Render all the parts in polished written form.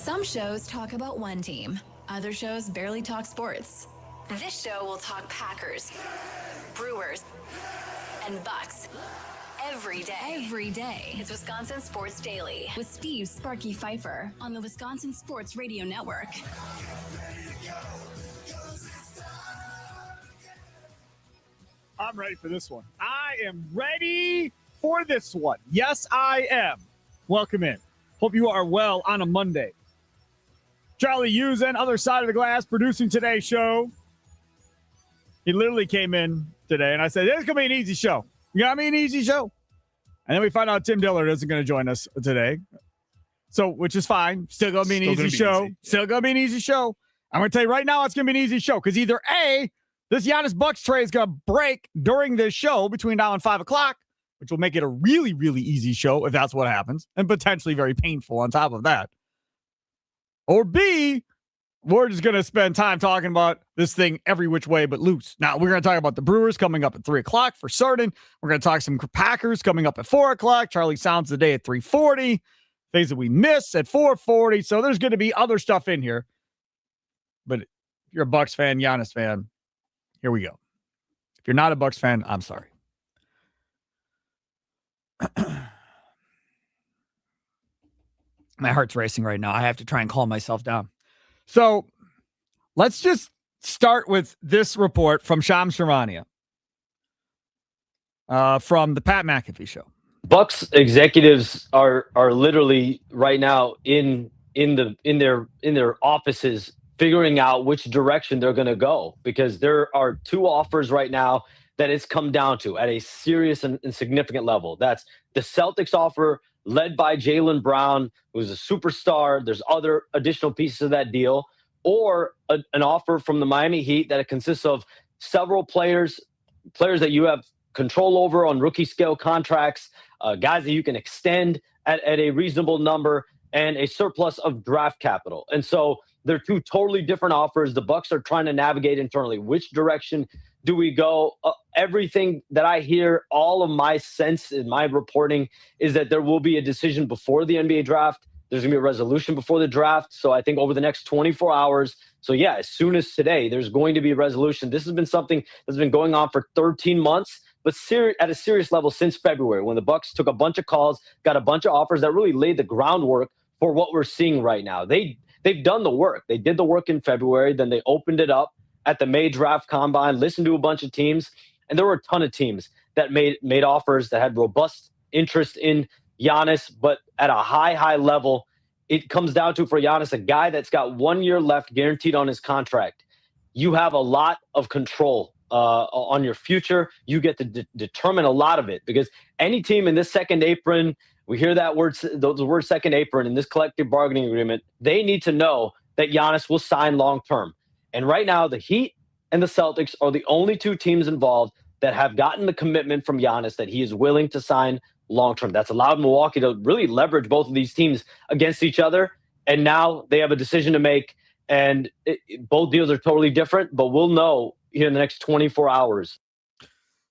Some shows talk about one team. Other shows barely talk sports. This show will talk Packers, Brewers, and Bucks. Every day. It's Wisconsin Sports Daily with Steve Sparky Pfeiffer on the Wisconsin Sports Radio Network. I'm ready for this one. I am ready for this one. Yes, I am. Welcome in. Hope you are well on a Monday. Charlie Usen, other side of the glass, producing today's show. He literally came in today, and I said, it's going to be an easy show. You got me an easy show? And then we find out Tim Dillard isn't going to join us today. So, which is fine. Still going to be an easy show. Still going to be an easy show. I'm going to tell you right now, it's going to be an easy show. Because either A, this Giannis Bucks trade is going to break during this show between now and 5 o'clock, which will make it a really, really easy show if that's what happens, and potentially very painful on top of that. Or B, we're just going to spend time talking about this thing every which way but loose. Now, we're going to talk about the Brewers coming up at 3 o'clock for certain. We're going to talk some Packers coming up at 4 o'clock. Charlie sounds the day at 3:40. Things that we miss at 4:40. So there's going to be other stuff in here. But if you're a Bucks fan, Giannis fan, here we go. If you're not a Bucks fan, I'm sorry. My heart's racing right now. I have to try and calm myself down. So let's just start with this report from Shams Charania from the Pat McAfee show. Bucks executives are literally right now in their offices figuring out which direction they're going to go, because there are two offers right now that it's come down to at a serious and significant level. That's the Celtics offer led by Jaylen Brown, who's a superstar. There's other additional pieces of that deal, or an offer from the Miami Heat that it consists of several players that you have control over on rookie scale contracts, guys that you can extend at a reasonable number, and a surplus of draft capital. And so they're two totally different offers. The Bucks are trying to navigate internally. Which direction do we go? Everything that I hear, all of my sense in my reporting is that there will be a decision before the NBA draft. There's going to be a resolution before the draft. So I think over the next 24 hours. So yeah, as soon as today, there's going to be a resolution. This has been something that's been going on for 13 months, but at a serious level since February, when the Bucks took a bunch of calls, got a bunch of offers that really laid the groundwork for what we're seeing right now. They've done the work. They did the work in February. Then they opened it up at the May draft combine, listened to a bunch of teams, and there were a ton of teams that made offers that had robust interest in Giannis, but at a high level. It comes down to, for Giannis, a guy that's got 1 year left guaranteed on his contract. You have a lot of control on your future. You get to determine a lot of it, because any team in this second apron, we hear that word, the word second apron in this collective bargaining agreement, they need to know that Giannis will sign long-term. And right now, the Heat and the Celtics are the only two teams involved that have gotten the commitment from Giannis that he is willing to sign long-term. That's allowed Milwaukee to really leverage both of these teams against each other. And now they have a decision to make, and both deals are totally different, but we'll know here in the next 24 hours.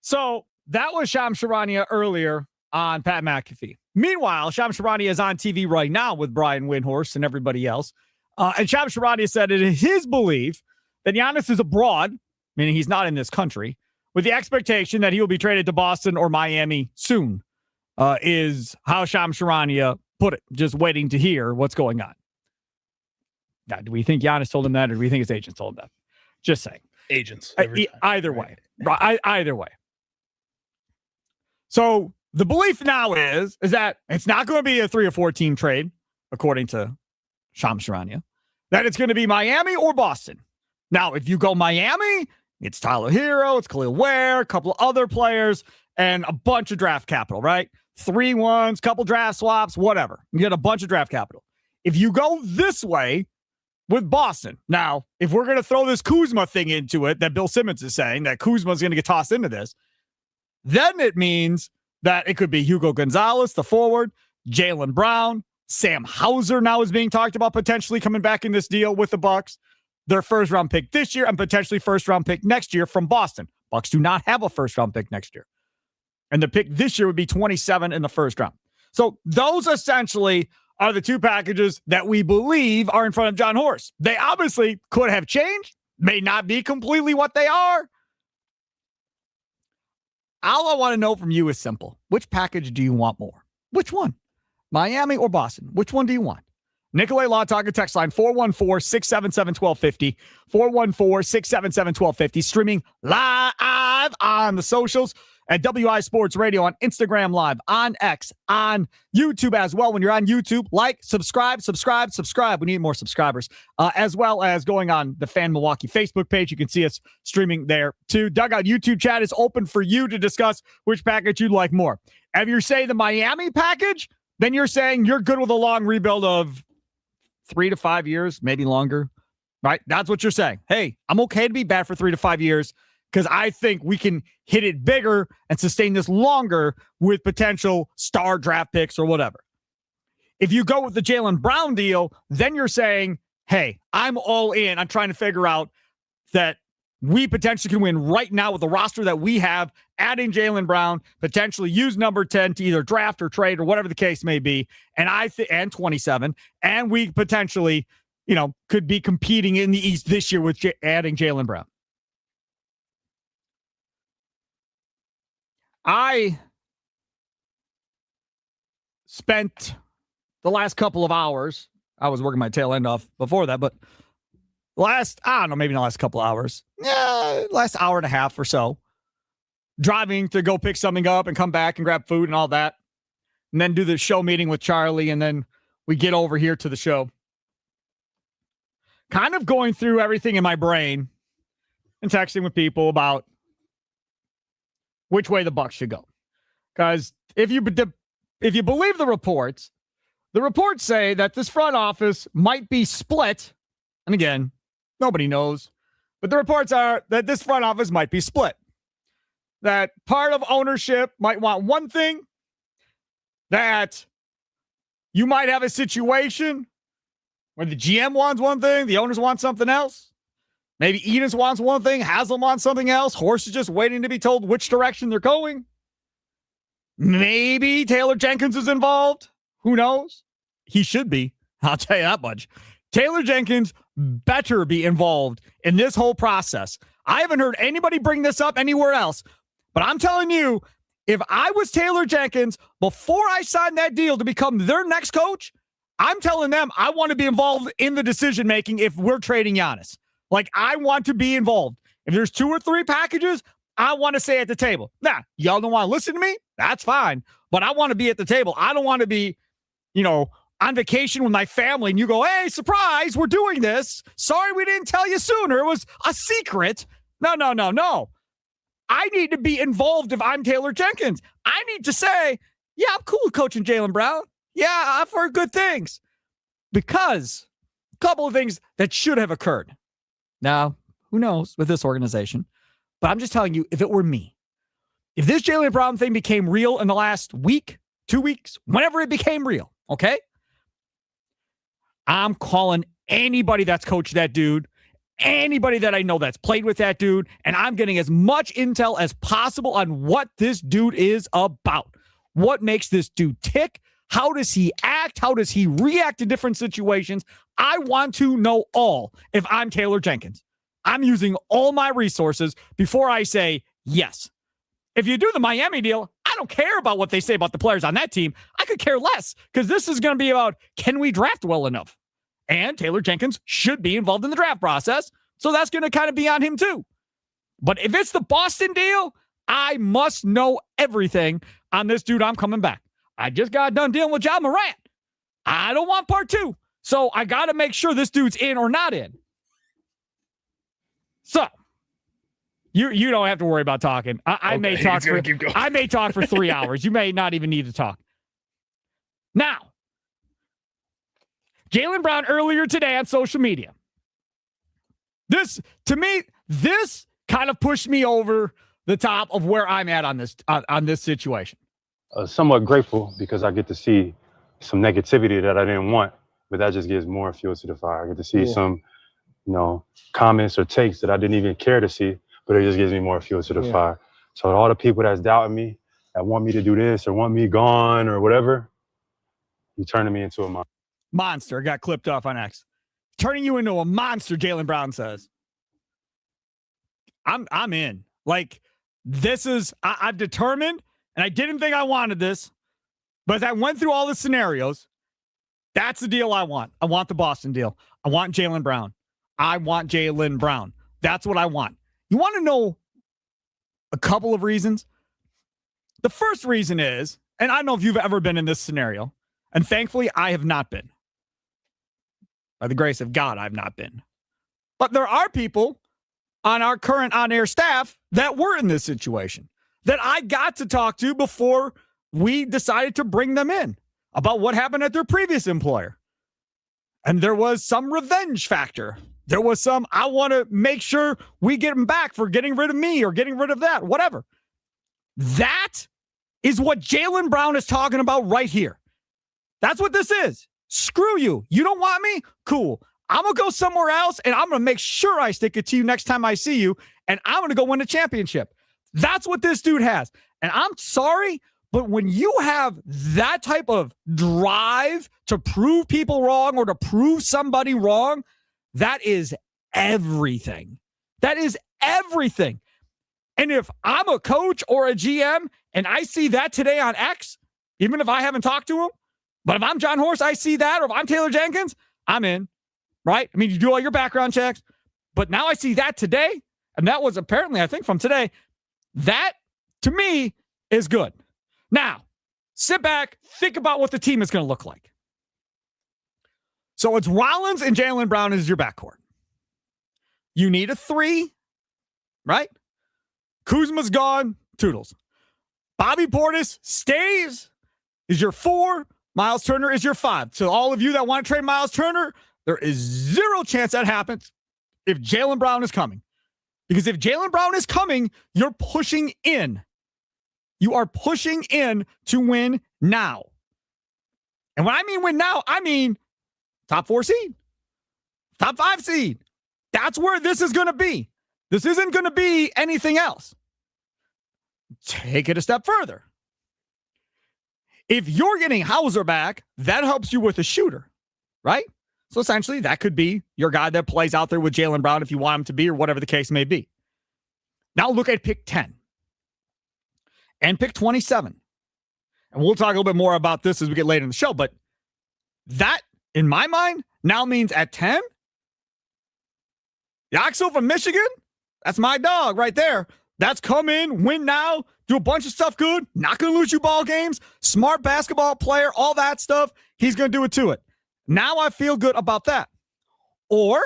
So that was Shams Charania earlier on Pat McAfee. Meanwhile, Shams Charania is on TV right now with Brian Windhorst and everybody else. And Shams Charania said it is his belief that Giannis is abroad, meaning he's not in this country, with the expectation that he will be traded to Boston or Miami soon, is how Shams Charania put it, just waiting to hear what's going on. Now, do we think Giannis told him that, or do we think his agents told him that? Just saying. Agents. Either way. Either way. So the belief now is that it's not going to be a 3 or 4 team trade, according to Shams Charania, that it's going to be Miami or Boston. Now, if you go Miami, it's Tyler Hero, it's Khalil Ware, a couple of other players, and a bunch of draft capital, right? 3-1s, couple draft swaps, whatever. You get a bunch of draft capital. If you go this way with Boston, now, if we're going to throw this Kuzma thing into it, that Bill Simmons is saying, that Kuzma is going to get tossed into this, then it means that it could be Hugo Gonzalez, the forward, Jaylen Brown, Sam Hauser now is being talked about potentially coming back in this deal with the Bucks. Their first-round pick this year and potentially first-round pick next year from Boston. Bucks do not have a first-round pick next year. And the pick this year would be 27 in the first round. So those essentially are the two packages that we believe are in front of John Horst. They obviously could have changed, may not be completely what they are. All I want to know from you is simple. Which package do you want more? Which one? Miami or Boston? Which one do you want? Nicolay Law Talker text line 414-677-1250. 414-677-1250. Streaming live on the socials at WI Sports Radio, on Instagram Live, on X, on YouTube as well. When you're on YouTube, like, subscribe. We need more subscribers, as well as going on the Fan Milwaukee Facebook page. You can see us streaming there too. Dugout YouTube chat is open for you to discuss which package you'd like more. If you're saying the Miami package, then you're saying you're good with a long rebuild of 3 to 5 years, maybe longer, right? That's what you're saying. Hey, I'm okay to be bad for 3 to 5 years because I think we can hit it bigger and sustain this longer with potential star draft picks or whatever. If you go with the Jaylen Brown deal, then you're saying, hey, I'm all in. I'm trying to figure out that we potentially can win right now with the roster that we have, adding Jaylen Brown, potentially use number 10 to either draft or trade or whatever the case may be. And and 27, and we potentially, could be competing in the East this year with adding Jaylen Brown. I spent the last couple of hours, I was working my tail end off before that, but maybe not the last couple hours. Yeah, last hour and a half or so. Driving to go pick something up and come back and grab food and all that. And then do the show meeting with Charlie. And then we get over here to the show. Kind of going through everything in my brain and texting with people about which way the Bucs should go. Because if you believe the reports say that this front office might be split. And again, nobody knows. But the reports are that this front office might be split. That part of ownership might want one thing. That you might have a situation where the GM wants one thing, the owners want something else. Maybe Enos wants one thing, Haslam wants something else. Horst is just waiting to be told which direction they're going. Maybe Taylor Jenkins is involved. Who knows? He should be. I'll tell you that much. Taylor Jenkins better be involved in this whole process. I haven't heard anybody bring this up anywhere else, but I'm telling you, if I was Taylor Jenkins, before I signed that deal to become their next coach, I'm telling them I want to be involved in the decision-making if we're trading Giannis. Like, I want to be involved. If there's 2 or 3 packages, I want to say at the table. Now, y'all don't want to listen to me? That's fine. But I want to be at the table. I don't want to be, on vacation with my family and you go, hey, surprise, we're doing this. Sorry we didn't tell you sooner. It was a secret. No. I need to be involved if I'm Taylor Jenkins. I need to say, yeah, I'm cool with coaching Jaylen Brown. Yeah, I've heard good things. Because a couple of things that should have occurred. Now, who knows with this organization? But I'm just telling you, if it were me, if this Jaylen Brown thing became real in the last week, 2 weeks, whenever it became real, okay? I'm calling anybody that's coached that dude, anybody that I know that's played with that dude, and I'm getting as much intel as possible on what this dude is about. What makes this dude tick? How does he act? How does he react to different situations? I want to know all if I'm Taylor Jenkins. I'm using all my resources before I say yes. If you do the Miami deal, I don't care about what they say about the players on that team. I could care less because this is going to be about, can we draft well enough? And Taylor Jenkins should be involved in the draft process. So that's going to kind of be on him too. But if it's the Boston deal, I must know everything on this dude. I'm coming back. I just got done dealing with John Morant. I don't want part 2. So I got to make sure this dude's in or not in. So you don't have to worry about talking. I may talk for 3 hours. You may not even need to talk. Now, Jaylen Brown earlier today on social media. This kind of pushed me over the top of where I'm at on this situation. Somewhat grateful because I get to see some negativity that I didn't want, but that just gives more fuel to the fire. I get to see some, comments or takes that I didn't even care to see, but it just gives me more fuel to the fire. So all the people that's doubting me, that want me to do this or want me gone or whatever, You're turning me into a monster. Monster got clipped off on X. Turning you into a monster, Jaylen Brown says. I'm in. Like, this is, I've determined, and I didn't think I wanted this, but as I went through all the scenarios, that's the deal I want. I want the Boston deal. I want Jaylen Brown. I want Jaylen Brown. That's what I want. You want to know a couple of reasons? The first reason is, and I don't know if you've ever been in this scenario, and thankfully I have not been. By the grace of God, I've not been. But there are people on our current on-air staff that were in this situation that I got to talk to before we decided to bring them in about what happened at their previous employer. And there was some revenge factor. There was some, I want to make sure we get them back for getting rid of me or getting rid of that, whatever. That is what Jaylen Brown is talking about right here. That's what this is. Screw you. You don't want me? Cool. I'm going to go somewhere else, and I'm going to make sure I stick it to you next time I see you, and I'm going to go win a championship. That's what this dude has. And I'm sorry, but when you have that type of drive to prove people wrong or to prove somebody wrong, that is everything. That is everything. And if I'm a coach or a GM and I see that today on X, even if I haven't talked to him, but if I'm John Horst, I see that, or if I'm Taylor Jenkins, I'm in. Right? I mean, you do all your background checks, but now I see that today, and that was apparently, I think, from today. That, to me, is good. Now, sit back, think about what the team is going to look like. So it's Rollins and Jaylen Brown as your backcourt. You need a 3, right? Kuzma's gone, toodles. Bobby Portis stays, is your 4. Miles Turner is your 5. So all of you that want to trade Miles Turner, there is 0 chance that happens if Jaylen Brown is coming. Because if Jaylen Brown is coming, you're pushing in. You are pushing in to win now. And when I mean win now, I mean top 4 seed, top 5 seed. That's where this is going to be. This isn't going to be anything else. Take it a step further. If you're getting Hauser back, that helps you with a shooter, right? So essentially, that could be your guy that plays out there with Jaylen Brown if you want him to be, or whatever the case may be. Now look at pick 10 and pick 27. And we'll talk a little bit more about this as we get later in the show. But that, in my mind, now means at 10, Yaxel from Michigan, that's my dog right there. That's come in, win now, do a bunch of stuff good, not going to lose you ball games, smart basketball player, all that stuff. He's going to do it to it. Now I feel good about that. Or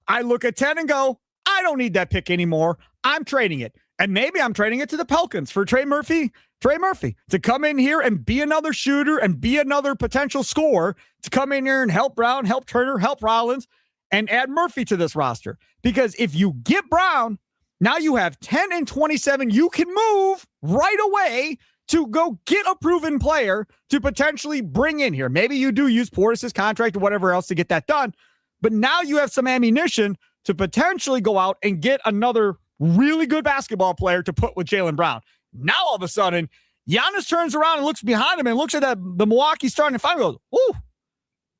I look at 10 and go, I don't need that pick anymore. I'm trading it. And maybe I'm trading it to the Pelicans for Trey Murphy to come in here and be another shooter and be another potential scorer, to come in here and help Brown, help Turner, help Rollins, and add Murphy to this roster. Because if you get Brown, now you have 10 and 27. You can move right away to go get a proven player to potentially bring in here. Maybe you do use Portis' contract or whatever else to get that done. But now you have some ammunition to potentially go out and get another really good basketball player to put with Jaylen Brown. Now all of a sudden, Giannis turns around and looks behind him and looks at the Milwaukee starting five and goes,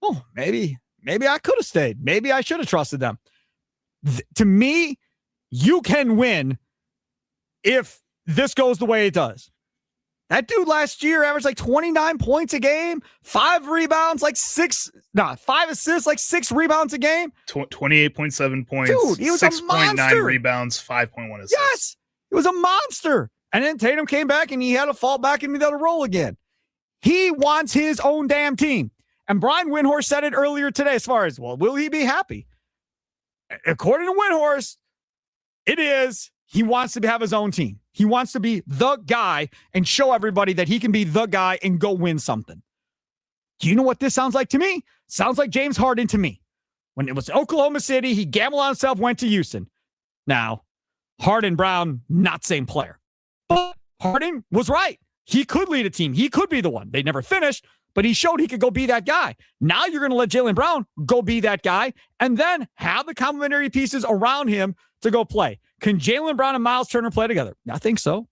ooh, maybe I could have stayed. Maybe I should have trusted them. To me, you can win if this goes the way it does. That dude last year averaged like 29 points a game, 5 rebounds, 5 assists, 6 rebounds a game. 28.7 points, dude, he was 6.9 rebounds, 5.1 assists. Yes, he was a monster. And then Tatum came back and he had to fall back into the other role again. He wants his own damn team. And Brian Windhorst said it earlier today as far as, well, will he be happy? According to Windhorst, it is, he wants to have his own team. He wants to be the guy and show everybody that he can be the guy and go win something. Do you know what this sounds like to me? Sounds like James Harden to me. When it was Oklahoma City, he gambled on himself, went to Houston. Now, Harden, Brown, not same player. But Harden was right. He could lead a team. He could be the one. They never finished, but he showed he could go be that guy. Now you're going to let Jaylen Brown go be that guy and then have the complementary pieces around him to go play. Can Jaylen Brown and Miles Turner play together? I think so.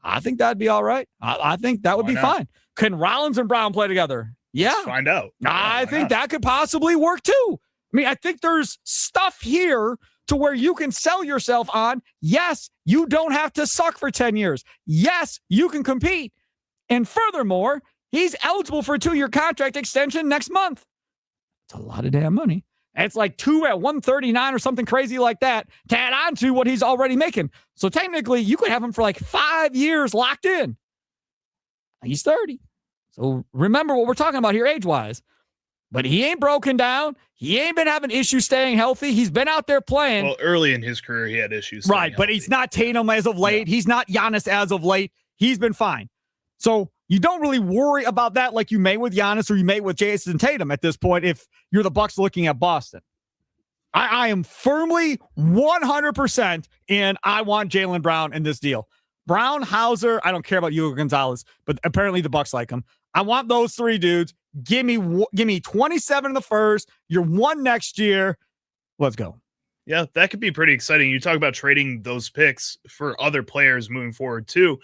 I think that'd be all right. I think that would be fine. Can Rollins and Brown play together? Yeah. Let's find out. I think that could possibly work too. I mean, I think there's stuff here to where you can sell yourself on. Yes, you don't have to suck for 10 years. Yes, you can compete. And furthermore, he's eligible for a 2-year contract extension next month. It's a lot of damn money. And it's like 2 at 139 or something crazy like that to add on to what he's already making. So technically, you could have him for like 5 years locked in. He's 30. So remember what we're talking about here age-wise. But he ain't broken down. He ain't been having issues staying healthy. He's been out there playing. Well, early in his career, he had issues. Right, but he's not Tatum as of late. He's not Giannis as of late. He's been fine. So you don't really worry about that like you may with Giannis or you may with Jason Tatum at this point if you're the Bucks looking at Boston. I am firmly 100% in I want Jaylen Brown in this deal. Brown, Hauser, I don't care about Hugo Gonzalez, but apparently the Bucks like him. I want those 3 dudes. Give me 27 in the first. You're 1 next year. Let's go. Yeah, that could be pretty exciting. You talk about trading those picks for other players moving forward too.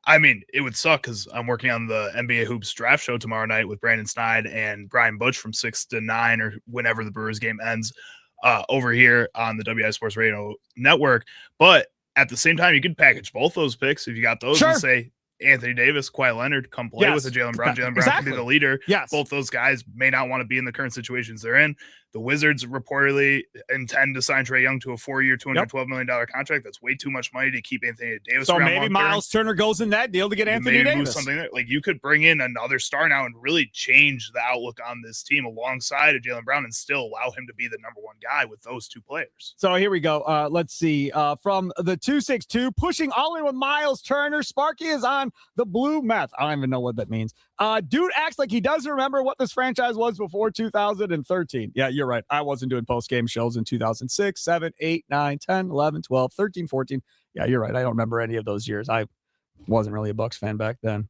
I mean, it would suck because I'm working on the NBA Hoops draft show tomorrow night with Brandon Snide and Brian Butch from 6 to 9 or whenever the Brewers game ends over here on the WI Sports Radio Network. But at the same time, you could package both those picks if you got those and say, Anthony Davis, Kawhi Leonard, come play with a Jaylen Brown. Jaylen Brown can be the leader. Yes. Both those guys may not want to be in the current situations they're in. The Wizards reportedly intend to sign Trae Young to a 4-year, $212 million contract. That's way too much money to keep Anthony Davis so around. So maybe Miles Turner goes in that deal to get Anthony Davis. Move something there. Like you could bring in another star now and really change the outlook on this team alongside of Jaylen Brown and still allow him to be the number 1 guy with those 2 players. So here we go. Let's see. From the 262, pushing all in with Miles Turner. Sparky is on the blue meth. I don't even know what that means. Dude acts like he doesn't remember what this franchise was before 2013. Yeah, you're right. I wasn't doing post-game shows in 2006, 7, 8, 9, 10, 11, 12, 13, 14. Yeah, you're right. I don't remember any of those years. I wasn't really a Bucks fan back then.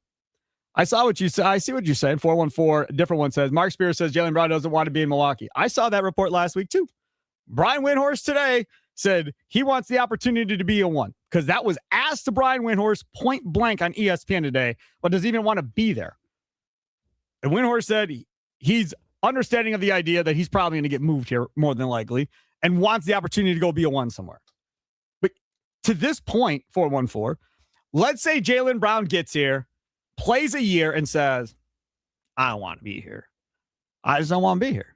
I saw what you said. I see what you're saying. 414, a different one says, Mark Spears says Jaylen Brown doesn't want to be in Milwaukee. I saw that report last week too. Brian Windhorst today said he wants the opportunity to be a 1 because that was asked to Brian Windhorst point blank on ESPN today, but does he even want to be there? And Windhorst said he's understanding of the idea that he's probably going to get moved here more than likely and wants the opportunity to go be a 1 somewhere. But to this point, 414, let's say Jaylen Brown gets here, plays a year and says, I don't want to be here. I just don't want to be here.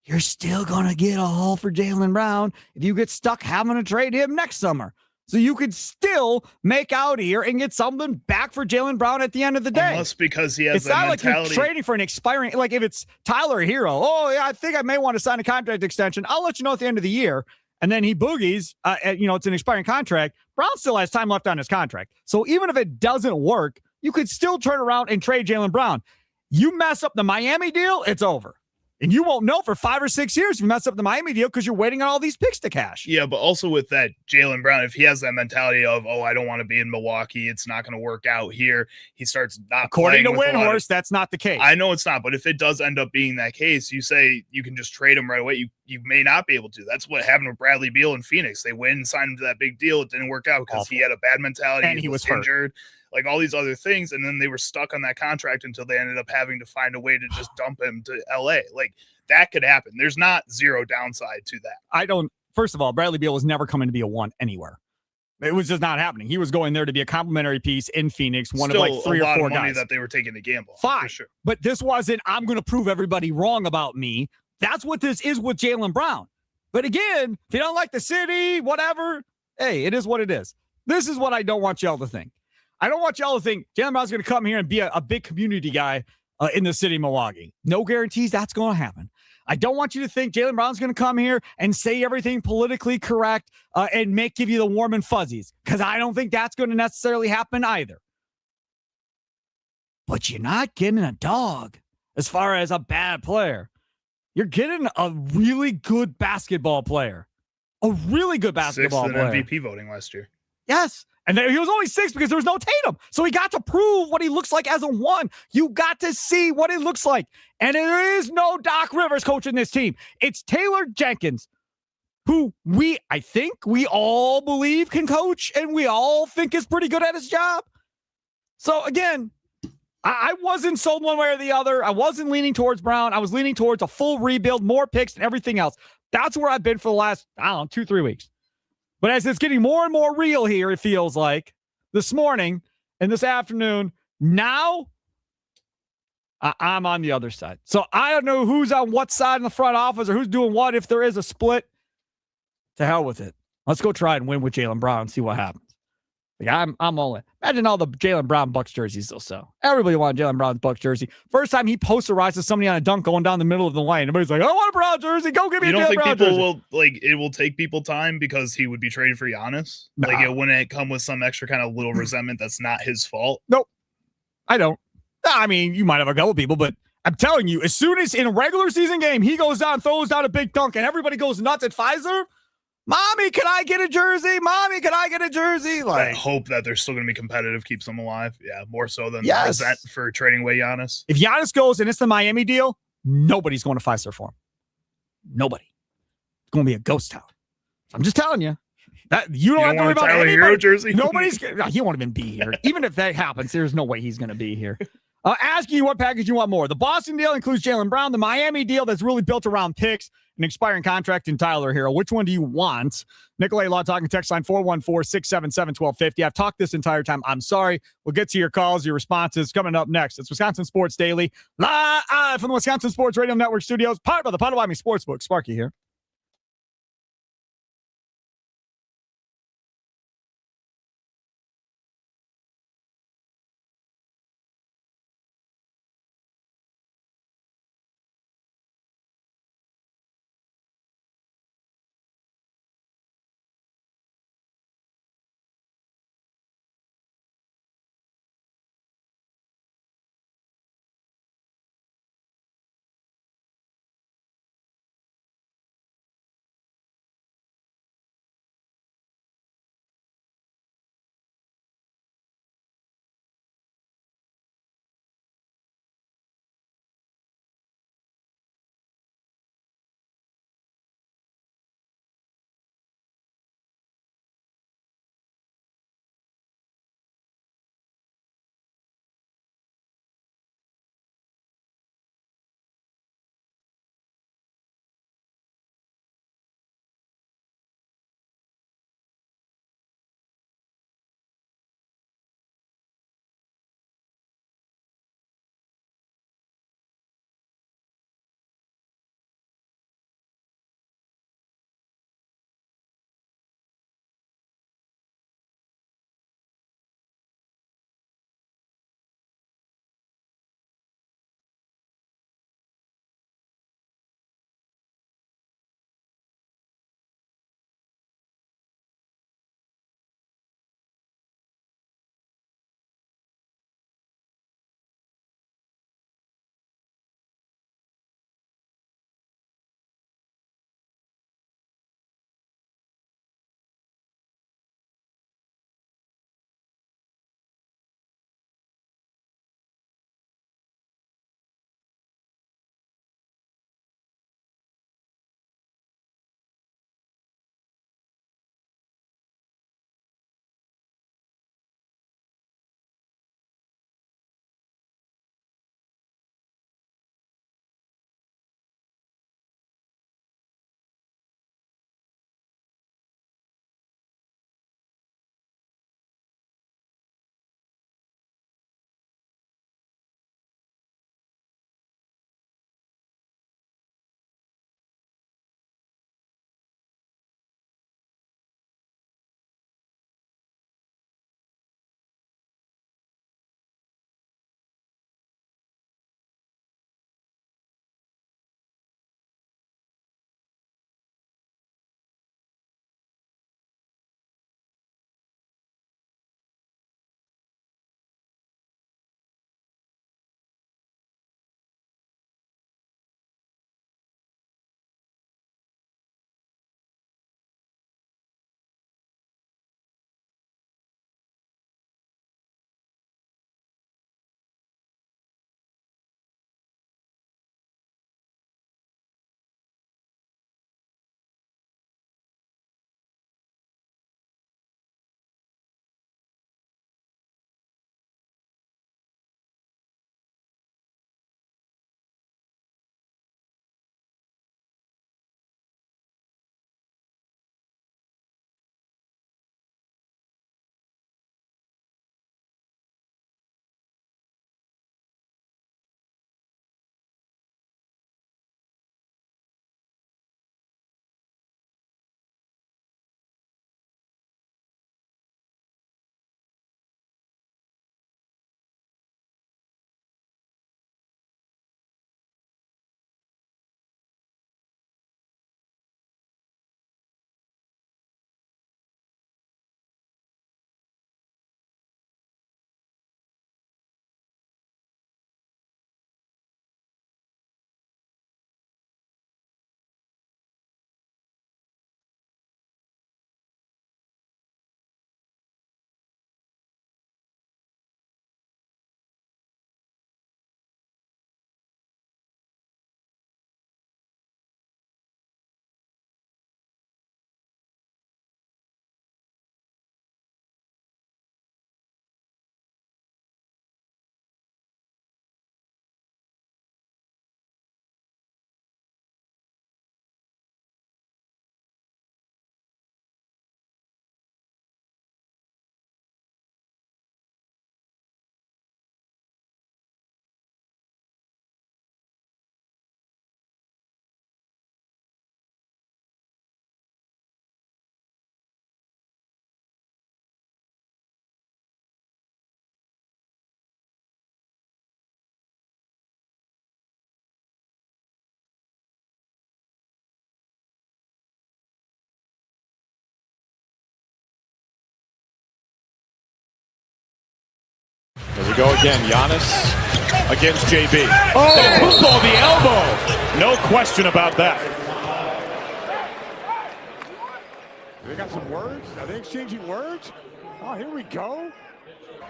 You're still going to get a haul for Jaylen Brown if you get stuck having to trade him next summer. So you could still make out here and get something back for Jaylen Brown at the end of the day. Unless because he has it's not like you're trading for an expiring, like if it's Tyler Hero, oh yeah, I think I may want to sign a contract extension. I'll let you know at the end of the year. And then he boogies, it's an expiring contract. Brown still has time left on his contract. So even if it doesn't work, you could still turn around and trade Jaylen Brown. You mess up the Miami deal, it's over. And you won't know for 5 or 6 years if you mess up the Miami deal because you're waiting on all these picks to cash. Yeah, but also with that Jaylen Brown, if he has that mentality of, I don't want to be in Milwaukee, it's not going to work out here, he starts not According to Windhorst, that's not the case. I know it's not, but if it does end up being that case, you say you can just trade him right away. You may not be able to. That's what happened with Bradley Beal in Phoenix. They went and signed him to that big deal. It didn't work out because he had a bad mentality. And he was injured. Like all these other things, and then they were stuck on that contract until they ended up having to find a way to just dump him to LA. Like that could happen. There's not zero downside to that. First of all, Bradley Beal was never coming to be a 1 anywhere. It was just not happening. He was going there to be a complimentary piece in Phoenix, one Still of like 3 or 4 guys that they were taking to gamble. Fine, for sure. But this wasn't, I'm going to prove everybody wrong about me. That's what this is with Jaylen Brown. But again, if you don't like the city, whatever, hey, it is what it is. This is what I don't want y'all to think. I don't want y'all to think Jaylen Brown's going to come here and be a big community guy in the city of Milwaukee. No guarantees that's going to happen. I don't want you to think Jaylen Brown's going to come here and say everything politically correct and give you the warm and fuzzies, because I don't think that's going to necessarily happen either. But you're not getting a dog as far as a bad player. You're getting a really good basketball player. A really good basketball player. 6th in MVP voting last year. Yes. And he was only 6 because there was no Tatum. So he got to prove what he looks like as a 1. You got to see what it looks like. And there is no Doc Rivers coaching this team. It's Taylor Jenkins, who I think we all believe can coach and we all think is pretty good at his job. So again, I wasn't sold one way or the other. I wasn't leaning towards Brown. I was leaning towards a full rebuild, more picks, and everything else. That's where I've been for the last, 2-3 weeks. But as it's getting more and more real here, it feels like this morning and this afternoon, now I'm on the other side. So I don't know who's on what side in the front office or who's doing what. If there is a split, to hell with it. Let's go try and win with Jaylen Brown and see what happens. Like I'm all in. Imagine all the Jaylen Brown Bucks jerseys they'll sell. Everybody wants Jaylen Brown's Bucks jersey. First time he posterizes somebody on a dunk going down the middle of the lane. Everybody's like, I want a Brown jersey. Go get me a Jaylen Brown jersey. You don't think people will, it will take people time because he would be traded for Giannis? Nah. Like, it wouldn't come with some extra kind of little resentment that's not his fault? Nope. I don't. I mean, you might have a couple people, but I'm telling you, as soon as in a regular season game, he goes down, throws down a big dunk, and everybody goes nuts at Pfizer, Mommy, can I get a jersey? Mommy, can I get a jersey? I hope that they're still going to be competitive, keeps them alive. Yeah, more so than resent for trading away Giannis. If Giannis goes and it's the Miami deal, nobody's going to Pfizer for him. Nobody. It's going to be a ghost town. I'm just telling you. That you don't have to worry about Tyler anybody. Hero jersey? Nobody's. He won't even be here. Even if that happens, there's no way he's going to be here. Asking you what package you want more. The Boston deal includes Jaylen Brown. The Miami deal that's really built around picks, an expiring contract in Tyler Hero. Which one do you want? Nikolay Law talking text line 414-677-1250. I've talked this entire time. I'm sorry. We'll get to your calls, your responses coming up next. It's Wisconsin Sports Daily, live from the Wisconsin Sports Radio Network studios, powered by the Potawatomi Sportsbook. Sparky here. Here we go again. Giannis against JB. Oh, football, the elbow. No question about that. They got some words? Are they exchanging words? Oh, here we go.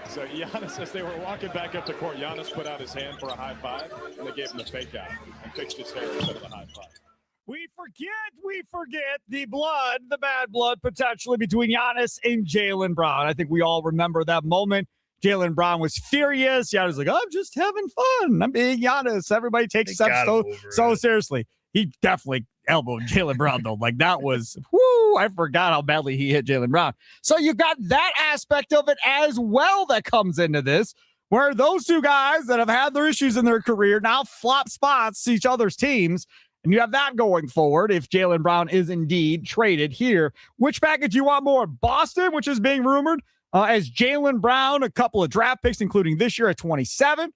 So Giannis, as they were walking back up to court, Giannis put out his hand for a high five, and they gave him the fake out and fixed his hair instead of the high five. We forget the blood, the bad blood potentially between Giannis and Jaylen Brown. I think we all remember that moment. Jaylen Brown was furious. Giannis was like, I'm just having fun. I'm being Giannis. Everybody takes steps so seriously. He definitely elbowed Jaylen Brown, though. Like, that was, whoo, I forgot how badly he hit Jaylen Brown. So you got that aspect of it as well that comes into this, where those two guys that have had their issues in their career now flop spots to each other's teams. And you have that going forward if Jaylen Brown is indeed traded here. Which package you want more? Boston, which is being rumored as Jaylen Brown, a couple of draft picks, including this year at 27.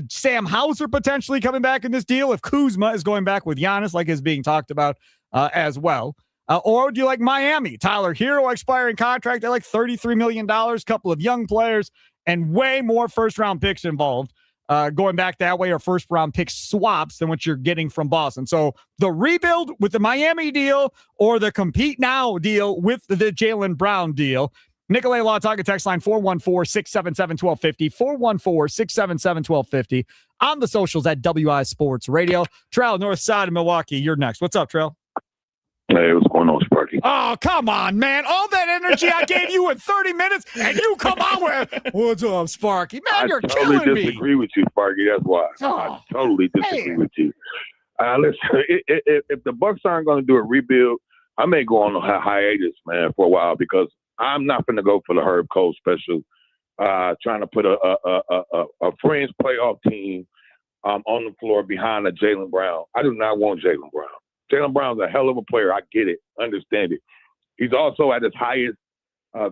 Sam Hauser potentially coming back in this deal if Kuzma is going back with Giannis, like is being talked about as well. Or do you like Miami? Tyler Hero expiring contract at like $33 million, couple of young players, and way more first-round picks involved. Going back that way, or first-round pick swaps than what you're getting from Boston. So the rebuild with the Miami deal or the compete now deal with the Jaylen Brown deal. Nicolay Law Talking text line 414-677-1250, 414-677-1250 on the socials at WI Sports Radio. Trell, north side of Milwaukee, you're next. What's up, Trell? Hey, what's going on, Sparky? Oh, come on, man. All that energy I gave you in 30 minutes, and you come on with, what's up, Sparky? Man, you're killing me. I totally disagree with you, Sparky. That's why. I totally disagree with you. Listen, if the Bucks aren't going to do a rebuild, I may go on a hiatus, man, for a while, because I'm not going to go for the Herb Cole special, trying to put a Friends playoff team on the floor behind a Jaylen Brown. I do not want Jaylen Brown. Jaylen Brown's a hell of a player. I get it. Understand it. He's also at his highest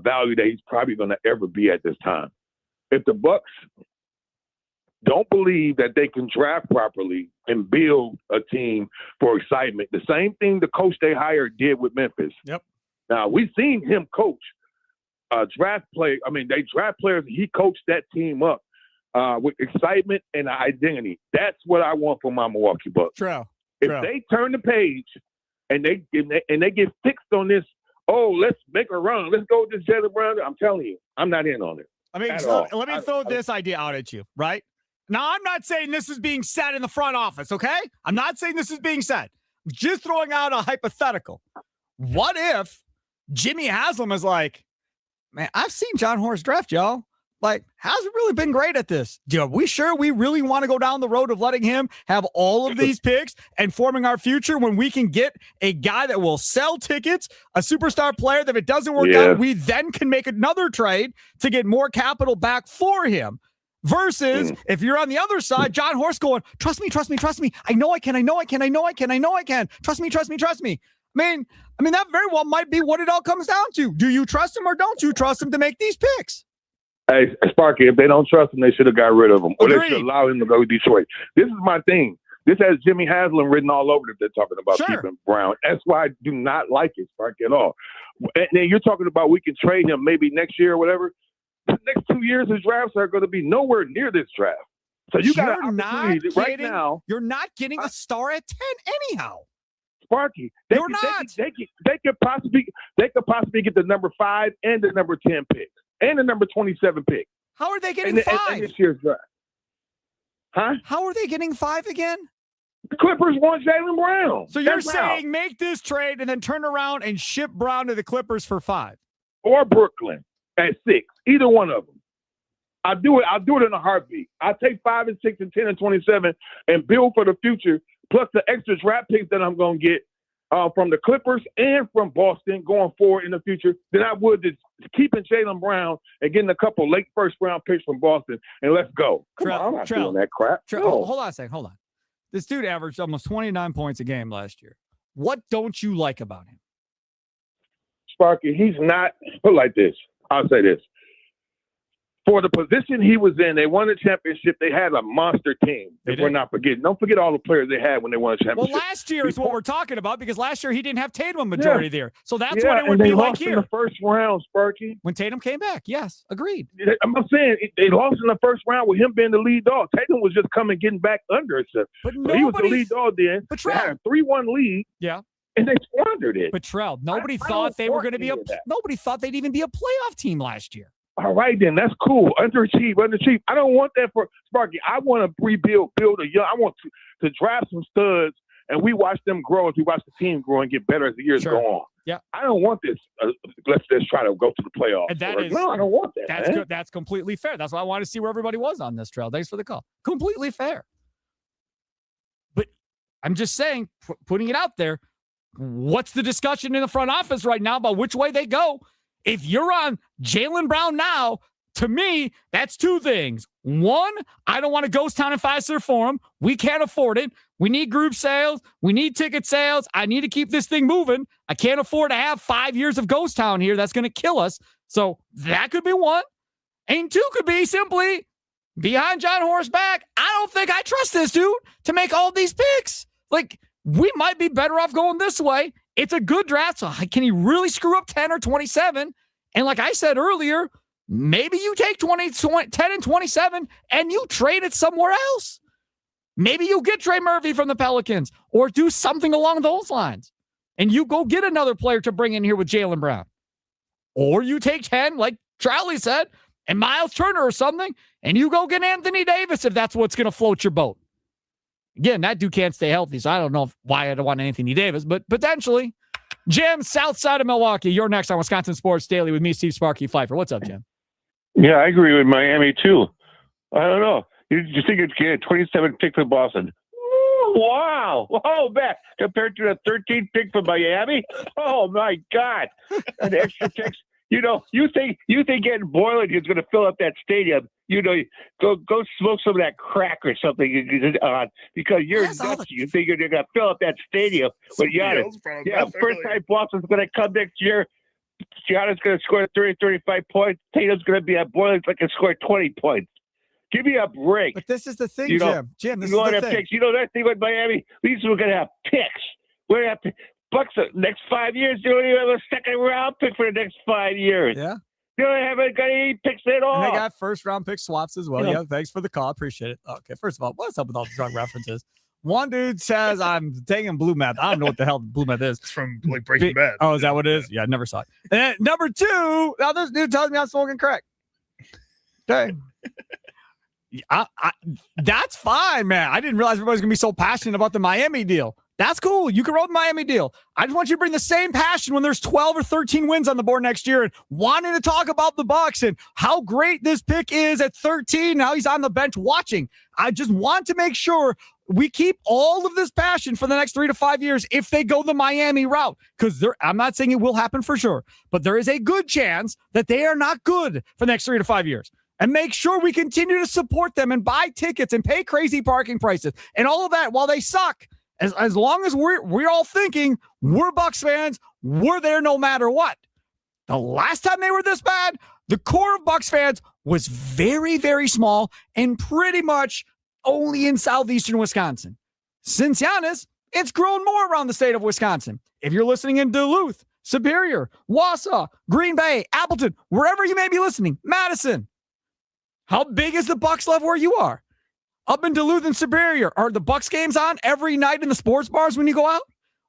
value that he's probably going to ever be at this time. If the Bucks don't believe that they can draft properly and build a team for excitement, the same thing the coach they hired did with Memphis. Yep. Now, we've seen him coach draft players. I mean, they draft players. He coached that team up with excitement and identity. That's what I want for my Milwaukee Bucks. True. If they turn the page and they get fixed on this, oh, let's make a run. Let's go with this Jaylen Brown. I'm telling you, I'm not in on it. I mean, let me throw this idea out at you, right? Now, I'm not saying this is being said in the front office, okay? I'm not saying this is being said. Just throwing out a hypothetical. What if Jimmy Haslam is like, man, I've seen John Horst draft, y'all. Like, hasn't really been great at this. Are we sure we really want to go down the road of letting him have all of these picks and forming our future when we can get a guy that will sell tickets, a superstar player that if it doesn't work out, we then can make another trade to get more capital back for him? Versus if you're on the other side, John Horst going, trust me. I know I can. Trust me. I mean, that very well might be what it all comes down to. Do you trust him or don't you trust him to make these picks? Hey, Sparky, if they don't trust him, they should have got rid of him. Or Agreed. they should allow him to go to Detroit. This is my thing. This has Jimmy Haslam written all over it if they're talking about keeping Brown. That's why I do not like it, Sparky, at all. And then you're talking about we can trade him maybe next year or whatever. The next 2 years, his drafts are going to be nowhere near this draft. So you got an opportunity right now. You're not getting a star at 10 anyhow. Sparky, they could possibly get the number 5 and the number 10 pick and the number 27 pick. How are they getting 5? And this year's draft. Huh? How are they getting 5 again? The Clippers want Jaylen Brown. So you're saying make this trade and then turn around and ship Brown to the Clippers for 5? Or Brooklyn at 6. Either one of them. I'll do it in a heartbeat. I'll take 5 and 6 and 10 and 27 and build for the future, plus the extra draft picks that I'm going to get from the Clippers and from Boston going forward in the future than I would just keeping Jaylen Brown and getting a couple late first-round picks from Boston, and let's go. Come on, I'm not doing that crap. No. Hold on a second. Hold on. This dude averaged almost 29 points a game last year. What don't you like about him? Sparky, he's not – put it like this. I'll say this. For the position he was in, they won the championship. They had a monster team. If we're not forgetting. Don't forget all the players they had when they won the championship. Well, last year is what we're talking about because last year he didn't have Tatum majority there. So that's what it would and they be like lost here. in the first round, Sparky. When Tatum came back. Yes, agreed. I'm saying they lost in the first round with him being the lead dog. Tatum was just coming, getting back under himself. But so he was the lead dog then. But they had a 3-1 lead. Yeah. And they squandered it. But Trell, nobody thought they were going to be nobody thought they'd even be a playoff team last year. All right, then that's cool. Underachieve. I don't want that for Sparky. I want to build a young. I want to draft some studs, and we watch them grow as we watch the team grow and get better as the years go on. Yeah, I don't want this. Let's try to go to the playoffs. And that is, no, I don't want that. That's good. That's completely fair. That's why I want to see where everybody was on this, Trell. Thanks for the call. Completely fair. But I'm just saying, putting it out there. What's the discussion in the front office right now about which way they go? If you're on Jaylen Brown now, to me, that's two things. One, I don't want to ghost town in Fiserv Forum. We can't afford it. We need group sales. We need ticket sales. I need to keep this thing moving. I can't afford to have 5 years of ghost town here. That's going to kill us. So that could be one. And two could be simply behind John Horst's back. I don't think I trust this dude to make all these picks. Like, we might be better off going this way. It's a good draft. So can he really screw up 10 or 27? And like I said earlier, maybe you take 10 and 27 and you trade it somewhere else. Maybe you get Trey Murphy from the Pelicans or do something along those lines. And you go get another player to bring in here with Jaylen Brown. Or you take 10, like Charlie said, and Miles Turner or something, and you go get Anthony Davis if that's what's going to float your boat. Again, that dude can't stay healthy, so I don't know why I don't want Anthony Davis, but potentially. Jim, south side of Milwaukee. You're next on Wisconsin Sports Daily with me, Steve Sparky Pfeiffer. What's up, Jim? Yeah, I agree with Miami, too. I don't know. You think it's getting a 27 pick for Boston? Ooh, wow. Oh, man. Compared to the 13 pick for Miami? Oh, my God. An extra picks. You think getting Boylan is going to fill up that stadium. Go smoke some of that crack or something because you're nuts. You think you're going to fill up that stadium with Giannis. Yeah, first time Boston's going to come next year. Giannis going to score 30, 35 points. Tatum's going to be at Boylan's going to score 20 points. Give me a break. But this is the thing, Jim. Jim, this is the thing. Picks. That thing with Miami, we're going to have picks. We're going to have Bucks the next 5 years. You don't even have a second round pick for the next 5 years. Yeah. You haven't got any picks at all. And they got first round pick swaps as well. Yeah, thanks for the call. Appreciate it. Okay, first of all, what's up with all the drug references? One dude says I'm taking blue meth. I don't know what the hell blue meth is. It's from like Breaking Bad. Oh, is that what it is? Yeah, I never saw it. And then, number two, now this dude tells me I'm smoking crack. Okay. That's fine, man. I didn't realize everybody's going to be so passionate about the Miami deal. That's cool. You can roll the Miami deal. I just want you to bring the same passion when there's 12 or 13 wins on the board next year and wanting to talk about the Bucks and how great this pick is at 13. Now he's on the bench watching. I just want to make sure we keep all of this passion for the next 3 to 5 years if they go the Miami route. Because I'm not saying it will happen for sure, but there is a good chance that they are not good for the next 3 to 5 years. And make sure we continue to support them and buy tickets and pay crazy parking prices and all of that while they suck. As long as we're all thinking we're Bucks fans, we're there no matter what. The last time they were this bad, the core of Bucks fans was very, very small and pretty much only in southeastern Wisconsin. Since Giannis, it's grown more around the state of Wisconsin. If you're listening in Duluth, Superior, Wausau, Green Bay, Appleton, wherever you may be listening, Madison, how big is the Bucks love where you are? Up in Duluth and Superior, are the Bucks games on every night in the sports bars when you go out?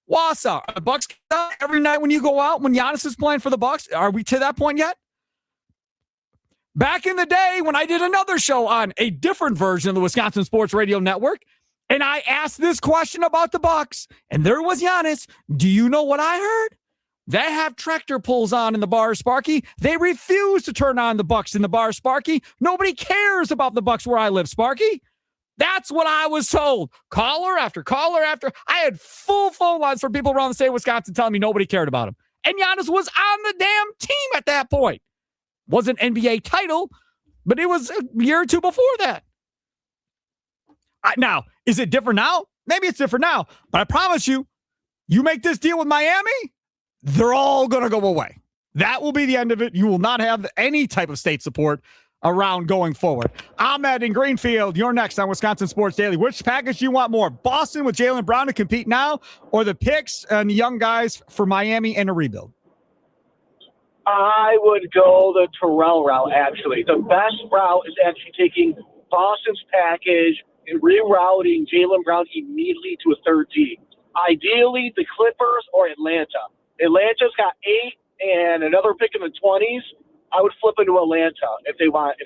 Wausau, are the Bucks games on every night when you go out when Giannis is playing for the Bucks? Are we to that point yet? Back in the day when I did another show on a different version of the Wisconsin Sports Radio Network, and I asked this question about the Bucks, and there was Giannis. Do you know what I heard? They have tractor pulls on in the bar, Sparky. They refuse to turn on the Bucks in the bar, Sparky. Nobody cares about the Bucks where I live, Sparky. That's what I was told. Caller after caller after. I had full phone lines from people around the state of Wisconsin telling me nobody cared about him. And Giannis was on the damn team at that point. Wasn't NBA title, but it was a year or two before that. Now, is it different now? Maybe it's different now. But I promise you, you make this deal with Miami, they're all going to go away. That will be the end of it. You will not have any type of state support. around going forward. Ahmed in Greenfield, you're next on Wisconsin Sports Daily. Which package do you want more? Boston with Jaylen Brown to compete now, or the picks and the young guys for Miami and a rebuild? I would go the Terrell route, actually. The best route is actually taking Boston's package and rerouting Jaylen Brown immediately to a third team. Ideally, the Clippers or Atlanta. Atlanta's got 8 and another pick in the 20s. I would flip into Atlanta if they want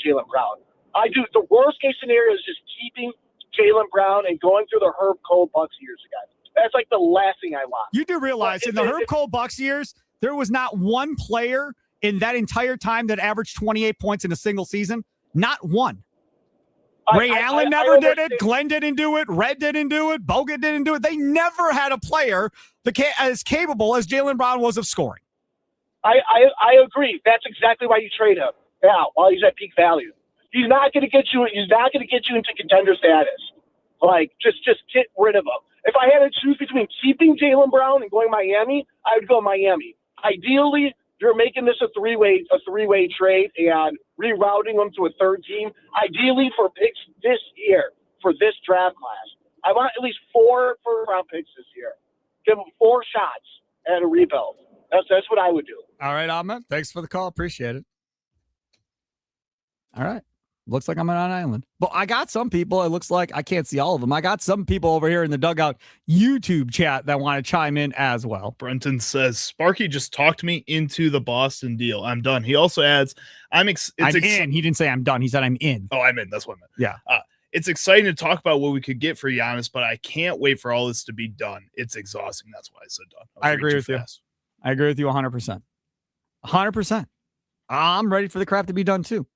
Jaylen Brown. I do. The worst case scenario is just keeping Jaylen Brown and going through the Herb Cole Bucks years again. That's like the last thing I want. You do realize in the Herb Cole Bucks years, there was not one player in that entire time that averaged 28 points in a single season. Not one. Ray Allen never did it. Glenn didn't do it. Red didn't do it. Bogut didn't do it. They never had a player as capable as Jaylen Brown was of scoring. I agree. That's exactly why you trade him now while he's at peak value. He's not going to get you. He's not going to get you into contender status. Like just get rid of him. If I had to choose between keeping Jaylen Brown and going Miami, I would go Miami. Ideally, you're making this a three-way trade and rerouting them to a third team. Ideally, for picks this year for this draft class, I want at least 4 first-round picks this year. Give them 4 shots at a rebuild. That's what I would do. All right, Ahmed. Thanks for the call. Appreciate it. All right. Looks like I'm on an island. But I got some people, it looks like I can't see all of them. I got some people over here in the Dugout YouTube chat that want to chime in as well. Brenton says, Sparky just talked me into the Boston deal. I'm done. He also adds, I'm in. He didn't say I'm done. He said I'm in. Oh, I'm in. That's what I meant. Yeah. It's exciting to talk about what we could get for Giannis, but I can't wait for all this to be done. It's exhausting. That's why I said done. I agree with you. I agree with you 100%. 100%. I'm ready for the crap to be done too.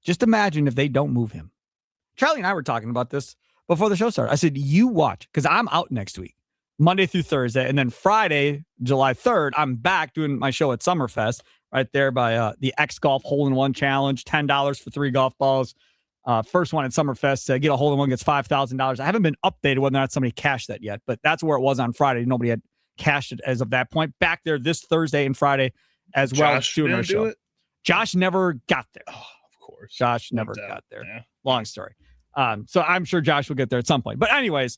Just imagine if they don't move him. Charlie and I were talking about this before the show started. I said, you watch, because I'm out next week, Monday through Thursday. And then Friday, July 3rd, I'm back doing my show at Summerfest right there by the X Golf Hole-in-One Challenge, $10 for 3 golf balls. First one at Summerfest, get a hole-in-one gets $5,000. I haven't been updated whether or not somebody cashed that yet, but that's where it was on Friday. Nobody had cashed it as of that point. Back there this Thursday and Friday as well as doing our show. Josh never got there. Oh, of course. Josh never got there. Yeah. Long story. So I'm sure Josh will get there at some point. But anyways,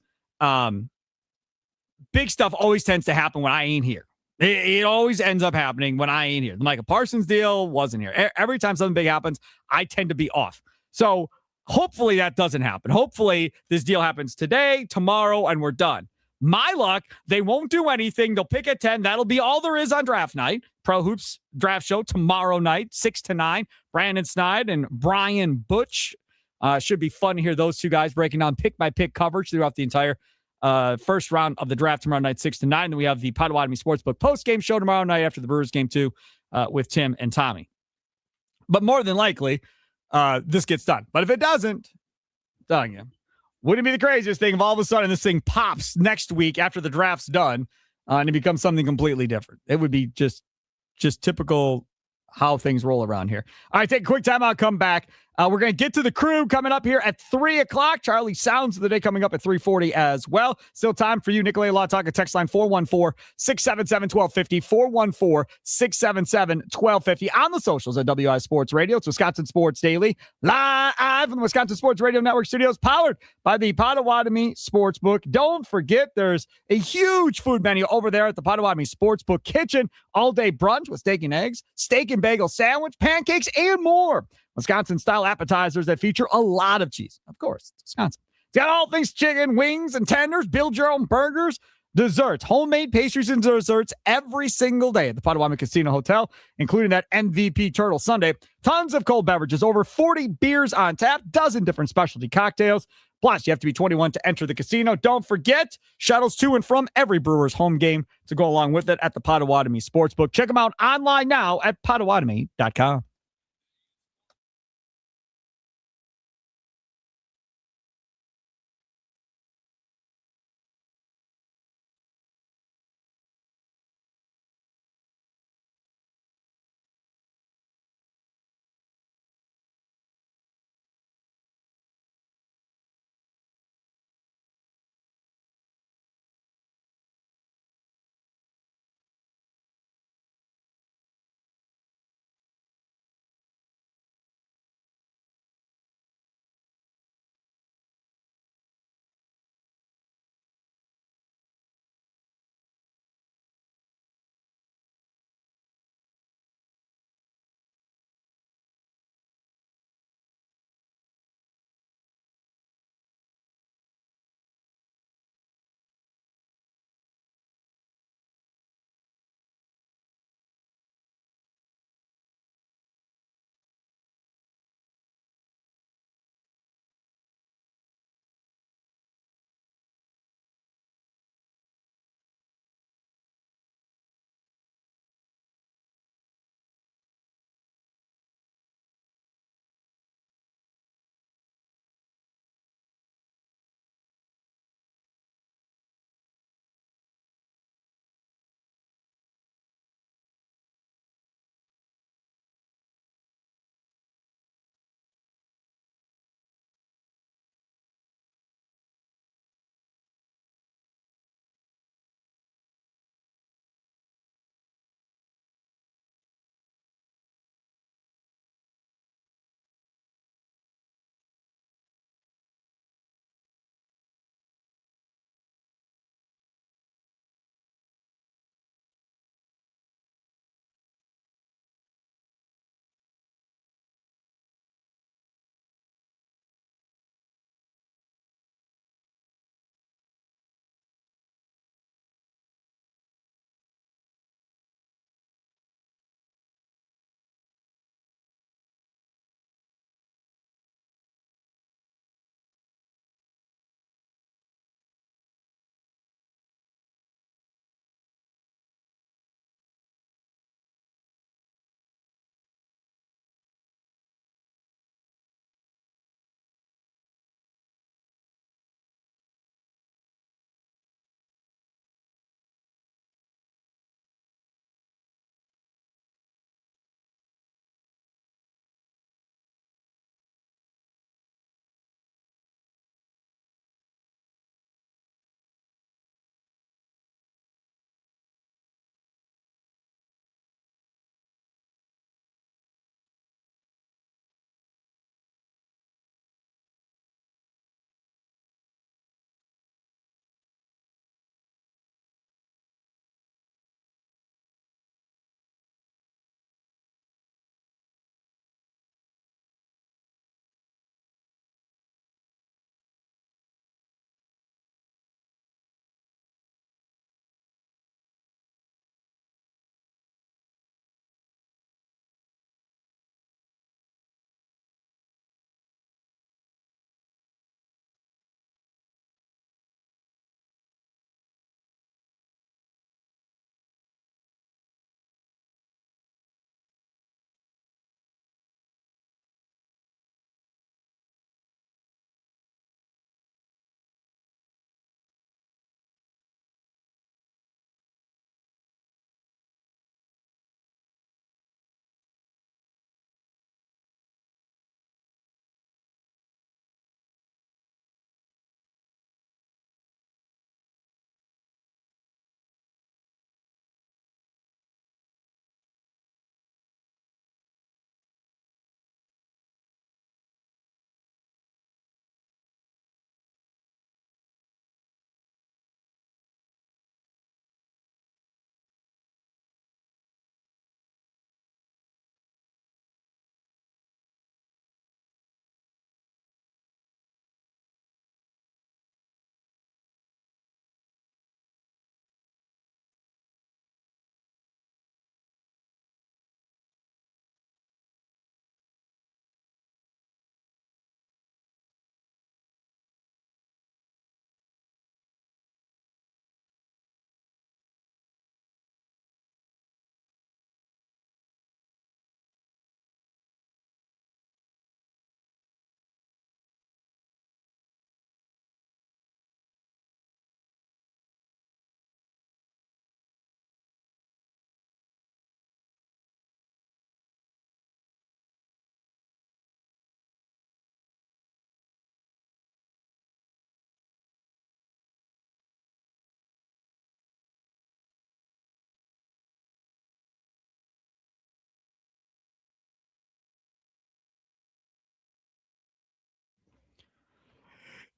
big stuff always tends to happen when I ain't here. It always ends up happening when I ain't here. The Micah Parsons deal wasn't here. Every time something big happens, I tend to be off. So hopefully that doesn't happen. Hopefully this deal happens today, tomorrow, and we're done. My luck, they won't do anything. They'll pick at 10. That'll be all there is on draft night. Pro Hoops draft show tomorrow night, 6 to 9. Brandon Snide and Brian Butch. Should be fun to hear those two guys breaking down pick-by-pick coverage throughout the entire first round of the draft tomorrow night, 6 to 9. Then we have the Potawatomi Sportsbook post-game show tomorrow night after the Brewers game, too, with Tim and Tommy. But more than likely, this gets done. But if it doesn't, telling you, wouldn't it be the craziest thing if all of a sudden this thing pops next week after the draft's done and it becomes something completely different? It would be just typical how things roll around here. All right, take a quick timeout, come back. We're going to get to the crew coming up here at 3 o'clock. Charlie Sounds of the Day coming up at 3:40 as well. Still time for you, Nicolay Law Talk, a text line 414-677-1250, 414-677-1250 on the socials at WI Sports Radio. It's Wisconsin Sports Daily, live from the Wisconsin Sports Radio Network studios, powered by the Potawatomi Sportsbook. Don't forget, there's a huge food menu over there at the Potawatomi Sportsbook Kitchen. All-day brunch with steak and eggs, steak and bagel sandwich, pancakes, and more. Wisconsin-style appetizers that feature a lot of cheese. Of course, it's Wisconsin. It's got all things chicken, wings, and tenders, build your own burgers, desserts, homemade pastries and desserts every single day at the Potawatomi Casino Hotel, including that MVP Turtle Sundae. Tons of cold beverages, over 40 beers on tap, dozen different specialty cocktails. Plus, you have to be 21 to enter the casino. Don't forget, shuttles to and from every Brewers home game to go along with it at the Potawatomi Sportsbook. Check them out online now at Potawatomi.com.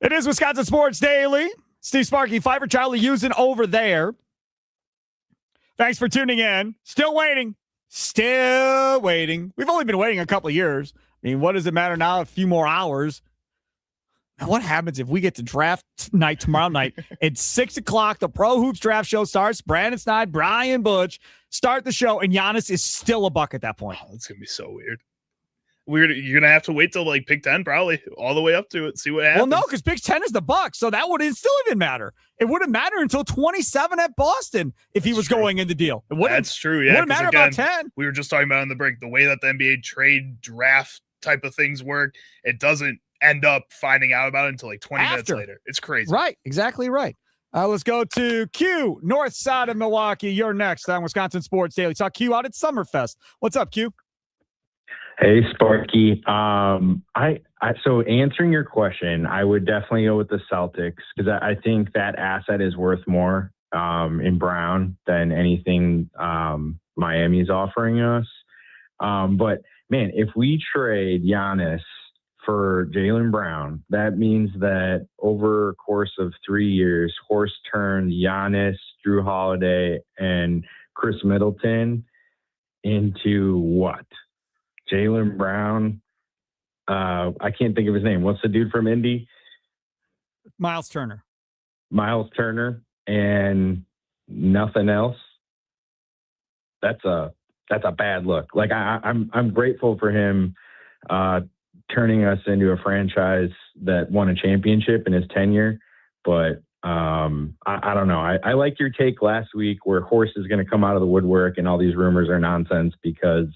It is Wisconsin Sports Daily. Steve Sparky, Pfeiffer, Charlie Usen over there. Thanks for tuning in. Still waiting. We've only been waiting a couple of years. I mean, what does it matter now? A few more hours. Now, what happens if we get to draft night tomorrow night at 6 o'clock? The Pro Hoops Draft Show starts. Brandon Snide, Brian Butch start the show, and Giannis is still a buck at that point. Oh, that's going to be so weird. You're going to have to wait till like pick 10, probably all the way up to it. See what happens. Well, no, because pick 10 is the Bucks, so that wouldn't still even matter. It wouldn't matter until 27 at Boston if he was going in the deal. That's true. Yeah, it wouldn't matter about 10. We were just talking about on the break the way that the NBA trade draft type of things work. It doesn't end up finding out about it until like 20 minutes later. It's crazy. Right, exactly right. Let's go to Q, north side of Milwaukee. You're next on Wisconsin Sports Daily. Saw Q out at Summerfest. What's up, Q? Hey, Sparky. So answering your question, I would definitely go with the Celtics because I think that asset is worth more in Brown than anything Miami's offering us. But man, if we trade Giannis for Jaylen Brown, that means that over a course of 3 years, Horst turned Giannis, Drew Holiday, and Chris Middleton into what? Jaylen Brown. I can't think of his name. What's the dude from Indy? Miles Turner. And nothing else. That's a bad look. Like I'm grateful for him turning us into a franchise that won a championship in his tenure, but I don't know. I like your take last week where Horst is going to come out of the woodwork and all these rumors are nonsense because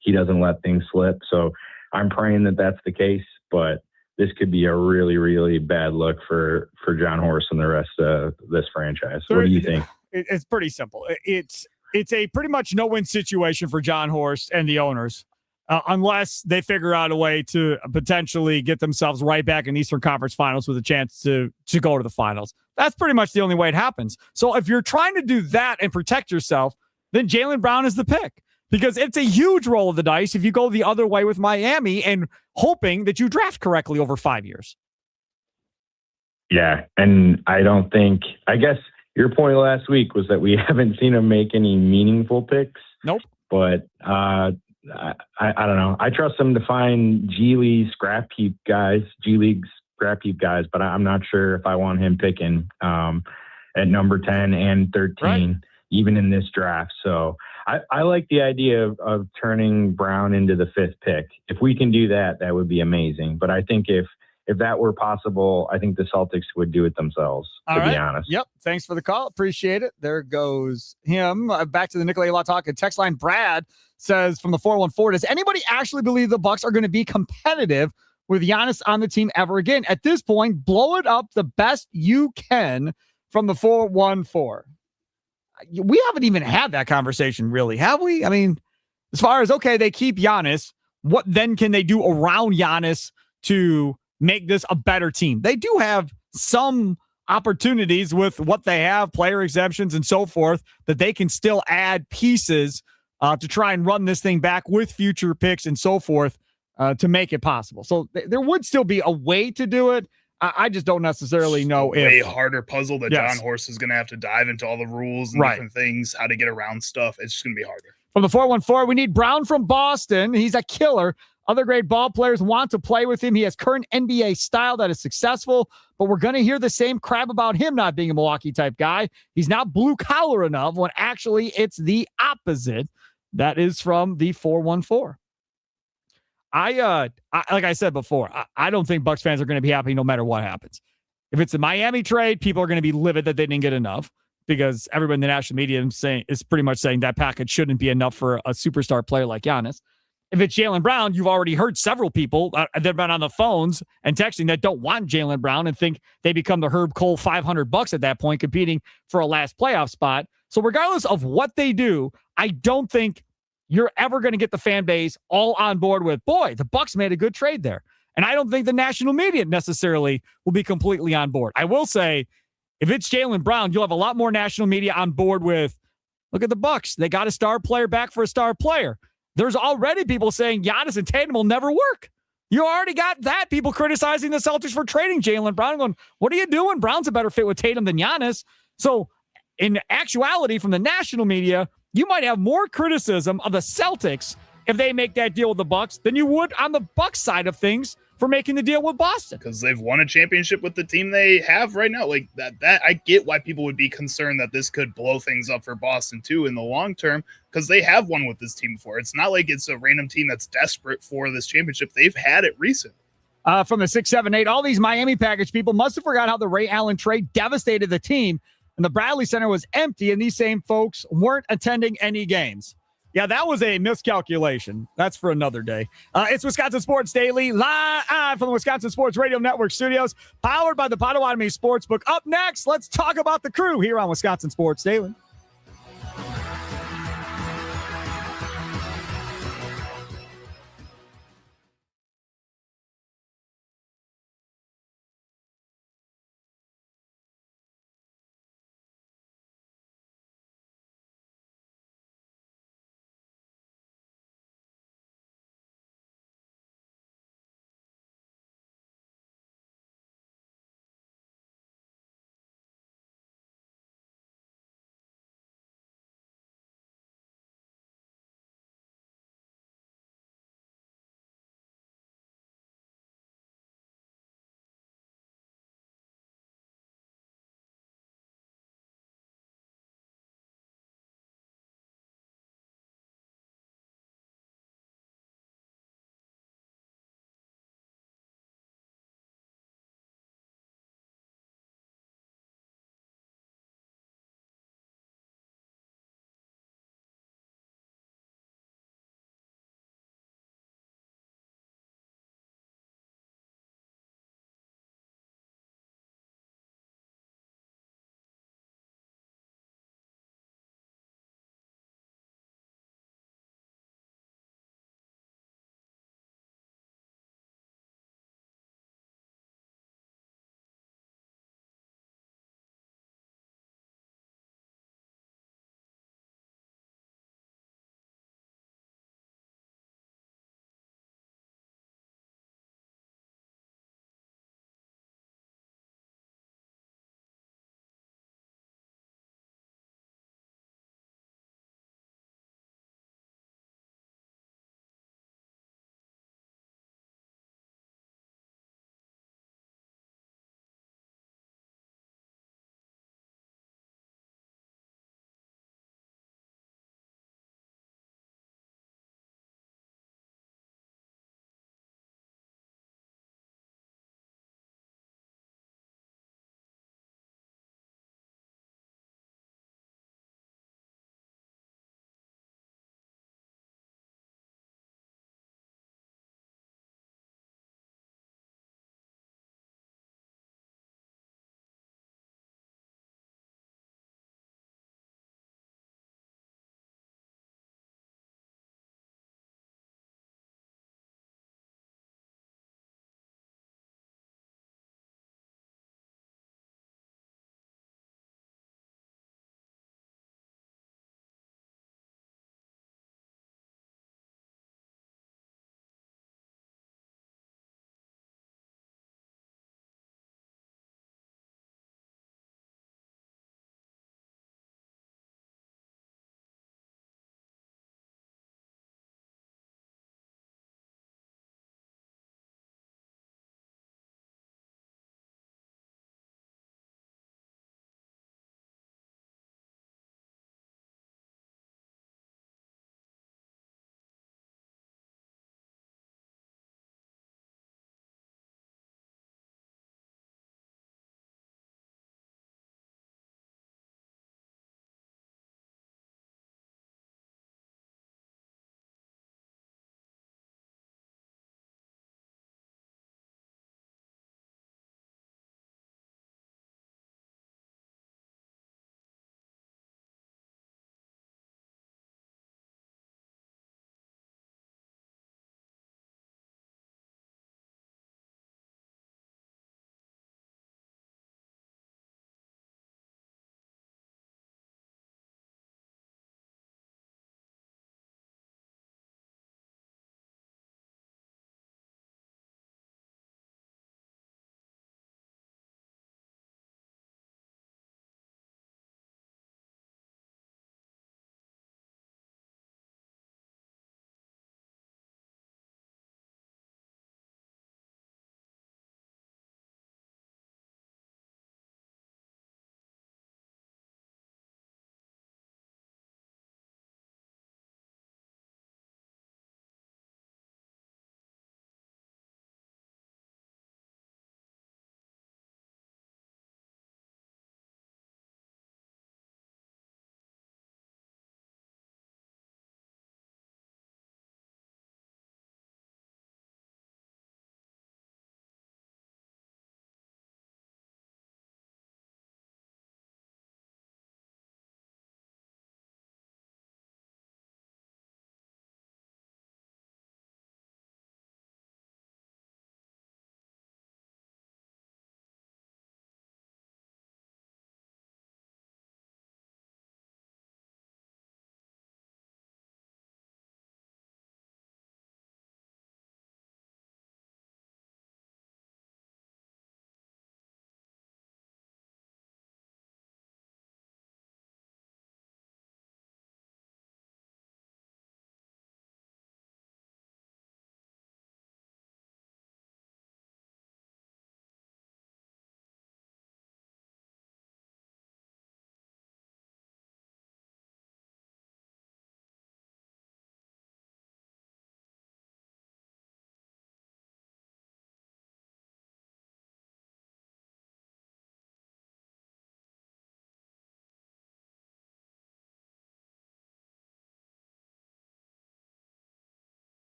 he doesn't let things slip. So I'm praying that that's the case, but this could be a really, really bad look for John Horst and the rest of this franchise. What do you think? It's pretty simple. It's a pretty much no-win situation for John Horst and the owners, unless they figure out a way to potentially get themselves right back in the Eastern Conference Finals with a chance to go to the finals. That's pretty much the only way it happens. So if you're trying to do that and protect yourself, then Jaylen Brown is the pick. Because it's a huge roll of the dice if you go the other way with Miami and hoping that you draft correctly over 5 years. Yeah, and I guess your point last week was that we haven't seen him make any meaningful picks. Nope. But I don't know. I trust him to find G League scrap heap guys, but I'm not sure if I want him picking at number 10 and 13. Right. Even in this draft. So I like the idea of turning Brown into the 5th pick. If we can do that, that would be amazing. But I think if that were possible, I think the Celtics would do it themselves, to be honest. Yep. Thanks for the call. Appreciate it. There goes him. Back to the Nicolay Law Talk. Text line Brad says from the 414, does anybody actually believe the Bucks are going to be competitive with Giannis on the team ever again? At this point, blow it up the best you can from the 414. We haven't even had that conversation, really, have we? I mean, as far as, okay, they keep Giannis, what then can they do around Giannis to make this a better team? They do have some opportunities with what they have, player exemptions and so forth, that they can still add pieces to try and run this thing back with future picks and so forth to make it possible. So there would still be a way to do it. I just don't necessarily know if a harder puzzle that John Horst is going to have to dive into all the rules and different things, how to get around stuff. It's just going to be harder. From the 414, we need Brown from Boston. He's a killer. Other great ball players want to play with him. He has current NBA style that is successful, but we're going to hear the same crap about him not being a Milwaukee type guy. He's not blue collar enough when actually it's the opposite. That is from the 414. I like I said before, I don't think Bucks fans are going to be happy no matter what happens. If it's a Miami trade, people are going to be livid that they didn't get enough because everybody in the national media is pretty much saying that package shouldn't be enough for a superstar player like Giannis. If it's Jaylen Brown, you've already heard several people that have been on the phones and texting that don't want Jaylen Brown and think they become the Herb Cole $500 at that point, competing for a last playoff spot. So regardless of what they do, I don't think you're ever going to get the fan base all on board with, boy, the Bucks made a good trade there. And I don't think the national media necessarily will be completely on board. I will say, if it's Jaylen Brown, you'll have a lot more national media on board with, look at the Bucks. They got a star player back for a star player. There's already people saying Giannis and Tatum will never work. You already got that. People criticizing the Celtics for trading Jaylen Brown. Going, what are you doing? Brown's a better fit with Tatum than Giannis. So, in actuality, from the national media, you might have more criticism of the Celtics if they make that deal with the Bucks than you would on the Bucks side of things for making the deal with Boston. Because they've won a championship with the team they have right now. Like that I get why people would be concerned that this could blow things up for Boston too in the long term, because they have won with this team before. It's not like it's a random team that's desperate for this championship. They've had it recent. From the 678, all these Miami package people must have forgot how the Ray Allen trade devastated the team and the Bradley Center was empty and these same folks weren't attending any games. Yeah, that was a miscalculation. That's for another day. It's Wisconsin Sports Daily, live from the Wisconsin Sports Radio Network studios, powered by the Potawatomi Sportsbook. Up next, let's talk about the Crew here on Wisconsin Sports Daily.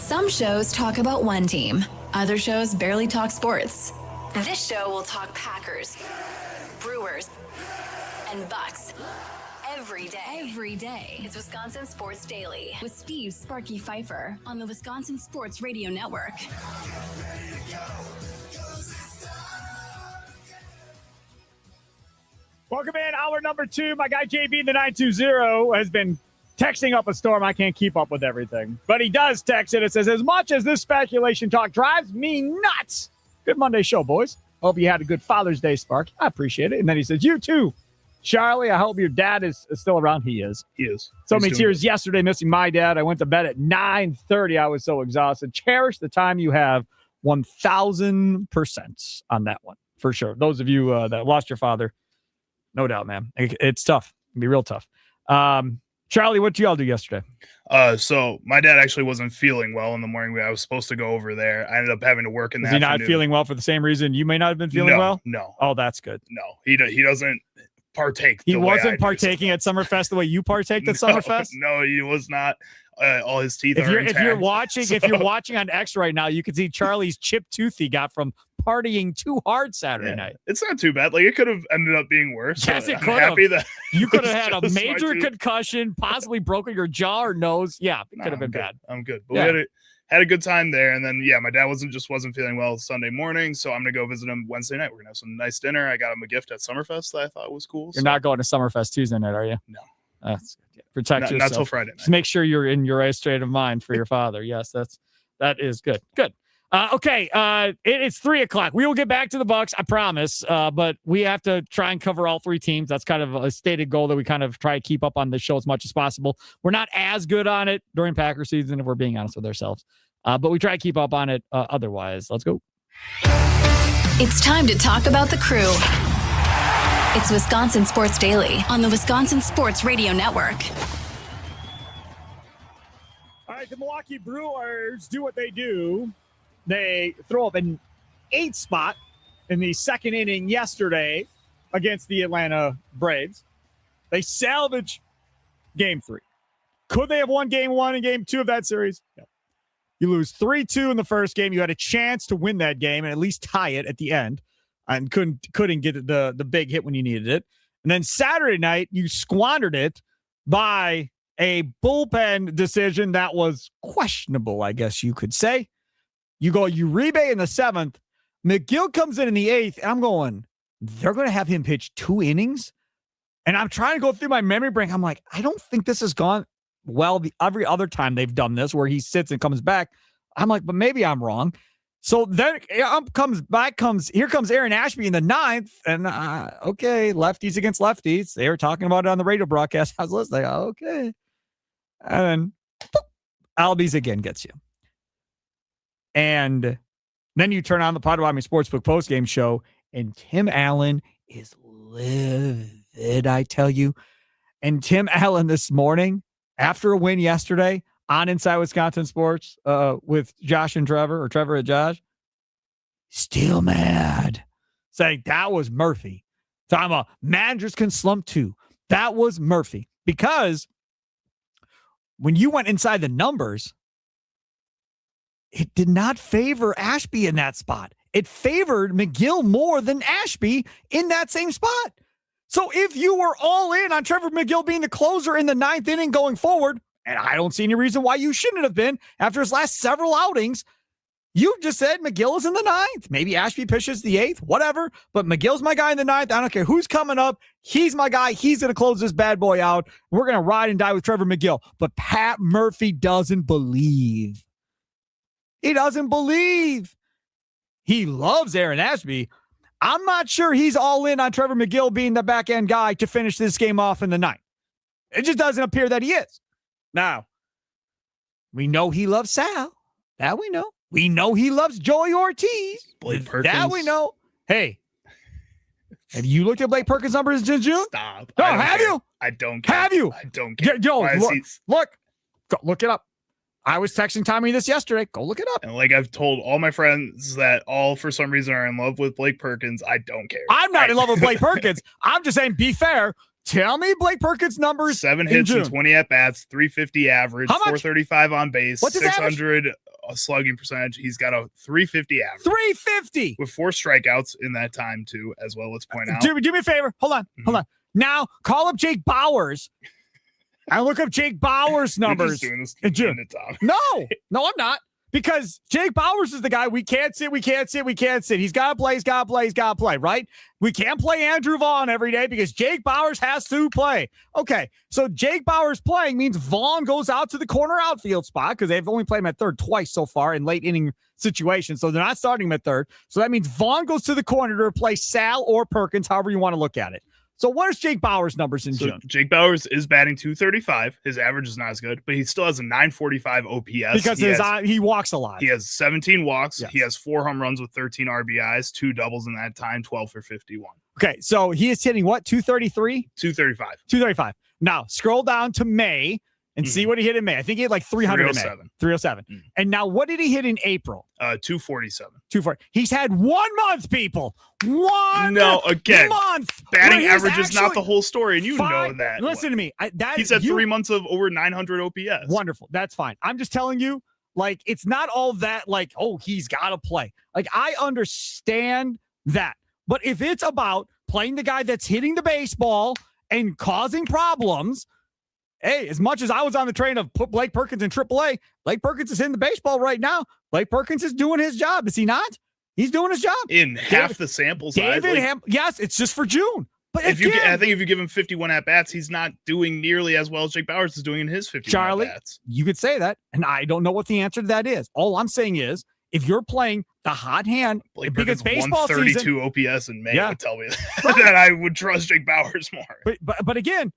Some shows talk about one team. Other shows barely talk sports. This show will talk Packers, Brewers, and Bucks. Every day. It's Wisconsin Sports Daily with Steve Sparky Pfeiffer on the Wisconsin Sports Radio Network. Welcome in, hour number 2. My guy JB in the 920 has been texting up a storm. I can't keep up with everything, but he does text it. It says, as much as this speculation talk drives me nuts. Good Monday show, boys. Hope you had a good Father's Day, Spark. I appreciate it. And then he says, you too, Charlie. I hope your dad is still around. He is. So many tears yesterday missing my dad. I went to bed at 9:30. I was so exhausted. Cherish the time you have 1,000% on that one, for sure. Those of you that lost your father, no doubt, man. It's tough. It can be real tough. Charlie, what did y'all do yesterday? So my dad actually wasn't feeling well in the morning. I was supposed to go over there. I ended up having to work in the afternoon. Is he not feeling well for the same reason you may not have been feeling well? No. Oh, that's good. No, he doesn't partake. He wasn't partaking at Summerfest the way you partaked at Summerfest? No, he was not. All his teeth if are intact. If you're watching on X right now, you can see Charlie's chipped tooth he got from partying too hard Saturday night. It's not too bad. Like, it could have ended up being worse. Yes, it I'm could happy have. that You could have had a major concussion, possibly broken your jaw or nose. Yeah, it could have been bad. I'm good. But we had a good time there. And then, my dad wasn't feeling well Sunday morning. So I'm going to go visit him Wednesday night. We're going to have some nice dinner. I got him a gift at Summerfest that I thought was cool. You're not going to Summerfest Tuesday night, are you? No. That's good. Protect yourself. Not till Friday night. Just make sure you're in your right state of mind for your father. Yes, that is good. Good. Okay. It's 3:00. We will get back to the Bucks, I promise. But we have to try and cover all three teams. That's kind of a stated goal that we kind of try to keep up on the show as much as possible. We're not as good on it during Packer season, if we're being honest with ourselves. But we try to keep up on it otherwise. Let's go. It's time to talk about the crew. It's Wisconsin Sports Daily on the Wisconsin Sports Radio Network. All right, the Milwaukee Brewers do what they do. They throw up an 8 spot in the second inning yesterday against the Atlanta Braves. They salvage game 3. Could they have won game 1 and game 2 of that series? No. You lose 3-2 in the first game. You had a chance to win that game and at least tie it at the end. And couldn't get the big hit when you needed it. And then Saturday night, you squandered it by a bullpen decision that was questionable, I guess you could say. You go Uribe in the 7th. McGill comes in the 8th. And I'm going, they're going to have him pitch 2 innings? And I'm trying to go through my memory bank. I'm like, I don't think this has gone well every other time they've done this where he sits and comes back. I'm like, but maybe I'm wrong. So then here comes Aaron Ashby in the 9th. And okay, lefties against lefties. They were talking about it on the radio broadcast. I was listening. Okay. And then Albies again gets you. And then you turn on the Potawatomi Sportsbook postgame show, and Tim Allen is livid, I tell you. And Tim Allen this morning, after a win yesterday, on Inside Wisconsin Sports with Josh and Trevor, or Trevor and Josh, still mad. Saying that was Murphy. Talking about managers can slump too. That was Murphy. Because when you went inside the numbers, it did not favor Ashby in that spot. It favored McGill more than Ashby in that same spot. So if you were all in on Trevor McGill being the closer in the 9th inning going forward, and I don't see any reason why you shouldn't have been after his last several outings. You just said McGill is in the 9th. Maybe Ashby pitches the 8th, whatever. But McGill's my guy in the 9th. I don't care who's coming up. He's my guy. He's going to close this bad boy out. We're going to ride and die with Trevor McGill. But Pat Murphy doesn't believe. He doesn't believe. He loves Aaron Ashby. I'm not sure he's all in on Trevor McGill being the back end guy to finish this game off in the 9th. It just doesn't appear that he is. Now, we know he loves Sal. That we know. We know he loves Joey Ortiz. Blake Perkins. That we know. Hey, have you looked at Blake Perkins' numbers in June? Stop. No, have you? I don't care. Have you? I don't care. Yo, look it up. I was texting Tommy this yesterday. Go look it up. And like I've told all my friends that all for some reason are in love with Blake Perkins. I don't care. I'm not in love with Blake Perkins. I'm just saying be fair. Tell me Blake Perkins' numbers. 7 in hits June. and 20 at bats, 350 average, How much? 435 on base, What's his 600 slugging percentage. He's got a 350 average. 350 with 4 strikeouts in that time too, as well. Let's point out. Do me a favor. Hold on. Now call up Jake Bowers. I look up Jake Bowers' numbers in June. No, I'm not. Because Jake Bowers is the guy we can't sit. He's got to play, right? We can't play Andrew Vaughn every day because Jake Bowers has to play. Okay, so Jake Bowers playing means Vaughn goes out to the corner outfield spot because they've only played him at third twice so far in late inning situations, so they're not starting him at third. So that means Vaughn goes to the corner to replace Sal or Perkins, however you want to look at it. So what is Jake Bowers' numbers in June? Jake Bowers is batting 235. His average is not as good, but he still has a 945 OPS. Because he walks a lot. He has 17 walks. Yes. He has 4 home runs with 13 RBIs, 2 doubles in that time, 12 for 51. Okay, so he is hitting what, 233? 235. 235. Now, scroll down to May and see what he hit in May. I think he hit like 300 in May. 307. And now what did he hit in April? 247. 240. He's had 1 month, people. 1 month. Batting average is not the whole story, and you know that. Listen to me. He's had 3 months of over 900 OPS. Wonderful. That's fine. I'm just telling you, like, it's not all that, like, oh, he's got to play. Like, I understand that. But if it's about playing the guy that's hitting the baseball and causing problems, hey, as much as I was on the train of put Blake Perkins in AAA, Blake Perkins is hitting the baseball right now. Blake Perkins is doing his job. Is he not? He's doing his job. In half the sample size. Yes, it's just for June. But I think if you give him 51 at-bats, he's not doing nearly as well as Jake Bowers is doing in his 51 at-bats. You could say that, and I don't know what the answer to that is. All I'm saying is, if you're playing the hot hand, Blake because Perkins baseball 132 OPS in May would tell me that I would trust Jake Bowers more. But again,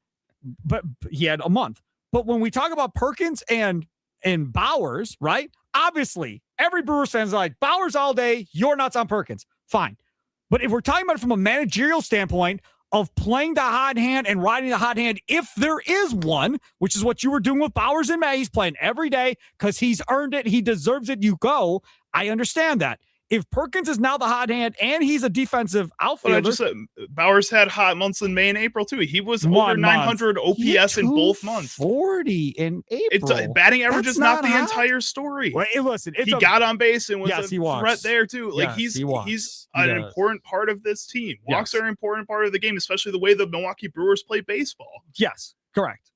but he had a month. But when we talk about Perkins and Bowers, right? Obviously, every Brewers fan is like, Bowers all day, you're nuts on Perkins. Fine. But if we're talking about it from a managerial standpoint of playing the hot hand and riding the hot hand, if there is one, which is what you were doing with Bowers in May, he's playing every day because he's earned it. He deserves it. You go. I understand that. If Perkins is now the hot hand and he's a defensive outfielder. Bowers had hot months in May and April too. He was over 900 OPS in both months. 40 in April. Batting average is not the entire story. Well, listen, he got on base and was a he threat there too. Like he's an important part of this team. Walks are an important part of the game, especially the way the Milwaukee Brewers play baseball. Yes, correct.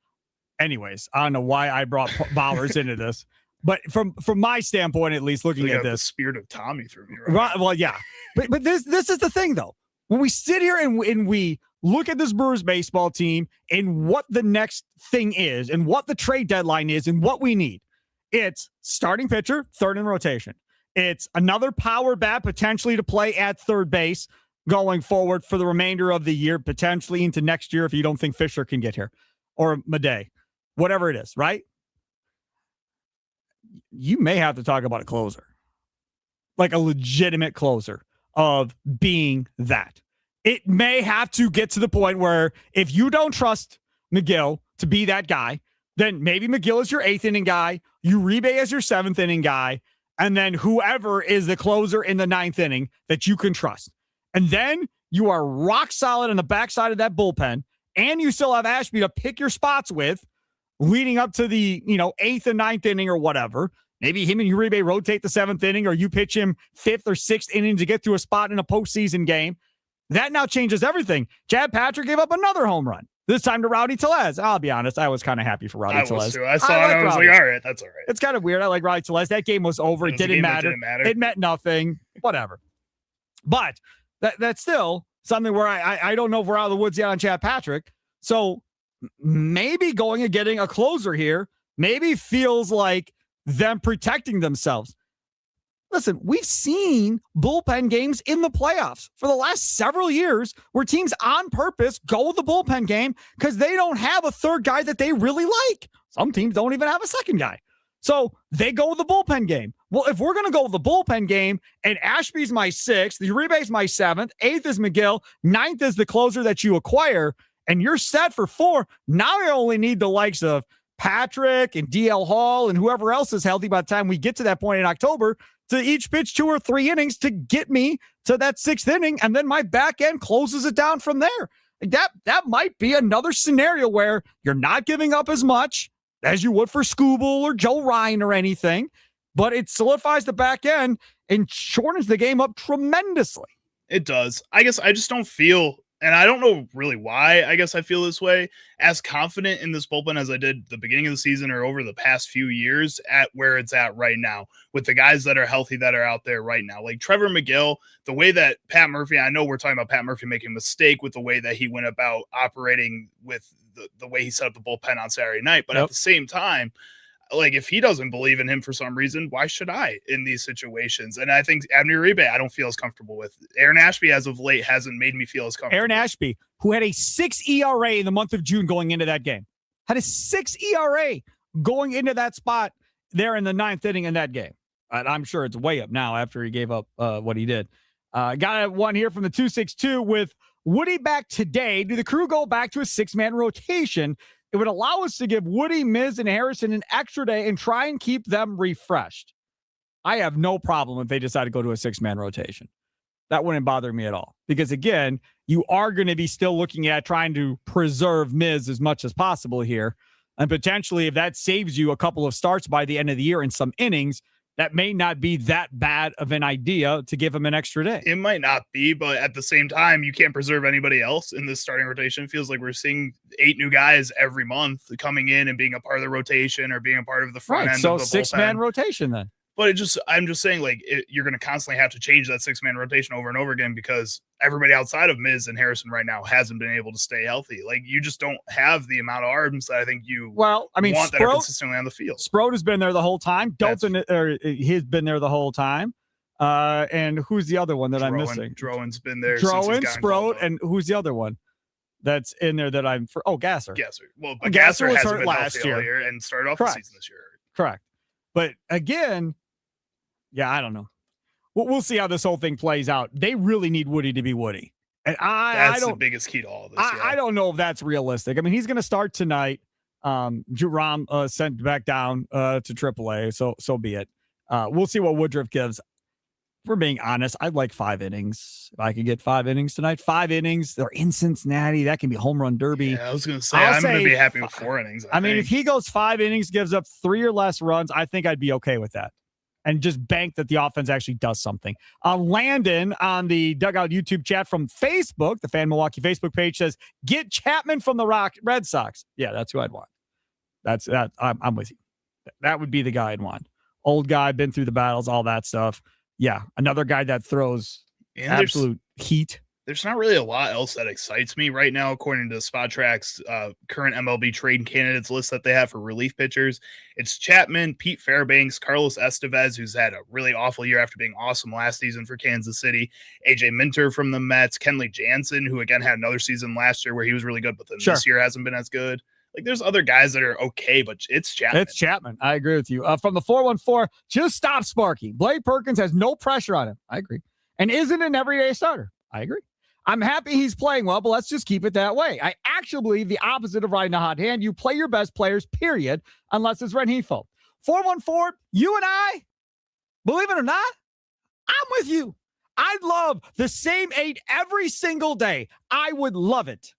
Anyways, I don't know why I brought Bowers into this. But from my standpoint, at least looking at this, the spirit of Tommy through me, right? Well, yeah. But this is the thing, though. When we sit here and we look at this Brewers baseball team and what the next thing is and what the trade deadline is and what we need, it's starting pitcher, third in rotation. It's another power bat potentially to play at third base going forward for the remainder of the year, potentially into next year if you don't think Fisher can get here or Madej, whatever it is, right? You may have to talk about a closer, like a legitimate closer of being that. It may have to get to the point where if you don't trust McGill to be that guy, then maybe McGill is your 8th inning guy, Uribe is your 7th inning guy, and then whoever is the closer in the 9th inning that you can trust. And then you are rock solid on the backside of that bullpen, and you still have Ashby to pick your spots with leading up to the 8th and 9th inning or whatever. Maybe him and Uribe rotate the 7th inning, or you pitch him 5th or 6th inning to get to a spot in a postseason game. That now changes everything. Chad Patrick gave up another home run, this time to Rowdy Tellez. I'll be honest, I was kind of happy for Rowdy Tellez. I saw it. I was like, all right, that's all right. It's kind of weird. I like Rowdy Tellez. That game was over. It didn't matter. It meant nothing. Whatever. But that's still something where I don't know if we're out of the woods yet on Chad Patrick. So maybe going and getting a closer here maybe feels like them protecting themselves. Listen, we've seen bullpen games in the playoffs for the last several years where teams on purpose go with the bullpen game because they don't have a third guy that they really like. Some teams don't even have a second guy. So they go with the bullpen game. Well, if we're going to go with the bullpen game and Ashby's my 6th, Uribe's my 7th, 8th is McGill, 9th is the closer that you acquire, and you're set for 4, now you only need the likes of Patrick and DL Hall and whoever else is healthy by the time we get to that point in October to each pitch 2 or 3 innings to get me to that 6th inning. And then my back end closes it down from there. That might be another scenario where you're not giving up as much as you would for Scooble or Joe Ryan or anything, but it solidifies the back end and shortens the game up tremendously. It does. I guess I just don't feel, and I don't know really why I guess I feel this way, as confident in this bullpen as I did the beginning of the season or over the past few years at where it's at right now with the guys that are healthy that are out there right now. Like Trevor McGill, the way that Pat Murphy, I know we're talking about Pat Murphy making a mistake with the way that he went about operating with the way he set up the bullpen on Saturday night. But at the same time, like if he doesn't believe in him for some reason, why should I in these situations? And I think Abner Uribe, I don't feel as comfortable with. Aaron Ashby as of late hasn't made me feel as comfortable. Aaron Ashby, who had a 6 ERA in the month of June going into that game, had a 6 ERA going into that spot there in the 9th inning in that game. And I'm sure it's way up now after he gave up what he did. Got one here from the 262 with Woody back today. Do the Crew go back to a 6-man rotation? It would allow us to give Woody, Miz, and Harrison an extra day and try and keep them refreshed. I have no problem if they decide to go to a 6-man rotation. That wouldn't bother me at all. Because, again, you are going to be still looking at trying to preserve Miz as much as possible here. And potentially, if that saves you a couple of starts by the end of the year in some innings, that may not be that bad of an idea to give him an extra day. It might not be, but at the same time, you can't preserve anybody else in this starting rotation. It feels like we're seeing 8 new guys every month coming in and being a part of the rotation or being a part of the front end of the bullpen. 6-man rotation then. But I'm just saying, like, you're going to constantly have to change that 6-man rotation over and over again because everybody outside of Miz and Harrison right now hasn't been able to stay healthy. Like, you just don't have the amount of arms that I think you want that are consistently on the field. Sproat has been there the whole time. Dalton, he's been there the whole time. And who's the other one that I'm missing? Drowan's been there. Drowan, Sproat, and who's the other one that's in there that I'm for? Oh, Gasser. Well, but Gasser was hasn't hurt been last year and started off the season this year. Correct. But again, yeah, I don't know. We'll see how this whole thing plays out. They really need Woody to be Woody. And that's the biggest key to all of this. I don't know if that's realistic. I mean, he's going to start tonight. Juram sent back down to AAA, so be it. We'll see what Woodruff gives. If we're being honest, I'd like 5 innings. If I could get 5 innings tonight, 5 innings. They're in Cincinnati. That can be home run derby. Yeah, I was going to say, I'm going to be happy with 4 innings. I mean, if he goes 5 innings, gives up 3 or less runs, I think I'd be okay with that. And just bank that the offense actually does something. Landon on the Dugout YouTube chat from Facebook, the Fan Milwaukee Facebook page, says, get Chapman from the Red Sox. Yeah, that's who I'd want. That's that. I'm with you. That would be the guy I'd want. Old guy, been through the battles, all that stuff. Yeah, another guy that throws absolute heat. There's not really a lot else that excites me right now, according to SpotTrack's current MLB trade candidates list that they have for relief pitchers. It's Chapman, Pete Fairbanks, Carlos Estevez, who's had a really awful year after being awesome last season for Kansas City, AJ Minter from the Mets, Kenley Jansen, who again had another season last year where he was really good, but then this year hasn't been as good. Like, there's other guys that are okay, but it's Chapman. It's Chapman. I agree with you. From the 414, just stop Sparky. Blake Perkins has no pressure on him. I agree. And isn't an everyday starter. I agree. I'm happy he's playing well, but let's just keep it that way. I actually believe the opposite of riding a hot hand. You play your best players, period, unless it's Rengifo. 414, you and I, believe it or not, I'm with you. I'd love the same 8 every single day. I would love it.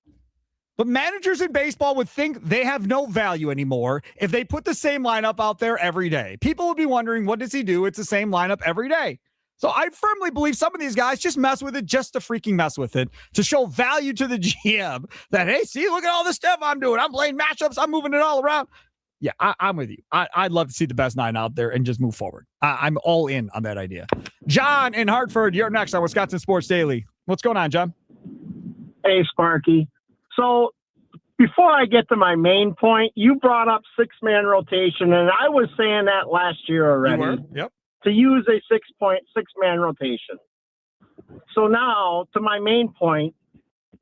But managers in baseball would think they have no value anymore if they put the same lineup out there every day. People would be wondering, what does he do? It's the same lineup every day. So I firmly believe some of these guys just mess with it just to freaking mess with it, to show value to the GM that, hey, see, look at all this stuff I'm doing. I'm playing matchups. I'm moving it all around. Yeah, I'm with you. I'd love to see the best 9 out there and just move forward. I'm all in on that idea. John in Hartford, you're next on Wisconsin Sports Daily. What's going on, John? Hey, Sparky. So before I get to my main point, you brought up 6-man rotation, and I was saying that last year already. You were? Yep. To use a 6-man rotation. So now, to my main point,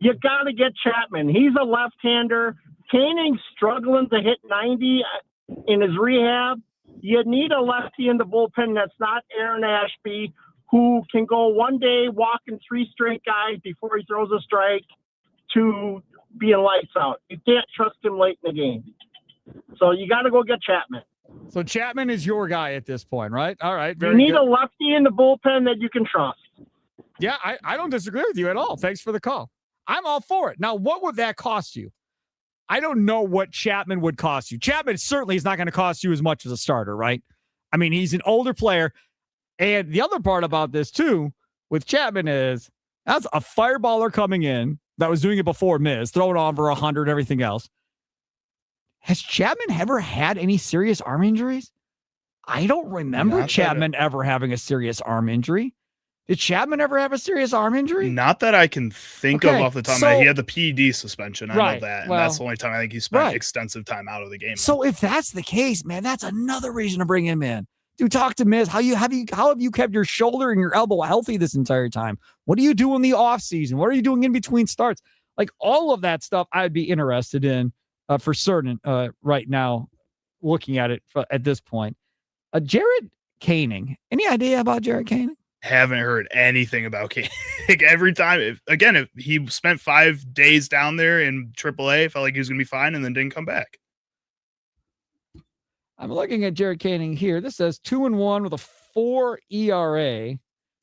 you got to get Chapman. He's a left-hander. Koenig's struggling to hit 90 in his rehab. You need a lefty in the bullpen that's not Aaron Ashby, who can go one day walking 3 straight guys before he throws a strike to being lights out. You can't trust him late in the game. So you got to go get Chapman. So Chapman is your guy at this point, right? All right. You need a lefty in the bullpen that you can trust. Yeah, I don't disagree with you at all. Thanks for the call. I'm all for it. Now, what would that cost you? I don't know what Chapman would cost you. Chapman certainly is not going to cost you as much as a starter, right? I mean, he's an older player. And the other part about this, too, with Chapman is that's a fireballer coming in that was doing it before Miz, throwing on for 100, everything else. Has Chapman ever had any serious arm injuries? I don't remember Chapman ever having a serious arm injury. Did Chapman ever have a serious arm injury? Not that I can think of off the top of my head. He had the PED suspension. I know that. And that's the only time I think he spent extensive time out of the game. So if that's the case, man, that's another reason to bring him in. Dude, talk to Miz. How have you kept your shoulder and your elbow healthy this entire time? What do you do in the off season? What are you doing in between starts? Like all of that stuff I'd be interested in for certain right now, looking at it at this point. Jared Koenig. Any idea about Jared Koenig? Haven't heard anything about Koenig. Every time, if he spent 5 days down there in AAA, felt like he was going to be fine, and then didn't come back. I'm looking at Jared Koenig here. This says 2-1 with a 4 ERA.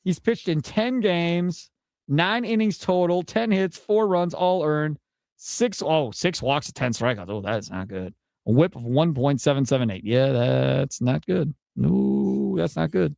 He's pitched in 10 games, 9 innings total, 10 hits, 4 runs, all earned, 6 walks, 10 strikeouts. Oh, that's not good. A whip of 1.778. Yeah, that's not good. No, that's not good.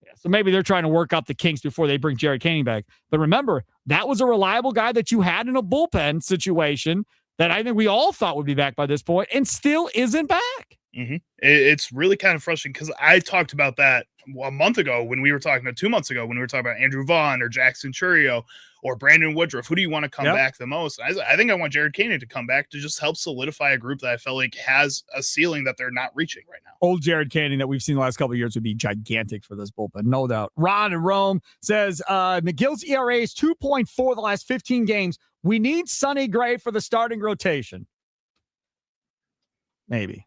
Yeah, so maybe they're trying to work out the kinks before they bring Jared Koenig back. But remember, that was a reliable guy that you had in a bullpen situation that I think we all thought would be back by this point and still isn't back. Mm-hmm. It's really kind of frustrating because I talked about that a month ago when we were talking about 2 months ago when we were talking about Andrew Vaughn or Jackson Churio or Brandon Woodruff. Who do you want to come back the most? I think I want Jared Koenig to come back to just help solidify a group that I felt like has a ceiling that they're not reaching right now. Old Jared Koenig that we've seen the last couple of years would be gigantic for this bullpen, no doubt. Ron in Rome says McGill's ERA is 2.4 the last 15 games. We need Sonny Gray for the starting rotation. Maybe.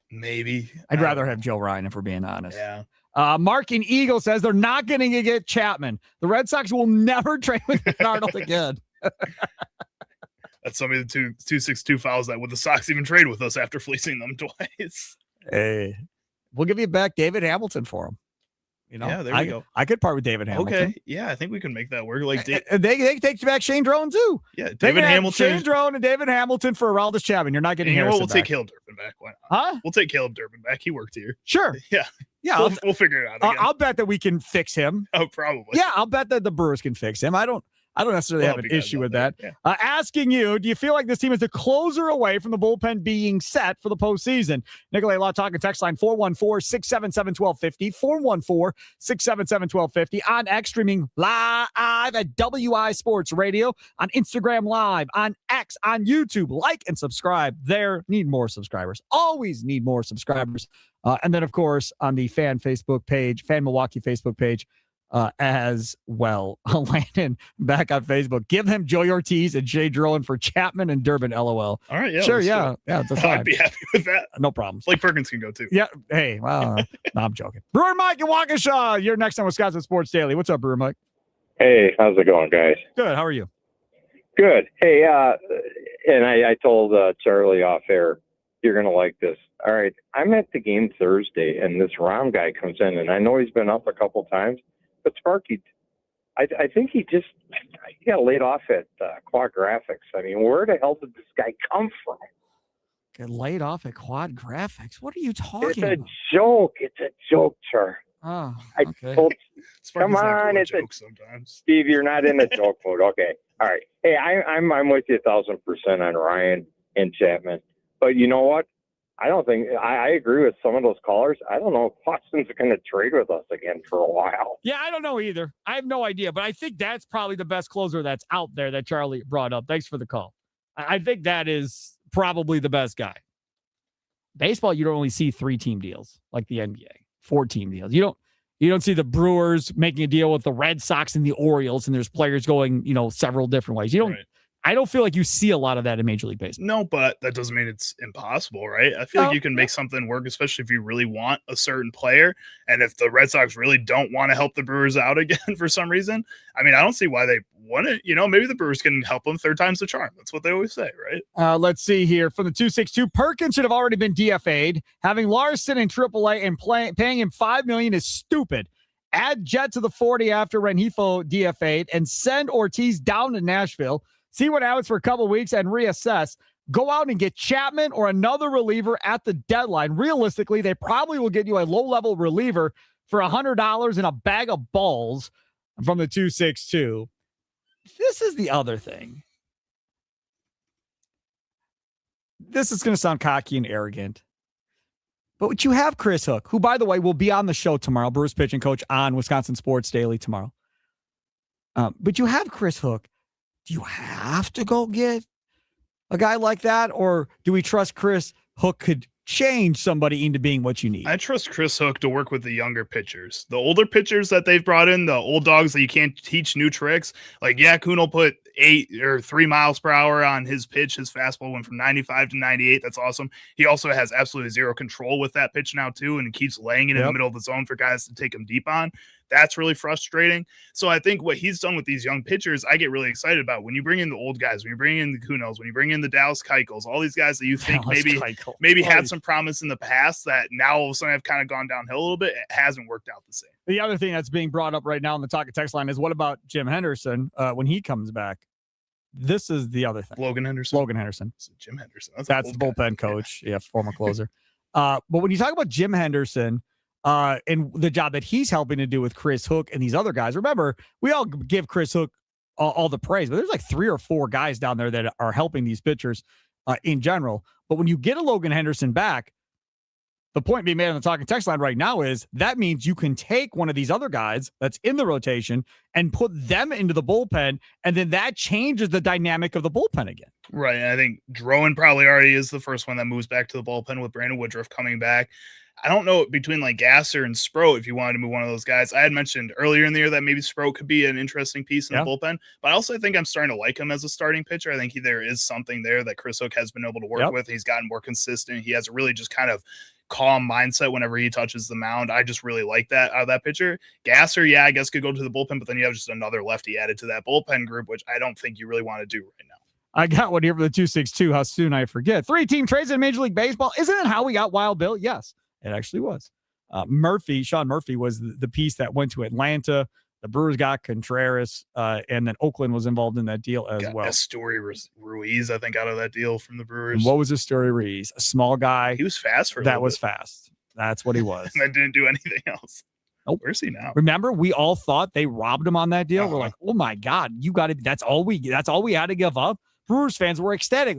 I'd rather have Joe Ryan if we're being honest. Yeah. Mark in Eagle says they're not going to get Chapman. The Red Sox will never trade with Arnold again. That's somebody the 262 fouls that would the Sox even trade with us after fleecing them twice. Hey, we'll give you back David Hamilton for him. You know, yeah, there we go. I could part with David Hamilton. Okay, yeah, I think we can make that work. Like they take back Shane Drone too. Yeah, David Hamilton, Shane Drone, and David Hamilton for Aroldis Chapman. You're not getting Harrison we'll back. take Caleb Durbin back. Why not? Huh? We'll take Caleb Durbin back. He worked here. Sure. Yeah. We'll figure it out. Again. I'll bet that we can fix him. Oh, probably. Yeah, I'll bet that the Brewers can fix him. I don't necessarily have an issue with that. Yeah. Asking you, do you feel like this team is a closer away from the bullpen being set for the postseason? Nikolai Law talking text line 414-677-1250, 414-677-1250 on X, streaming live at WI Sports Radio, on Instagram Live, on X, on YouTube. Like and subscribe there. Need more subscribers. Always need more subscribers. And then, of course, on the Fan Facebook page, Fan Milwaukee Facebook page, as well. Landon back on Facebook. Give them Joey Ortiz and Jay Drowan for Chapman and Durbin. LOL. All right, yeah, sure, yeah, that's fine. I'd be happy with that. No problems. Blake Perkins can go too. Yeah. Hey, well, no, I'm joking. Brewer Mike and Waukesha. You're next on Wisconsin Sports Daily. What's up, Brewer Mike? Hey, how's it going, guys? Good. How are you? Good. Hey, and I told Charlie off air, you're going to like this. All right, I'm at the game Thursday, and this Rom guy comes in, and I know he's been up a couple times, but Sparky, I think he got laid off at Quad Graphics. I mean, where the hell did this guy come from? Get laid off at Quad Graphics? What are you talking about? It's a joke. It's a joke, sir. Oh, okay. Come on, it's a joke sometimes. Steve, you're not in the joke mode. Okay, all right. Hey, I'm with you 1,000% on Ryan and Chapman, but you know what? I don't think I agree with some of those callers. I don't know if Boston's going to trade with us again for a while. Yeah, I don't know either. I have no idea, but I think that's probably the best closer that's out there that Charlie brought up. Thanks for the call. I think that is probably the best guy. Baseball, you don't only see 3-team deals like the NBA, 4-team deals. You don't see the Brewers making a deal with the Red Sox and the Orioles, and there's players going, several different ways. You don't. Right. I don't feel like you see a lot of that in Major League Baseball. No, but that doesn't mean it's impossible, right? I feel like you can make something work, especially if you really want a certain player. And if the Red Sox really don't want to help the Brewers out again for some reason, I mean, I don't see why they wouldn't. Maybe the Brewers can help them. Third time's the charm. That's what they always say, right? Let's see here. From the 262, Perkins should have already been DFA'd. Having Larson in AAA and paying him $5 million is stupid. Add Jet to the 40 after Rengifo DFA'd and send Ortiz down to Nashville. see what happens for a couple of weeks and reassess. Go out and get Chapman or another reliever at the deadline. Realistically, they probably will get you a low-level reliever for $100 and a bag of balls from the 262. This is the other thing. This is going to sound cocky and arrogant. But you have Chris Hook, who, by the way, will be on the show tomorrow, Brewers pitching coach on Wisconsin Sports Daily tomorrow. But you have Chris Hook. Do you have to go get a guy like that? Or do we trust Chris Hook could change somebody into being what you need? I trust Chris Hook to work with the younger pitchers. The older pitchers that they've brought in, the old dogs that you can't teach new tricks. Like, yeah, Kuhn will put 8 or 3 miles per hour on his pitch. His fastball went from 95 to 98. That's awesome. He also has absolutely zero control with that pitch now, too, and keeps laying it in the middle of the zone for guys to take him deep on. That's really frustrating. So I think what he's done with these young pitchers, I get really excited about. When you bring in the old guys, when you bring in the Kuhnels, when you bring in the Dallas Keuchels, all these guys that you think maybe had some promise in the past that now all of a sudden have kind of gone downhill a little bit, it hasn't worked out the same. The other thing that's being brought up right now in the talk and text line is, what about Jim Henderson when he comes back? This is the other thing. Logan Henderson. Jim Henderson. That's the bullpen coach. Yeah, former closer. But when you talk about Jim Henderson and the job that he's helping to do with Chris Hook and these other guys, remember, we all give Chris Hook all the praise, but there's like 3 or 4 guys down there that are helping these pitchers in general. But when you get a Logan Henderson back, the point being made on the talking text line right now is that means you can take one of these other guys that's in the rotation and put them into the bullpen, and then that changes the dynamic of the bullpen again. Right. And I think Drowan probably already is the first one that moves back to the bullpen with Brandon Woodruff coming back. I don't know between like Gasser and Sproat if you wanted to move one of those guys. I had mentioned earlier in the year that maybe Sproat could be an interesting piece in the bullpen, but I also think I'm starting to like him as a starting pitcher. I think there is something there that Chris Hook has been able to work with. He's gotten more consistent. He has a really just kind of calm mindset whenever he touches the mound. I just really like that out of that pitcher. Gasser, yeah, I guess could go to the bullpen, but then you have just another lefty added to that bullpen group, which I don't think you really want to do right now. I got one here for the 262. How soon I forget. 3-team trades in Major League Baseball. Isn't it how we got Wild Bill? Yes, it actually was. Sean Murphy was the piece that went to Atlanta. The Brewers got Contreras, and then Oakland was involved in that deal as well. Story Ruiz, I think, out of that deal from the Brewers. And what was his story, Ruiz? A small guy. He was fast for that. Was fast. That's what he was. And then didn't do anything else. Oh, where's he now? Remember, we all thought they robbed him on that deal. We're like, oh my God, you got it. That's all we had to give up. Brewers fans were ecstatic.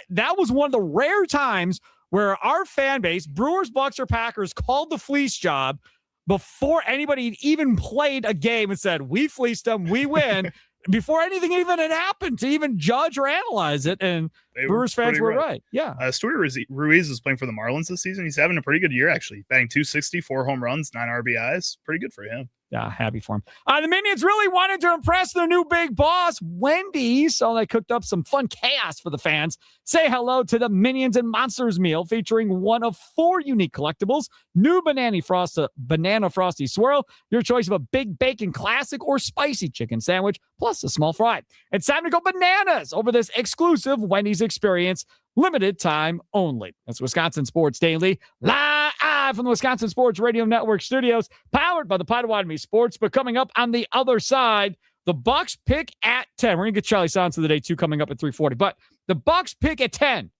That was one of the rare times where our fan base, Brewers, Bucks, or Packers, called the fleece job before anybody had even played a game and said, we fleeced them, we win, before anything even had happened to even judge or analyze it. And Brewers fans were right. Yeah. Story Ruiz is playing for the Marlins this season. He's having a pretty good year, actually. Batting .260, 4 home runs, 9 RBIs. Pretty good for him. Yeah, happy for him. The Minions really wanted to impress their new big boss, Wendy's, so they cooked up some fun chaos for the fans. Say hello to the Minions and Monsters meal, featuring one of 4 unique collectibles: new banana frosty swirl, your choice of a big bacon classic or spicy chicken sandwich, plus a small fry. It's time to go bananas over this exclusive Wendy's experience, limited time only. That's Wisconsin Sports Daily, live from the Wisconsin Sports Radio Network studios, powered by the Potawatomi Sports. But coming up on the other side, the Bucks pick at 10. We're going to get Charlie Sands of the day, too, coming up at 3:40. But the Bucks pick at 10.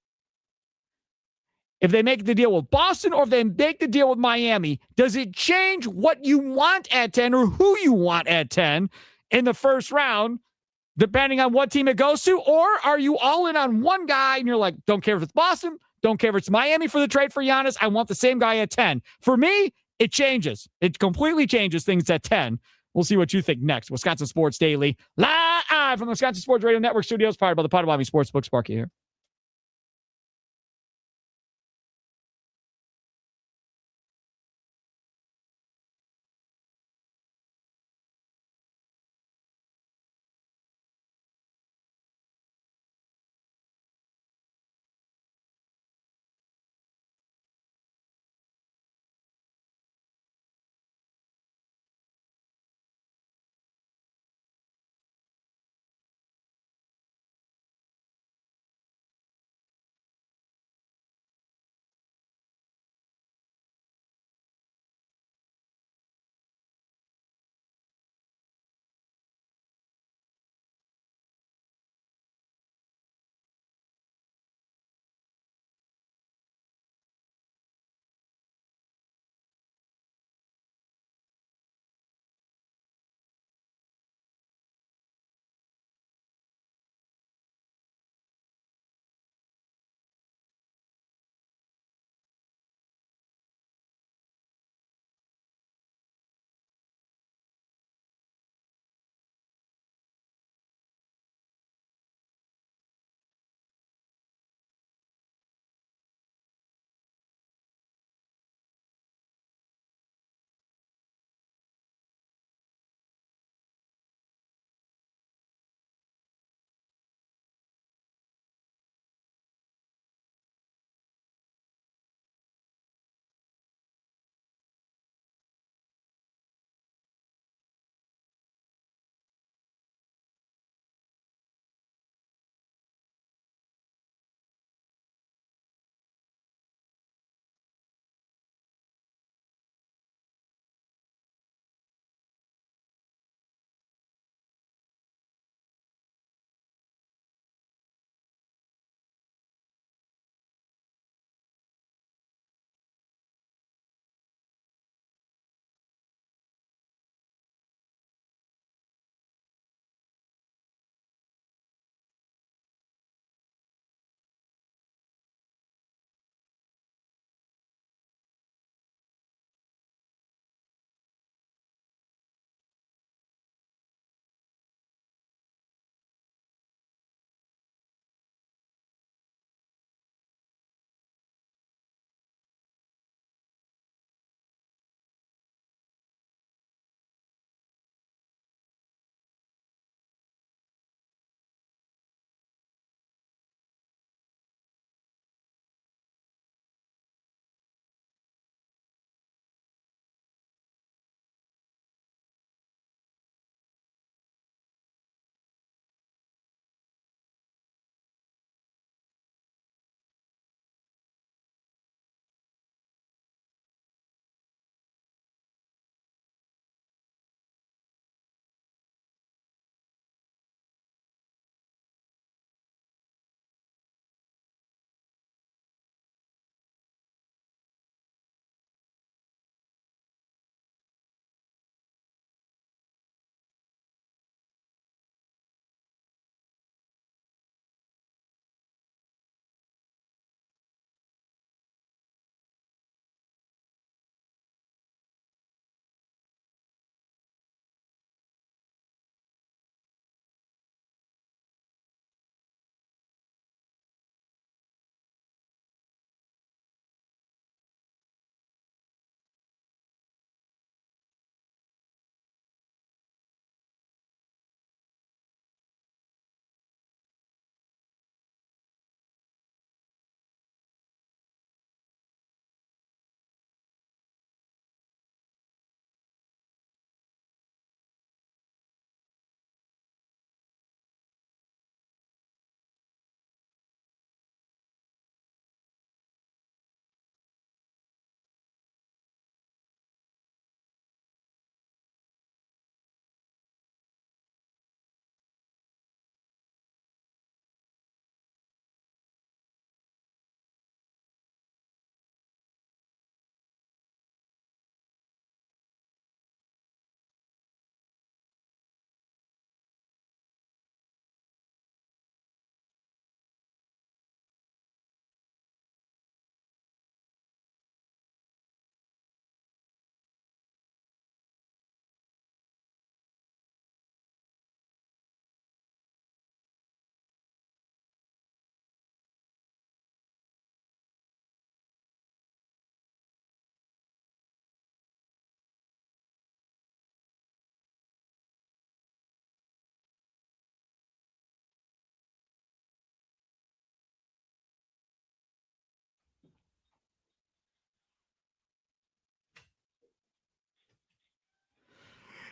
If they make the deal with Boston or if they make the deal with Miami, does it change what you want at 10 or who you want at 10 in the first round, depending on what team it goes to? Or are you all in on one guy and you're like, don't care if it's Boston, don't care if it's Miami for the trade for Giannis, I want the same guy at 10. For me, it changes. It completely changes things at 10. We'll see what you think next. Wisconsin Sports Daily, live from the Wisconsin Sports Radio Network studios, powered by the Potawatomi Sportsbook. Sparky here.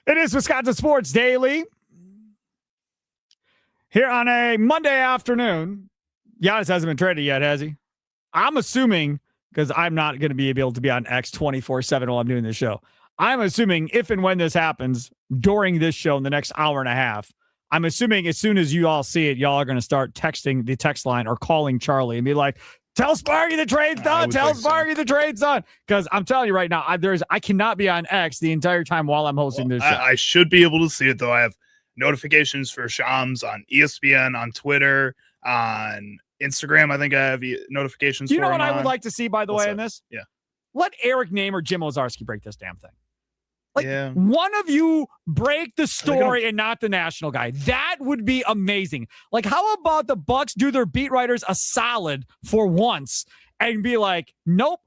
It is Wisconsin Sports Daily. Here on a Monday afternoon. Giannis hasn't been traded yet, has he? I'm assuming, because I'm not going to be able to be on X 24/7 while I'm doing this show. I'm assuming if and when this happens during this show in the next hour and a half, I'm assuming as soon as you all see it, y'all are going to start texting the text line or calling Charlie and be like, tell Sparky the trade's done. Tell Sparky the trade's done. Because I'm telling you right now, I cannot be on X the entire time while I'm hosting this show. I should be able to see it, though. I have notifications for Shams on ESPN, on Twitter, on Instagram. I think I have notifications for You know what I on. would like to see, by the way, in this? Yeah. Let Eric Name or Jim Ozarski break this damn thing. Like, yeah. One of you break the story and not the national guy. That would be amazing. Like, how about the Bucks do their beat writers a solid for once and be like, nope,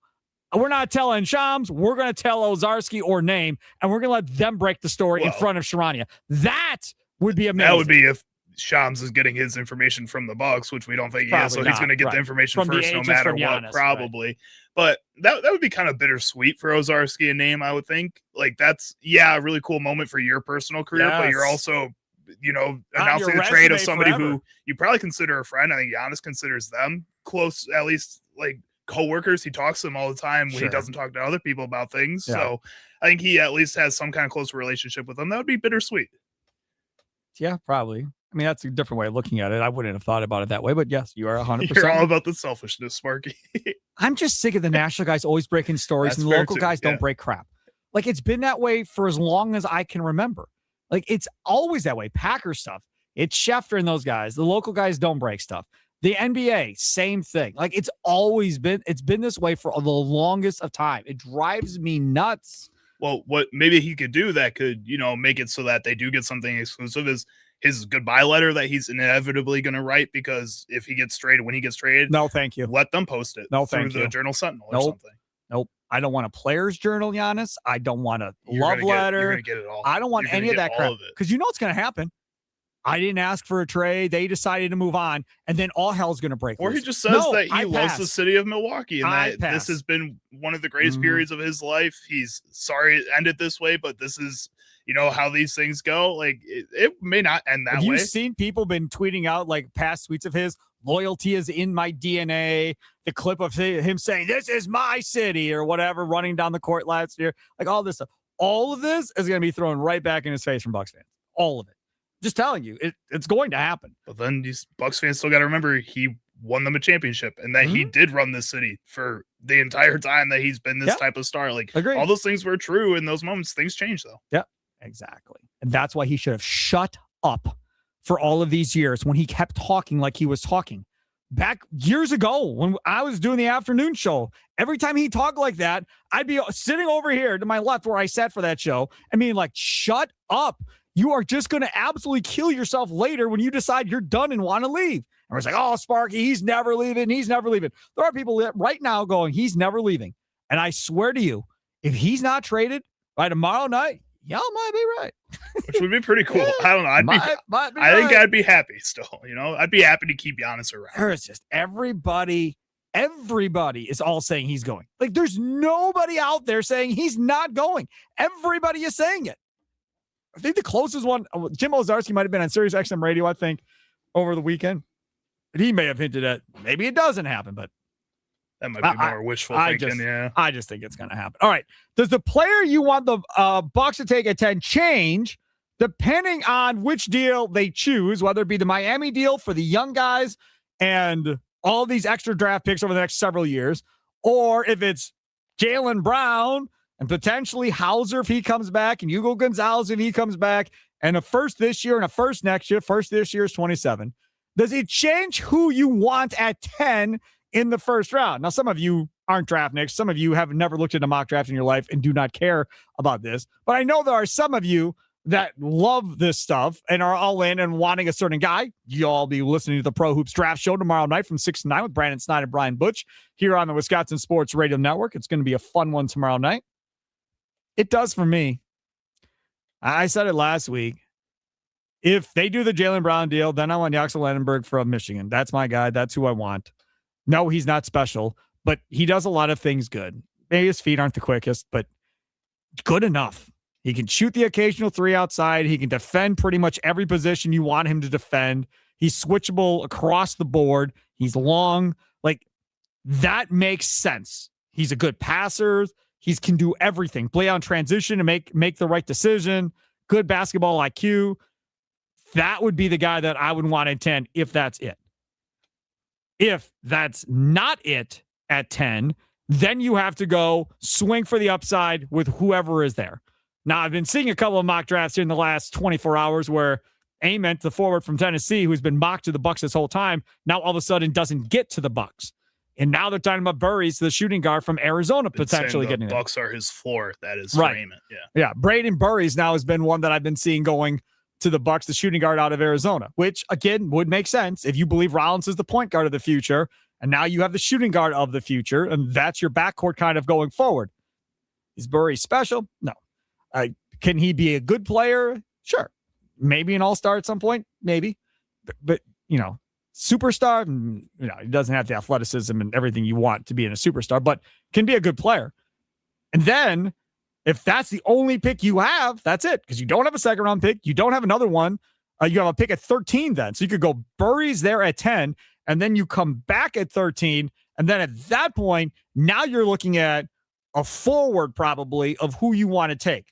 we're not telling Shams. We're going to tell Ozarski or Name, and we're going to let them break the story in front of Sharania. That would be amazing. That would be if Shams is getting his information from the Bucks, which we don't think he is, so he's going to get the information from first no matter what, Giannis, probably. Right. But that would be kind of bittersweet for Ozarski and Name, I would think. Like, that's, a really cool moment for your personal career, but you're also, announcing the trade of somebody who you probably consider a friend. I think Giannis considers them close, at least, like, co-workers. He talks to them all the time when he doesn't talk to other people about things. Yeah. So I think he at least has some kind of close relationship with them. That would be bittersweet. Yeah, probably. I mean, that's a different way of looking at it. I wouldn't have thought about it that way, but yes, you are 100%. You're all about the selfishness, Sparky. I'm just sick of the national guys always breaking stories and the local guys don't break crap. Like, it's been that way for as long as I can remember. Like, it's always that way. Packer stuff. It's Schefter and those guys. The local guys don't break stuff. The NBA, same thing. Like, it's been this way for the longest of time. It drives me nuts. Well, what maybe he could do that could, make it so that they do get something exclusive is his goodbye letter that he's inevitably going to write, because if he gets traded, when he gets traded, no, thank you. Let them post it through the Journal Sentinel or something. Nope. I don't want a player's journal, Giannis. I don't want a love letter. You're going to get it all. I don't want any of that crap. Because you know what's going to happen. I didn't ask for a trade. They decided to move on, and then all hell's going to break loose. Or he just says that he loves the city of Milwaukee, and that this has been one of the greatest periods of his life. He's sorry it ended this way, but this is, how these things go. Like, it may not end that way. Have you seen people been tweeting out, like, past tweets of his, loyalty is in my DNA, the clip of him saying, this is my city, or whatever, running down the court last year, like all this stuff. All of this is going to be thrown right back in his face from Bucks fans. All of it. Just telling you, it's going to happen. But then these Bucks fans still got to remember he won them a championship, and that he did run this city for the entire time that he's been this type of star. Like, all those things were true in those moments. Things change, though. Yeah, exactly. And that's why he should have shut up for all of these years when he kept talking like he was talking. Back years ago when I was doing the afternoon show, every time he talked like that, I'd be sitting over here to my left where I sat for that show and being like, shut up. You are just going to absolutely kill yourself later when you decide you're done and want to leave. And it's like, oh, Sparky, he's never leaving. He's never leaving. There are people right now going, he's never leaving. And I swear to you, if he's not traded by tomorrow night, y'all might be right. Which would be pretty cool. I don't know. I think I'd be happy still. I'd be happy to keep Giannis around. There's just everybody is all saying he's going. Like, there's nobody out there saying he's not going. Everybody is saying it. I think the closest one, Jim Ozarski might have been on Sirius XM radio, I think, over the weekend. And he may have hinted at maybe it doesn't happen, but that might be more wishful thinking. I just think it's going to happen. All right. Does the player you want the Bucks to take at 10 change depending on which deal they choose, whether it be the Miami deal for the young guys and all these extra draft picks over the next several years, or if it's Jaylen Brown and potentially Hauser if he comes back, and Hugo Gonzalez if he comes back, and a first this year and a first next year. First this year is 27. Does it change who you want at 10 in the first round? Now, some of you aren't draft nicks. Some of you have never looked at a mock draft in your life and do not care about this. But I know there are some of you that love this stuff and are all in and wanting a certain guy. You'll be listening to the Pro Hoops Draft Show tomorrow night from 6 to 9 with Brandon Snyder and Brian Butch here on the Wisconsin Sports Radio Network. It's going to be a fun one tomorrow night. It does for me. I said it last week. If they do the Jaylen Brown deal, then I want Yaxel Lenenberg from Michigan. That's my guy. That's who I want. No, he's not special, but he does a lot of things good. Maybe his feet aren't the quickest, but good enough. He can shoot the occasional three outside. He can defend pretty much every position you want him to defend. He's switchable across the board. He's long. Like, that makes sense. He's a good passer. He can do everything. Play on transition and make the right decision. Good basketball IQ. That would be the guy that I would want at 10 if that's it. If that's not it at 10, then you have to go swing for the upside with whoever is there. Now, I've been seeing a couple of mock drafts in the last 24 hours where Ament, the forward from Tennessee, who's been mocked to the Bucks this whole time, now all of a sudden doesn't get to the Bucks. And now they're talking about Burries, the shooting guard from Arizona, potentially getting the it. Bucks are his floor. That is right. Ament. Yeah. Yeah. Braden Burries now has been one that I've been seeing going to the Bucks, the shooting guard out of Arizona, which again would make sense if you believe Rollins is the point guard of the future. And now you have the shooting guard of the future, and that's your backcourt kind of going forward. Is Burries special? No. Can he be a good player? Sure. Maybe an all-star at some point. Maybe. But superstar, he doesn't have the athleticism and everything you want to be in a superstar, but can be a good player. And then if that's the only pick you have, that's it. Because you don't have a second round pick. You don't have another one. You have a pick at 13 then. So you could go Burries there at 10, and then you come back at 13. And then at that point, now you're looking at a forward probably of who you want to take.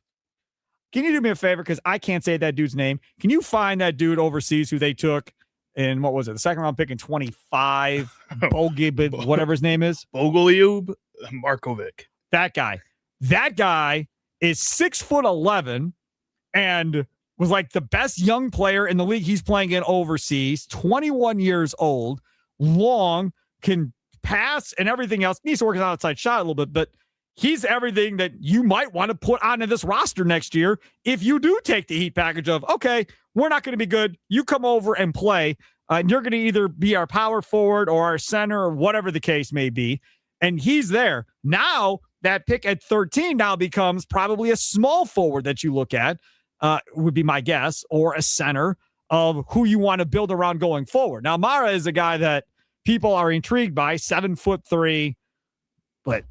Can you do me a favor? Because I can't say that dude's name. Can you find that dude overseas who they took in, what was it, the second round pick in 25? Bogib, whatever his name is. Bogolyub Markovic. That guy. That guy is 6'11" and was like the best young player in the league he's playing in overseas, 21 years old, long, can pass and everything else. Needs to work on outside shot a little bit, but he's everything that you might want to put onto this roster next year if you do take the Heat package of, okay, we're not going to be good. You come over and play, and you're going to either be our power forward or our center or whatever the case may be, and he's there. Now, that pick at 13 now becomes probably a small forward that you look at, would be my guess, or a center of who you want to build around going forward. Now, Mara is a guy that people are intrigued by, 7'3", but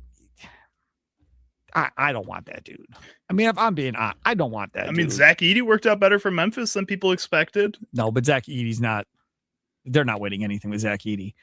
I don't want that dude. I mean, if I'm being honest, I don't want that dude. I mean, Zach Edey worked out better for Memphis than people expected. No, but Zach Edey's not. They're not winning anything with Zach Edey.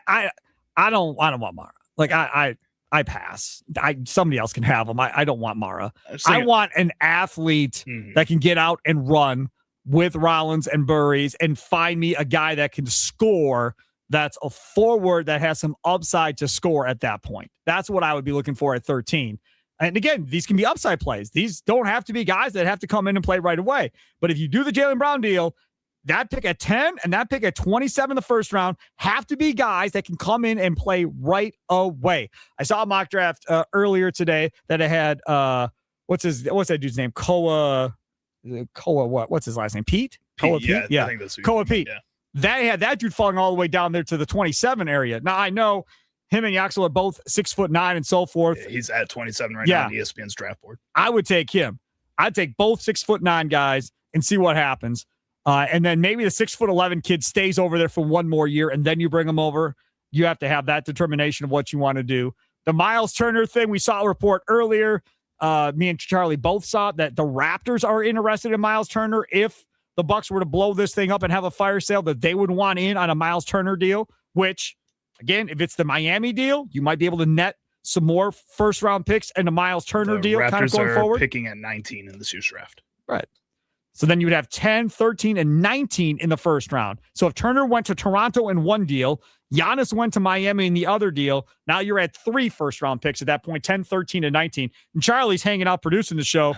I don't want Mara. Like I pass. Somebody else can have him. I don't want Mara. I want an athlete that can get out and run with Rollins and Burries and find me a guy that can score. That's a forward that has some upside to score at that point. That's what I would be looking for at 13. And again, these can be upside plays. These don't have to be guys that have to come in and play right away. But if you do the Jaylen Brown deal, that pick at 10 and that pick at 27 the first round have to be guys that can come in and play right away. I saw a mock draft earlier today that it had what's that dude's name? Koa what? What's his last name? Pete? Koa Pete? Yeah. I think that's Koa Pete. Yeah. That had that dude falling all the way down there to the 27 area. Now I know him and Yaxel are both 6'9" and so forth. Yeah, he's at 27 right now on ESPN's draft board. I would take him. I'd take both 6'9" guys and see what happens. And then maybe the 6'11" kid stays over there for one more year, and then you bring him over. You have to have that determination of what you want to do. The Miles Turner thing, we saw a report earlier. Me and Charlie both saw that the Raptors are interested in Miles Turner. If the Bucks were to blow this thing up and have a fire sale, that they would want in on a Miles Turner deal, which, again, if it's the Miami deal, you might be able to net some more first-round picks and a Miles Turner deal Raptors kind of going are forward. Picking at 19 in this year's draft. Right. So then you would have 10, 13, and 19 in the first round. So if Turner went to Toronto in one deal, Giannis went to Miami in the other deal, now you're at 3 first-round picks at that point, 10, 13, and 19. And Charlie's hanging out producing the show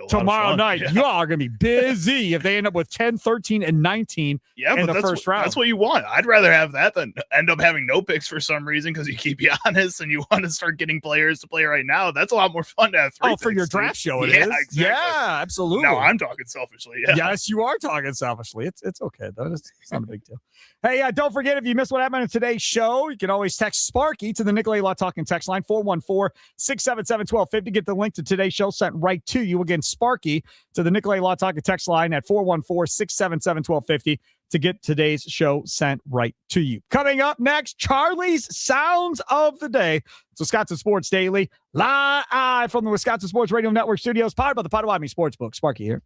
tomorrow night. Yeah. You all are going to be busy if they end up with 10, 13, and 19 in the first round. That's what you want. I'd rather have that than end up having no picks for some reason because you keep Giannis and you want to start getting players to play right now. That's a lot more fun to have 3 for your draft show it is. Exactly. Yeah, absolutely. No, I'm talking selfishly. Yeah. Yes, you are talking selfishly. It's okay, though. It's not a big deal. Hey, don't forget, if you missed what happened in today's show, you can always text Sparky to the Nicolay Law Talking text line, 414-677-1250. Get the link to today's show sent right to you. Again, Sparky to the Nicolay Law Talking text line at 414-677-1250 to get today's show sent right to you. Coming up next, Charlie's Sounds of the Day. It's Wisconsin Sports Daily, live from the Wisconsin Sports Radio Network studios, powered by the Potawatomi Sportsbook. Sparky here.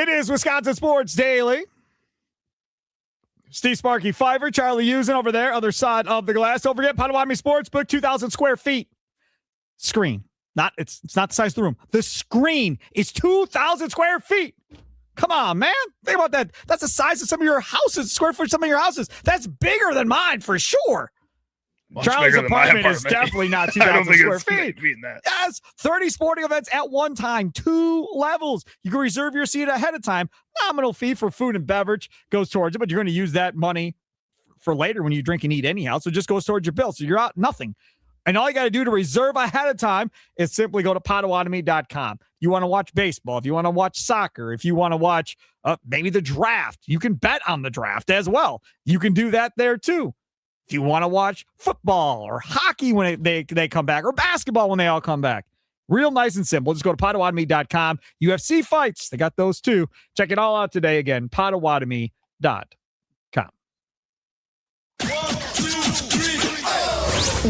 It is Wisconsin Sports Daily. Steve Sparky Fiver, Charlie Usen over there, other side of the glass. Don't forget, Potawatomi Sportsbook, 2,000 square feet. Screen. It's not the size of the room. The screen is 2,000 square feet. Come on, man. Think about that. That's the size of some of your houses, square foot of some of your houses. That's bigger than mine for sure. Much Charlie's bigger than my apartment is apartment. definitely not I don't 2,000 think square it's feet. beating that. Yes, 30 sporting events at one time, 2 levels. You can reserve your seat ahead of time. Nominal fee for food and beverage goes towards it, but you're going to use that money for later when you drink and eat anyhow. So it just goes towards your bill. So you're out nothing. And all you got to do to reserve ahead of time is simply go to Potawatomi.com. You want to watch baseball, if you want to watch soccer, if you want to watch maybe the draft, you can bet on the draft as well. You can do that there too. If you want to watch football or hockey when they come back, or basketball when they all come back. Real nice and simple. Just go to Potawatomi.com. UFC fights, they got those too. Check it all out today. Again, Potawatomi.com.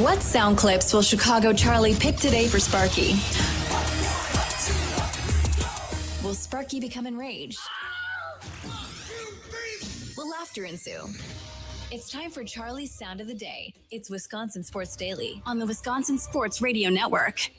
What sound clips will Chicago Charlie pick today for Sparky? Will Sparky become enraged? Will laughter ensue? It's time for Charlie's Sound of the Day. It's Wisconsin Sports Daily on the Wisconsin Sports Radio Network.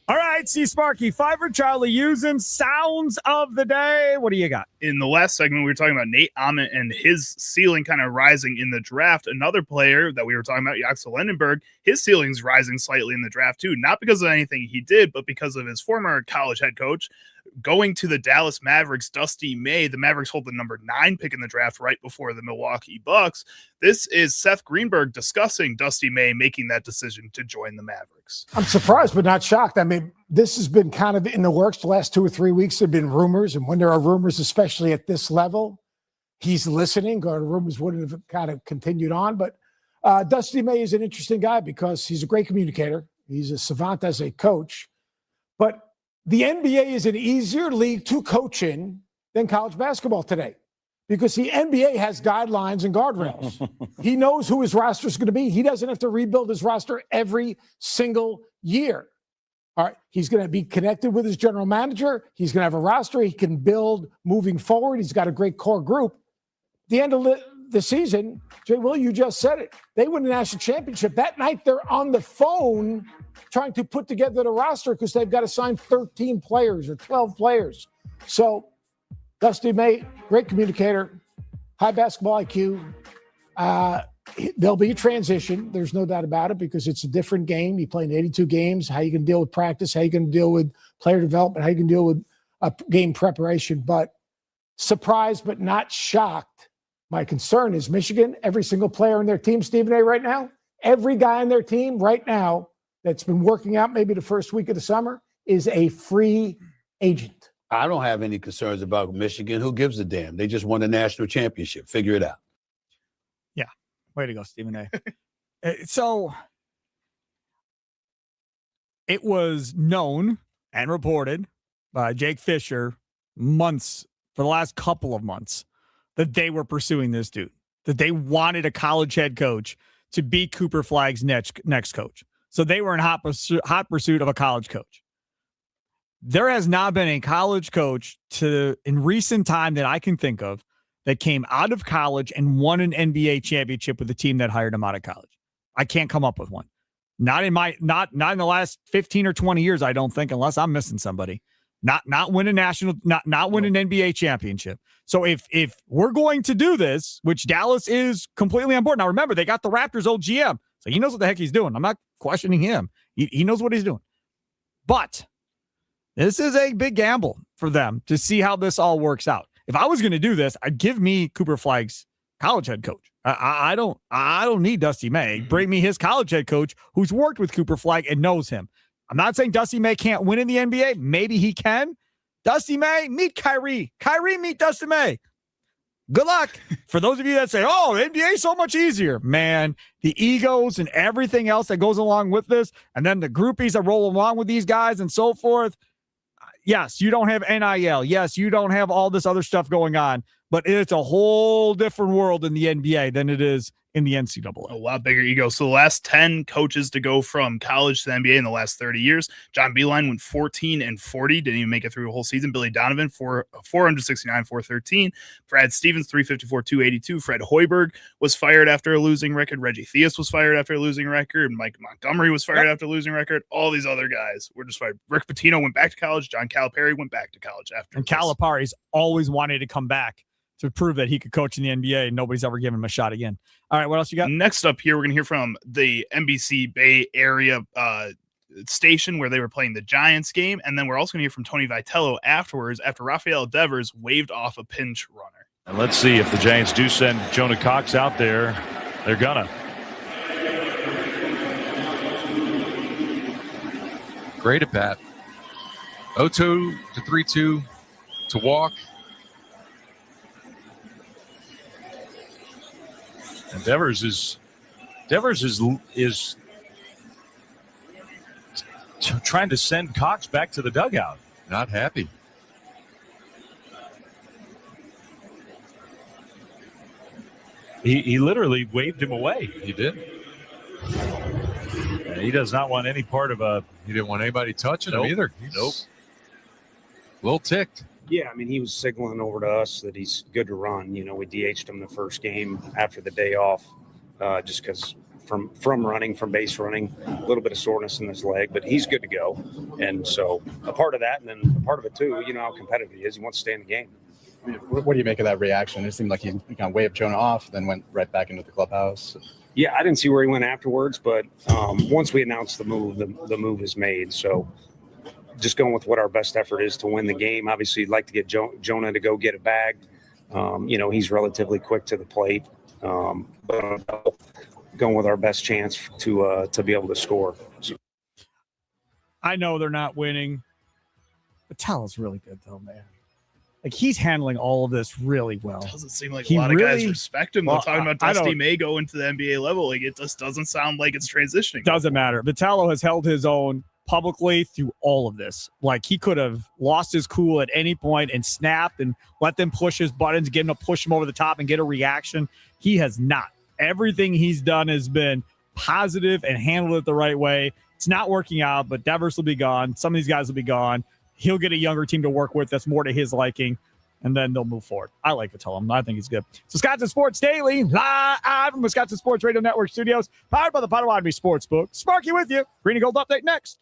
All right, see Sparky Fiver, Charlie Usen, Sounds of the Day. What do you got? In the last segment, we were talking about Nate Ahmet and his ceiling kind of rising in the draft. Another player that we were talking about, Yaxel Lendenberg, his ceiling's rising slightly in the draft too, not because of anything he did, but because of his former college head coach. Going to the Dallas Mavericks, Dusty May. The Mavericks hold the number 9 pick in the draft right before the Milwaukee Bucks. This is Seth Greenberg discussing Dusty May making that decision to join the Mavericks. I'm surprised, but not shocked. I mean, this has been kind of in the works the last 2 or 3 weeks. There have been rumors, and when there are rumors, especially at this level, he's listening. Rumors wouldn't have kind of continued on, but Dusty May is an interesting guy because he's a great communicator. He's a savant as a coach, but the NBA is an easier league to coach in than college basketball today because the NBA has guidelines and guardrails. He knows who his roster is going to be. He doesn't have to rebuild his roster every single year. All right. He's going to be connected with his general manager. He's going to have a roster he can build moving forward. He's got a great core group. At the end of the season, Jay Will, you just said it. They win the national championship. That night, they're on the phone trying to put together the roster because they've got to sign 13 players or 12 players. So Dusty May, great communicator, high basketball IQ. There'll be a transition. There's no doubt about it because it's a different game. You play in 82 games. How you can deal with practice, how you can deal with player development, how you can deal with game preparation. But surprised but not shocked. My concern is Michigan, every single player on their team, Stephen A. right now, every guy on their team right now that's been working out maybe the first week of the summer is a free agent. I don't have any concerns about Michigan. Who gives a damn? They just won the national championship. Figure it out. Yeah. Way to go, Stephen A. So it was known and reported by Jake Fisher for the last couple of months that they were pursuing this dude, that they wanted a college head coach to be Cooper Flagg's next coach. So they were in hot pursuit of a college coach. There has not been a college coach in recent time that I can think of that came out of college and won an NBA championship with the team that hired him out of college. I can't come up with one. Not in the last 15 or 20 years, I don't think, unless I'm missing somebody. Not win a not win an NBA championship. So if we're going to do this, which Dallas is completely on board. Now remember, they got the Raptors old GM, so he knows what the heck he's doing. I'm not questioning him. He knows what he's doing. But this is a big gamble for them to see how this all works out. If I was going to do this, I'd give me Cooper Flagg's college head coach. I don't need Dusty May. Bring me his college head coach who's worked with Cooper Flagg and knows him. I'm not saying Dusty May can't win in the NBA. Maybe he can. Dusty May, meet Kyrie. Kyrie, meet Dusty May. Good luck. For those of you that say, oh, the NBA is so much easier. Man, the egos and everything else that goes along with this, and then the groupies that roll along with these guys and so forth. Yes, you don't have NIL. Yes, you don't have all this other stuff going on, but it's a whole different world in the NBA than it is in the NCAA. A lot bigger ego. So the last 10 coaches to go from college to the NBA in the last 30 years, John Beilein went 14-40, didn't even make it through a whole season. Billy Donovan, 469, 413. Brad Stevens, 354, 282. Fred Hoiberg was fired after a losing record. Reggie Theus was fired after a losing record. Mike Montgomery was fired after a losing record. All these other guys were just fired. Rick Pitino went back to college. John Calipari went back to college after. And Calipari's always wanted to come back to prove that he could coach in the NBA. Nobody's ever given him a shot again. All right, what else you got? Next up here, we're going to hear from the NBC Bay Area station where they were playing the Giants game. And then we're also going to hear from Tony Vitello afterwards after Rafael Devers waved off a pinch runner. And let's see if the Giants do send Jonah Cox out there. They're gonna. Great at bat. 0-2 to 3-2 to walk. And Devers is trying to send Cox back to the dugout. Not happy. He literally waved him away. He did. And he does not want any part of a. He didn't want anybody touching him either. He's Nope. a little ticked. Yeah, I mean, he was signaling over to us that he's good to run. You know, we DH'd him the first game after the day off, just because from running, from base running, a little bit of soreness in his leg, but he's good to go. And so a part of that, and then a part of it too, you know how competitive he is. He wants to stay in the game. What do you make of that reaction? It seemed like he kind of waved Jonah off, then went right back into the clubhouse. Yeah, I didn't see where he went afterwards, but once we announced the move, the move is made. So just going with what our best effort is to win the game. Obviously, you'd like to get Jonah to go get it bagged. You know, he's relatively quick to the plate, but going with our best chance to be able to score. So. I know they're not winning. Vitello's really good, though, man. Like, he's handling all of this really well. Doesn't seem like a lot of guys respect him. They're talking about Dusty May going to the NBA level. Like, it just doesn't sound like it's transitioning. Doesn't matter. Vitello has held his own publicly through all of this. Like, he could have lost his cool at any point and snapped and let them push his buttons, get him to push him over the top and get a reaction. He has not. Everything he's done has been positive and handled it the right way. It's not working out, but Devers will be gone. Some of these guys will be gone. He'll get a younger team to work with that's more to his liking, and then they'll move forward. I like Vitello. I think he's good. So Wisconsin Sports Daily, live from Wisconsin Sports Radio Network studios, powered by the Potawatomi Sportsbook. Sparky with you. Green and Gold update next.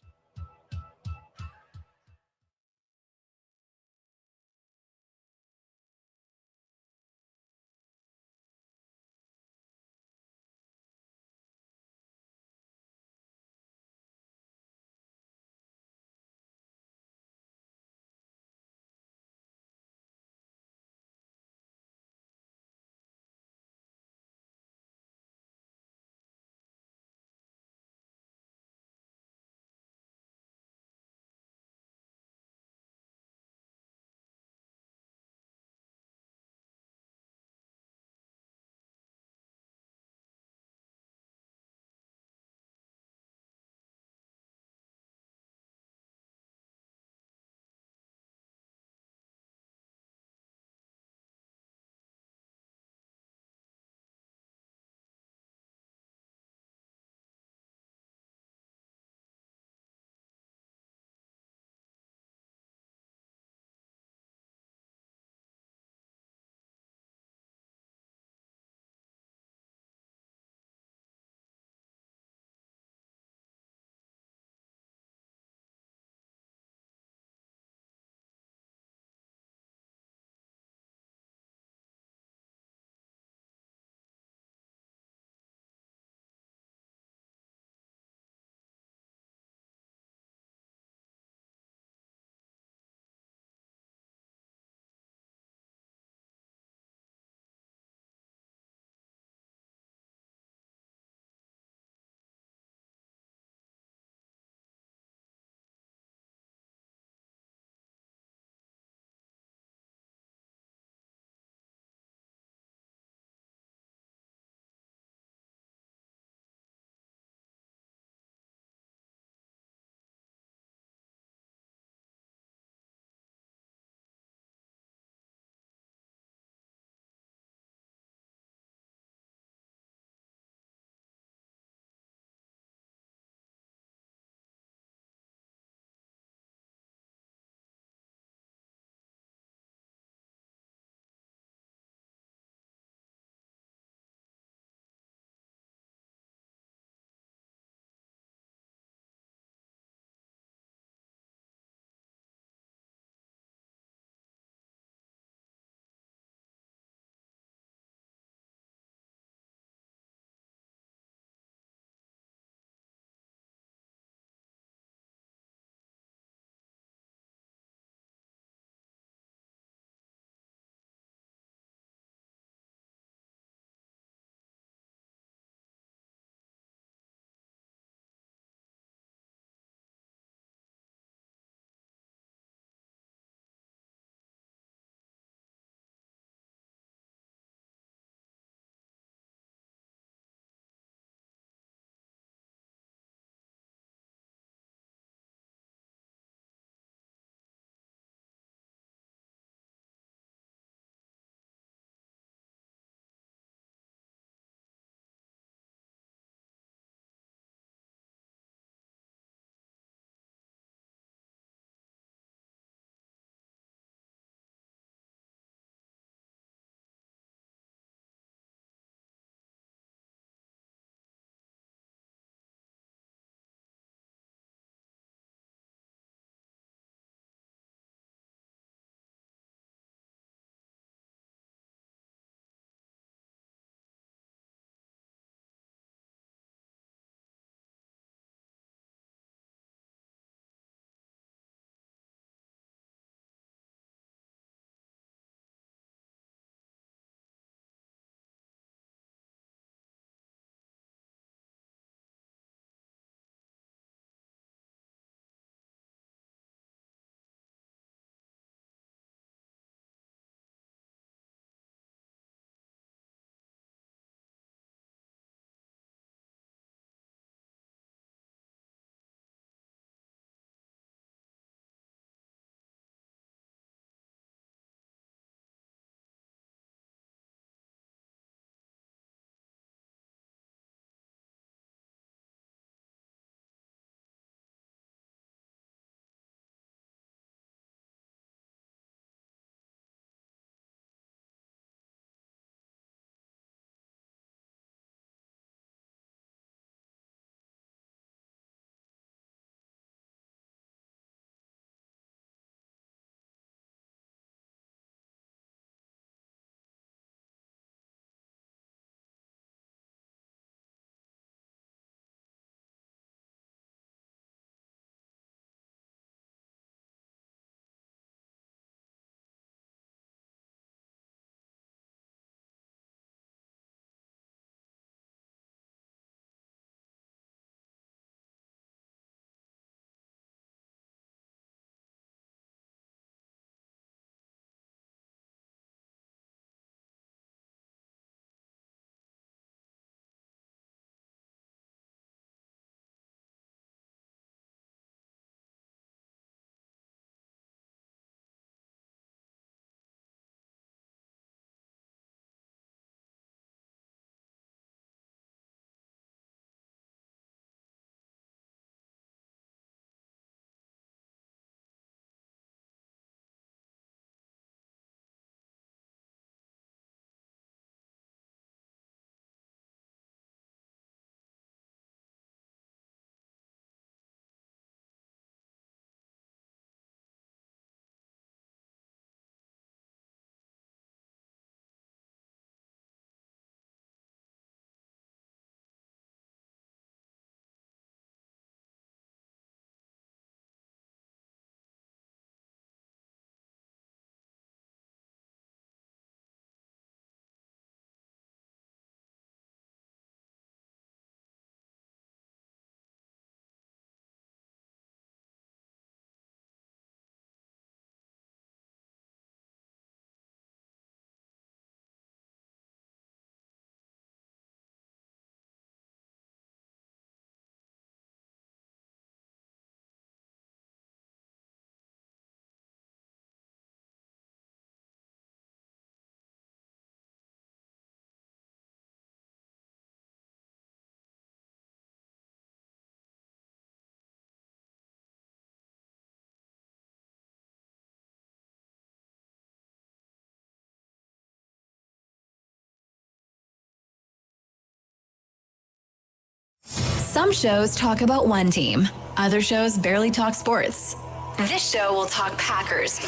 Some shows talk about one team. Other shows barely talk sports. This show will talk Packers,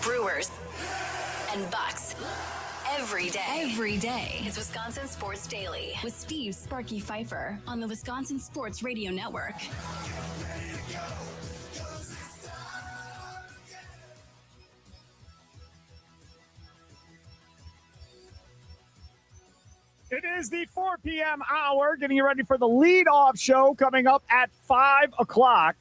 Brewers, and Bucks. Every day. It's Wisconsin Sports Daily with Steve Sparky Pfeiffer on the Wisconsin Sports Radio Network. It is the 4 p.m. hour, getting you ready for the leadoff show coming up at 5 o'clock.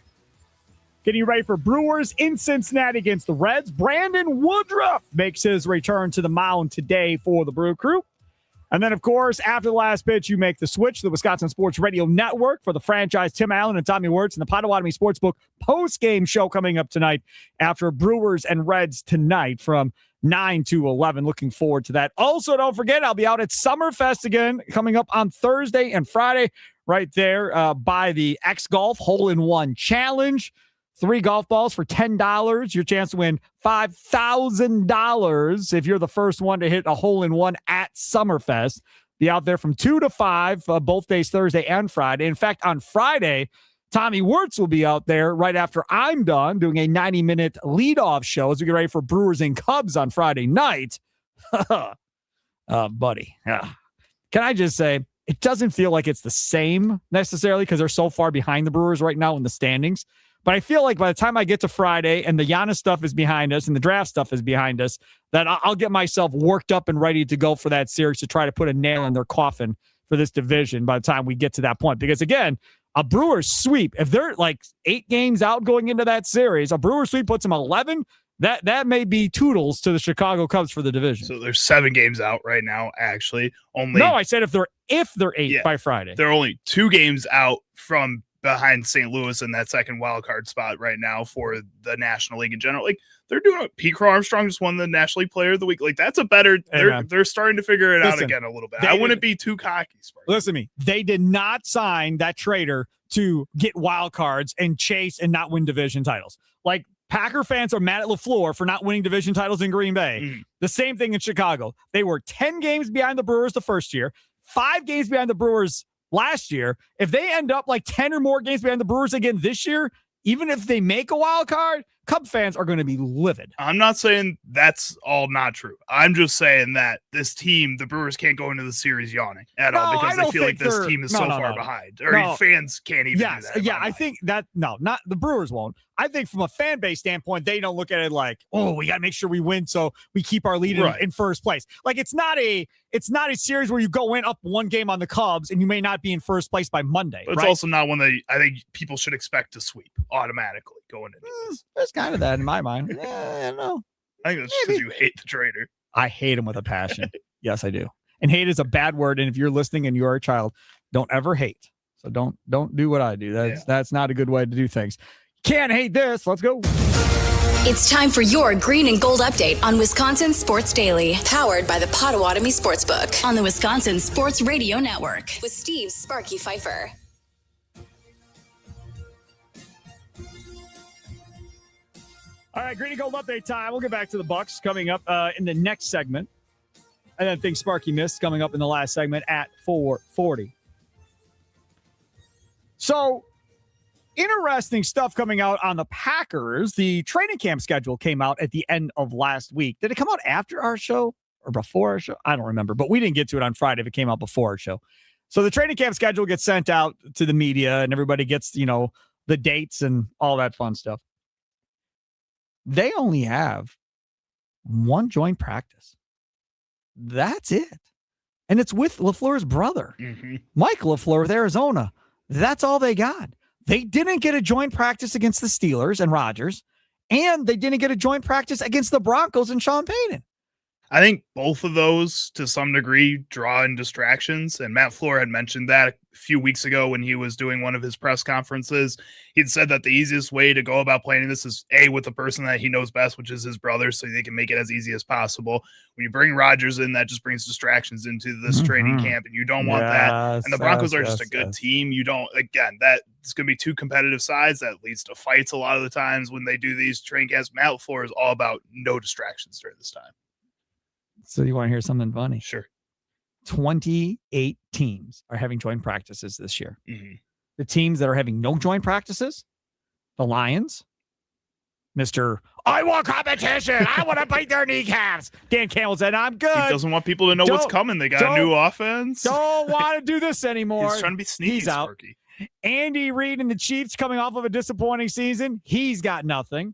Getting you ready for Brewers in Cincinnati against the Reds. Brandon Woodruff makes his return to the mound today for the Brew Crew. And then, of course, after the last pitch, you make the switch to the Wisconsin Sports Radio Network for the franchise Tim Allen and Tommy Wirtz and the Potawatomi Sportsbook post-game show coming up tonight after Brewers and Reds tonight from 9 to 11. Looking forward to that. Also, don't forget, I'll be out at Summerfest again coming up on Thursday and Friday right there by the X Golf Hole-in-One Challenge. 3 golf balls for $10. Your chance to win $5,000 if you're the first one to hit a hole-in-one at Summerfest. Be out there from 2 to 5, both days, Thursday and Friday. In fact, on Friday, Tommy Wirtz will be out there right after I'm done doing a 90-minute leadoff show as we get ready for Brewers and Cubs on Friday night. Buddy. Can I just say, it doesn't feel like it's the same necessarily because they're so far behind the Brewers right now in the standings. But I feel like by the time I get to Friday and the Giannis stuff is behind us and the draft stuff is behind us, that I'll get myself worked up and ready to go for that series to try to put a nail in their coffin for this division by the time we get to that point. Because, again, a Brewers sweep, if they're like 8 games out going into that series, a Brewers sweep puts them 11. That may be toodles to the Chicago Cubs for the division. So there's 7 games out right now, actually. No, I said if they're 8 by Friday. They're only 2 games out from behind St. Louis in that second wild card spot right now for the National League in general. Like, they're doing it. Pete Crow Armstrong just won the National League Player of the Week. Like, that's a better. They're starting to figure it out again a little bit. I wouldn't be too cocky. Listen to me. They did not sign that trader to get wild cards and chase and not win division titles. Like, Packer fans are mad at LaFleur for not winning division titles in Green Bay. The same thing in Chicago. They were 10 games behind the Brewers the first year, 5 games behind the Brewers last year. If they end up like 10 or more games behind the Brewers again this year, even if they make a wild card, Cub fans are going to be livid. I'm not saying that's all not true. I'm just saying that this team, the Brewers, can't go into the series yawning at all because they feel like this team is so far behind. Or fans can't even do that. Yeah, I think that, not the Brewers won't. I think from a fan base standpoint, they don't look at it like, oh, we got to make sure we win so we keep our lead in first place. Like, it's not a series where you go in up 1 game on the Cubs and you may not be in first place by Monday. But it's also not one that I think people should expect to sweep automatically going into this. There's kind of that in my mind. I don't know. I think that's because you hate the trader. I hate him with a passion. Yes, I do. And hate is a bad word. And if you're listening and you're a child, don't ever hate. So don't do what I do. That's not a good way to do things. Can't hate this. Let's go. It's time for your green and gold update on Wisconsin Sports Daily, powered by the Potawatomi Sportsbook on the Wisconsin Sports Radio Network with Steve Sparky Pfeiffer. All right, green and gold update time. We'll get back to the Bucks coming up in the next segment. And then things Sparky missed coming up in the last segment at 4:40. So, interesting stuff coming out on the Packers. The training camp schedule came out at the end of last week. Did it come out after our show or before our show? I don't remember, but we didn't get to it on Friday if it came out before our show. So the training camp schedule gets sent out to the media and everybody gets, the dates and all that fun stuff. They only have 1 joint practice. That's it. And it's with LaFleur's brother, Mike LaFleur with Arizona. That's all they got. They didn't get a joint practice against the Steelers and Rodgers, and they didn't get a joint practice against the Broncos and Sean Payton. I think both of those, to some degree, draw in distractions. And Matt Fleur had mentioned that a few weeks ago when he was doing one of his press conferences. He'd said that the easiest way to go about planning this is, A, with the person that he knows best, which is his brother, so they can make it as easy as possible. When you bring Rodgers in, that just brings distractions into this training camp, and you don't want that. And the Broncos are just a good team. You don't, again, that it's going to be 2 competitive sides. That leads to fights a lot of the times when they do these training camps. Matt Fleur is all about no distractions during this time. So you want to hear something funny? Sure. 28 teams are having joint practices this year. the teams that are having no joint practices, the Lions, Mr. I want competition. I want to bite their kneecaps. Dan Campbell said, I'm good. He doesn't want people to know what's coming. They got a new offense. Don't want to do this anymore. He's trying to be sneaky. He's out. Sparky. Andy Reid and the Chiefs coming off of a disappointing season. He's got nothing.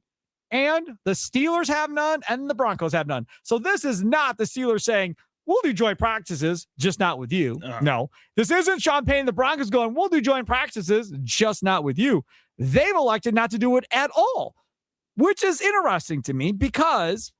And the Steelers have none, and the Broncos have none. So this is not the Steelers saying, we'll do joint practices, just not with you. No. This isn't Sean Payne and the Broncos going, we'll do joint practices, just not with you. They've elected not to do it at all, which is interesting to me because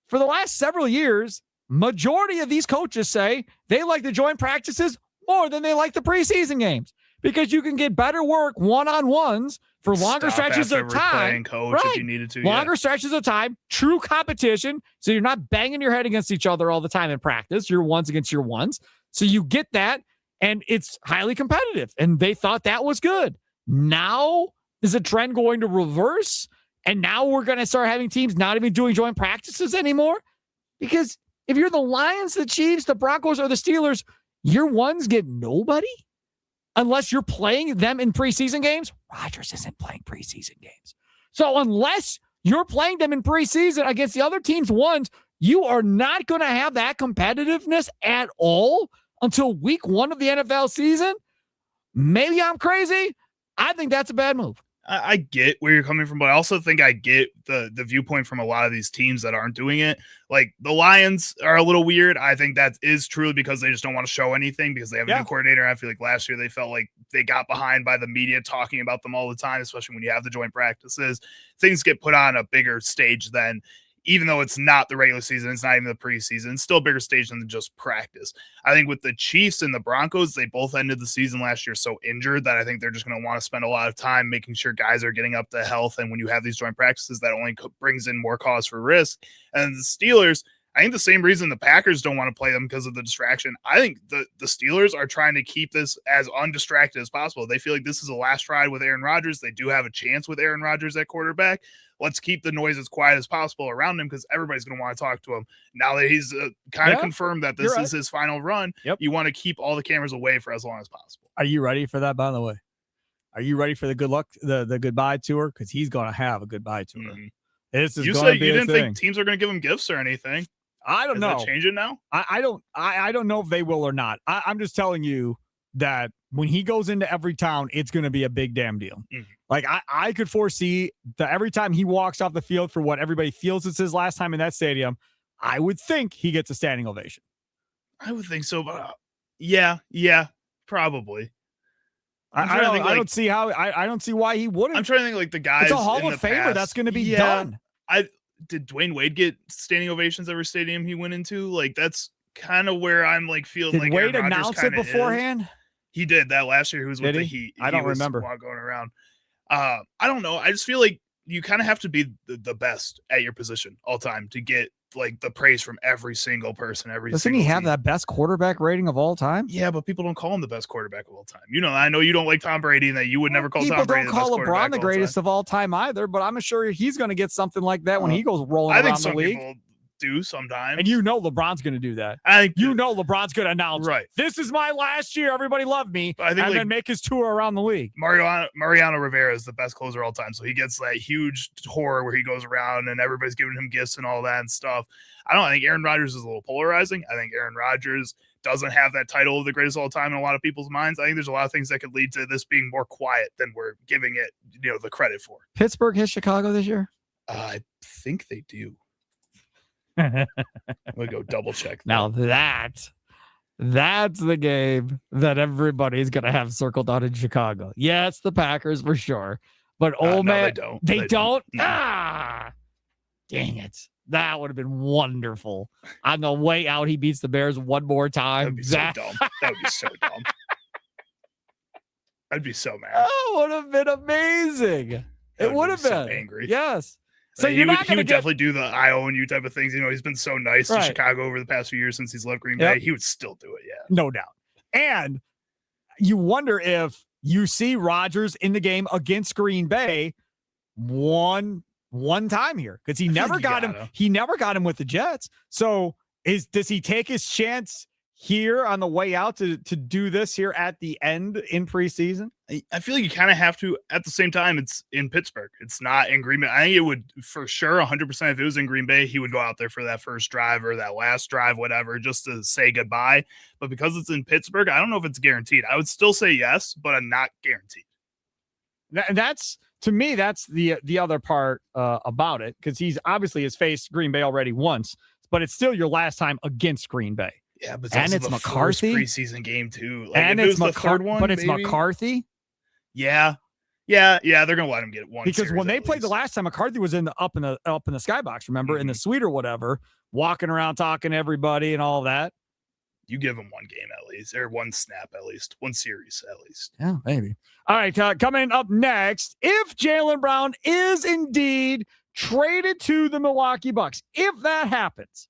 for the last several years, majority of these coaches say they like the joint practices more than they like the preseason games because you can get better work one-on-ones for longer stretches of time. Coach, if you needed to, longer stretches of time, true competition. So you're not banging your head against each other all the time in practice. You're ones against your ones. So you get that, and it's highly competitive. And they thought that was good. Now is a trend going to reverse? And now we're going to start having teams not even doing joint practices anymore? Because if you're the Lions, the Chiefs, the Broncos, or the Steelers, your ones get nobody unless you're playing them in preseason games. Rodgers isn't playing preseason games. So unless you're playing them in preseason against the other team's ones, you are not going to have that competitiveness at all until week 1 of the NFL season. Maybe I'm crazy. I think that's a bad move. I get where you're coming from, but I also think I get the viewpoint from a lot of these teams that aren't doing it. Like the Lions are a little weird. I think that is truly because they just don't want to show anything because they have a new coordinator. I feel like last year they felt like they got behind by the media talking about them all the time, especially when you have the joint practices. Things get put on a bigger stage then. Even though it's not the regular season, it's not even the preseason, it's still a bigger stage than just practice. I think with the Chiefs and the Broncos, they both ended the season last year so injured that I think they're just going to want to spend a lot of time making sure guys are getting up to health. And when you have these joint practices, that only brings in more cause for risk. And the Steelers, I think the same reason the Packers don't want to play them because of the distraction. I think the Steelers are trying to keep this as undistracted as possible. They feel like this is a last ride with Aaron Rodgers. They do have a chance with Aaron Rodgers at quarterback. Let's keep the noise as quiet as possible around him because everybody's going to want to talk to him. Now that he's kind of confirmed that this is his final run, you want to keep all the cameras away for as long as possible. Are you ready for that, by the way? Are you ready for the good luck, the goodbye tour? Because he's going to have a goodbye tour. Mm-hmm. This is you going said to be you didn't thing. Think teams are going to give him gifts or anything. I don't know. Does that change it now? I don't know if they will or not. I'm just telling you that when he goes into every town, it's going to be a big damn deal. Mm-hmm. Like I could foresee that every time he walks off the field for what everybody feels it's his last time in that stadium, I would think he gets a standing ovation. I would think so, but yeah, probably. I don't see how. I don't see why he wouldn't. I'm trying to think like the guys. It's a Hall of Famer that's going to be done. Did Dwayne Wade get standing ovations every stadium he went into? Like that's kind of where I'm like feeling did like Wade announce it beforehand? He did that last year. He was with the Heat. I don't remember going around. I don't know. I just feel like you kind of have to be the best at your position all time to get like the praise from every single person. Doesn't he have that best quarterback rating of all time? Yeah, but people don't call him the best quarterback of all time. You know, I know you don't like Tom Brady and that you would never call Tom Brady. People don't call LeBron the greatest of all time either, but I'm sure he's going to get something like that when he goes rolling around the league. People do sometimes, and you know LeBron's going to do that. LeBron's going to announce, right? This is my last year. Everybody loved me, and then make his tour around the league. Mariano Rivera is the best closer all time, so he gets that huge tour where he goes around and everybody's giving him gifts and all that and stuff. I think Aaron Rodgers is a little polarizing. I think Aaron Rodgers doesn't have that title of the greatest of all time in a lot of people's minds. I think there's a lot of things that could lead to this being more quiet than we're giving it, the credit for. Pittsburgh hit Chicago this year? I think they do. We'll go double check. Now that's the game that everybody's going to have circled out in Chicago. Yeah, it's the Packers for sure. But man, they don't. No. Dang it. That would have been wonderful. On the way out, he beats the Bears one more time. That'd be so dumb. That would be so dumb. I'd be so mad. That would have been amazing. It would have been. So angry. Yes. So he would definitely do the I own you type of things. He's been so nice to Chicago over the past few years since he's left Green Bay. He would still do it, yeah. No doubt. And you wonder if you see Rodgers in the game against Green Bay one time here because he never got him. He never got him with the Jets. So does he take his chance here on the way out to do this here at the end in preseason? I feel like you kind of have to. At the same time, it's in Pittsburgh. It's not in Green Bay. I think it would, for sure, 100%, if it was in Green Bay, he would go out there for that first drive or that last drive, whatever, just to say goodbye. But because it's in Pittsburgh, I don't know if it's guaranteed. I would still say yes, but I'm not guaranteed. And that's, to me, that's the other part about it, because he's obviously has faced Green Bay already once, but it's still your last time against Green Bay. Yeah, but it's McCarthy preseason game too. Like, and it's McCarthy, but it's maybe? McCarthy. Yeah. They're gonna let him get one because series when they played the last time, McCarthy was up in the skybox. Remember, in the suite or whatever, walking around talking to everybody and all that. You give him one game at least, or one snap at least, one series at least. Yeah, maybe. All right, coming up next, if Jaylen Brown is indeed traded to the Milwaukee Bucks, if that happens,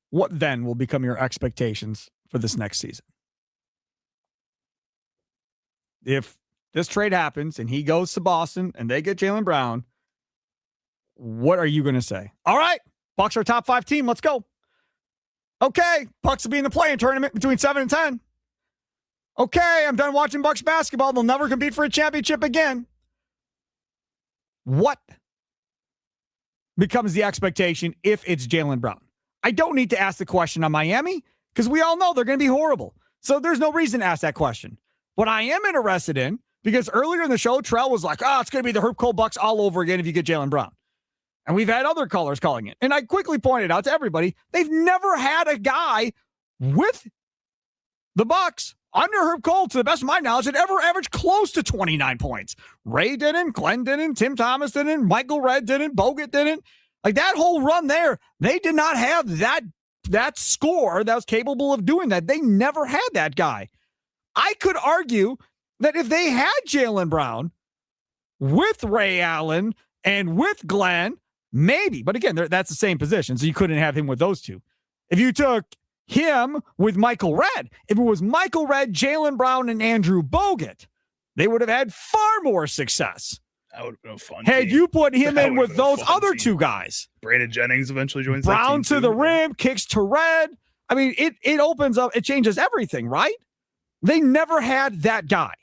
what then will become your expectations for this next season? If this trade happens and he goes to Boston and they get Jaylen Brown, what are you going to say? All right, Bucks are a top 5 team. Let's go. Okay, Bucks will be in the play-in tournament between 7 and 10. Okay, I'm done watching Bucks basketball. They'll never compete for a championship again. What becomes the expectation if it's Jaylen Brown? I don't need to ask the question on Miami because we all know they're going to be horrible. So there's no reason to ask that question. What I am interested in, because earlier in the show, Trell was like, it's going to be the Herb Cole Bucks all over again if you get Jaylen Brown. And we've had other callers calling it. And I quickly pointed out to everybody, they've never had a guy with the Bucks under Herb Cole, to the best of my knowledge, that ever averaged close to 29 points. Ray didn't, Glenn didn't, Tim Thomas didn't, Michael Redd didn't, Bogut didn't. Like that whole run there, they did not have that score that was capable of doing that. They never had that guy. I could argue that if they had Jaylen Brown with Ray Allen and with Glenn, maybe. But again, that's the same position, so you couldn't have him with those two. If you took him with Michael Redd, if it was Michael Redd, Jaylen Brown, and Andrew Bogut, they would have had far more success. That would have been a fun Had team. you put him in with those other two guys. Brandon Jennings eventually joins Brown that team to the rim, kicks to Redd. I mean, it opens up, it changes everything, right? They never had that guy.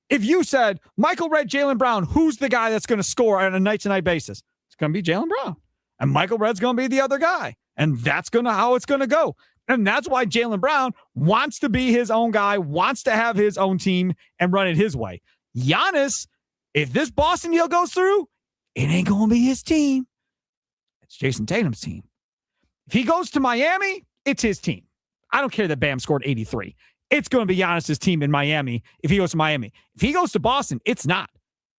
If you said, Michael Redd, Jaylen Brown, who's the guy that's going to score on a night-to-night basis? It's going to be Jaylen Brown. And Michael Redd's going to be the other guy. And that's how it's going to go. And that's why Jaylen Brown wants to be his own guy, wants to have his own team and run it his way. Giannis, if this Boston deal goes through, it ain't going to be his team. It's Jason Tatum's team. If he goes to Miami, it's his team. I don't care that Bam scored 83. It's going to be Giannis's team in Miami if he goes to Miami. If he goes to Boston, it's not.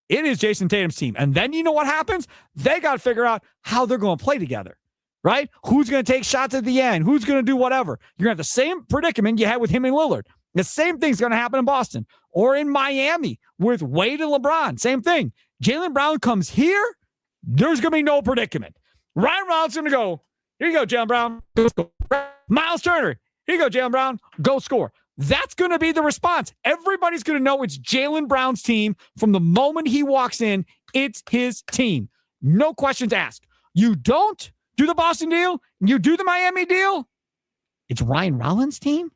It is Jason Tatum's team. And then you know what happens? They got to figure out how they're going to play together, right? Who's going to take shots at the end? Who's going to do whatever? You're going to have the same predicament you had with him and Lillard. The same thing's going to happen in Boston or in Miami with Wade and LeBron. Same thing. Jaylen Brown comes here, there's going to be no predicament. Ryan Reynolds going to go, here you go, Jaylen Brown. Go score. Miles Turner, here you go, Jaylen Brown. Go score. That's going to be the response. Everybody's going to know it's Jaylen Brown's team from the moment he walks in. It's his team. No questions asked. You don't do the Boston deal. You do the Miami deal. It's Ryan Rollins' team.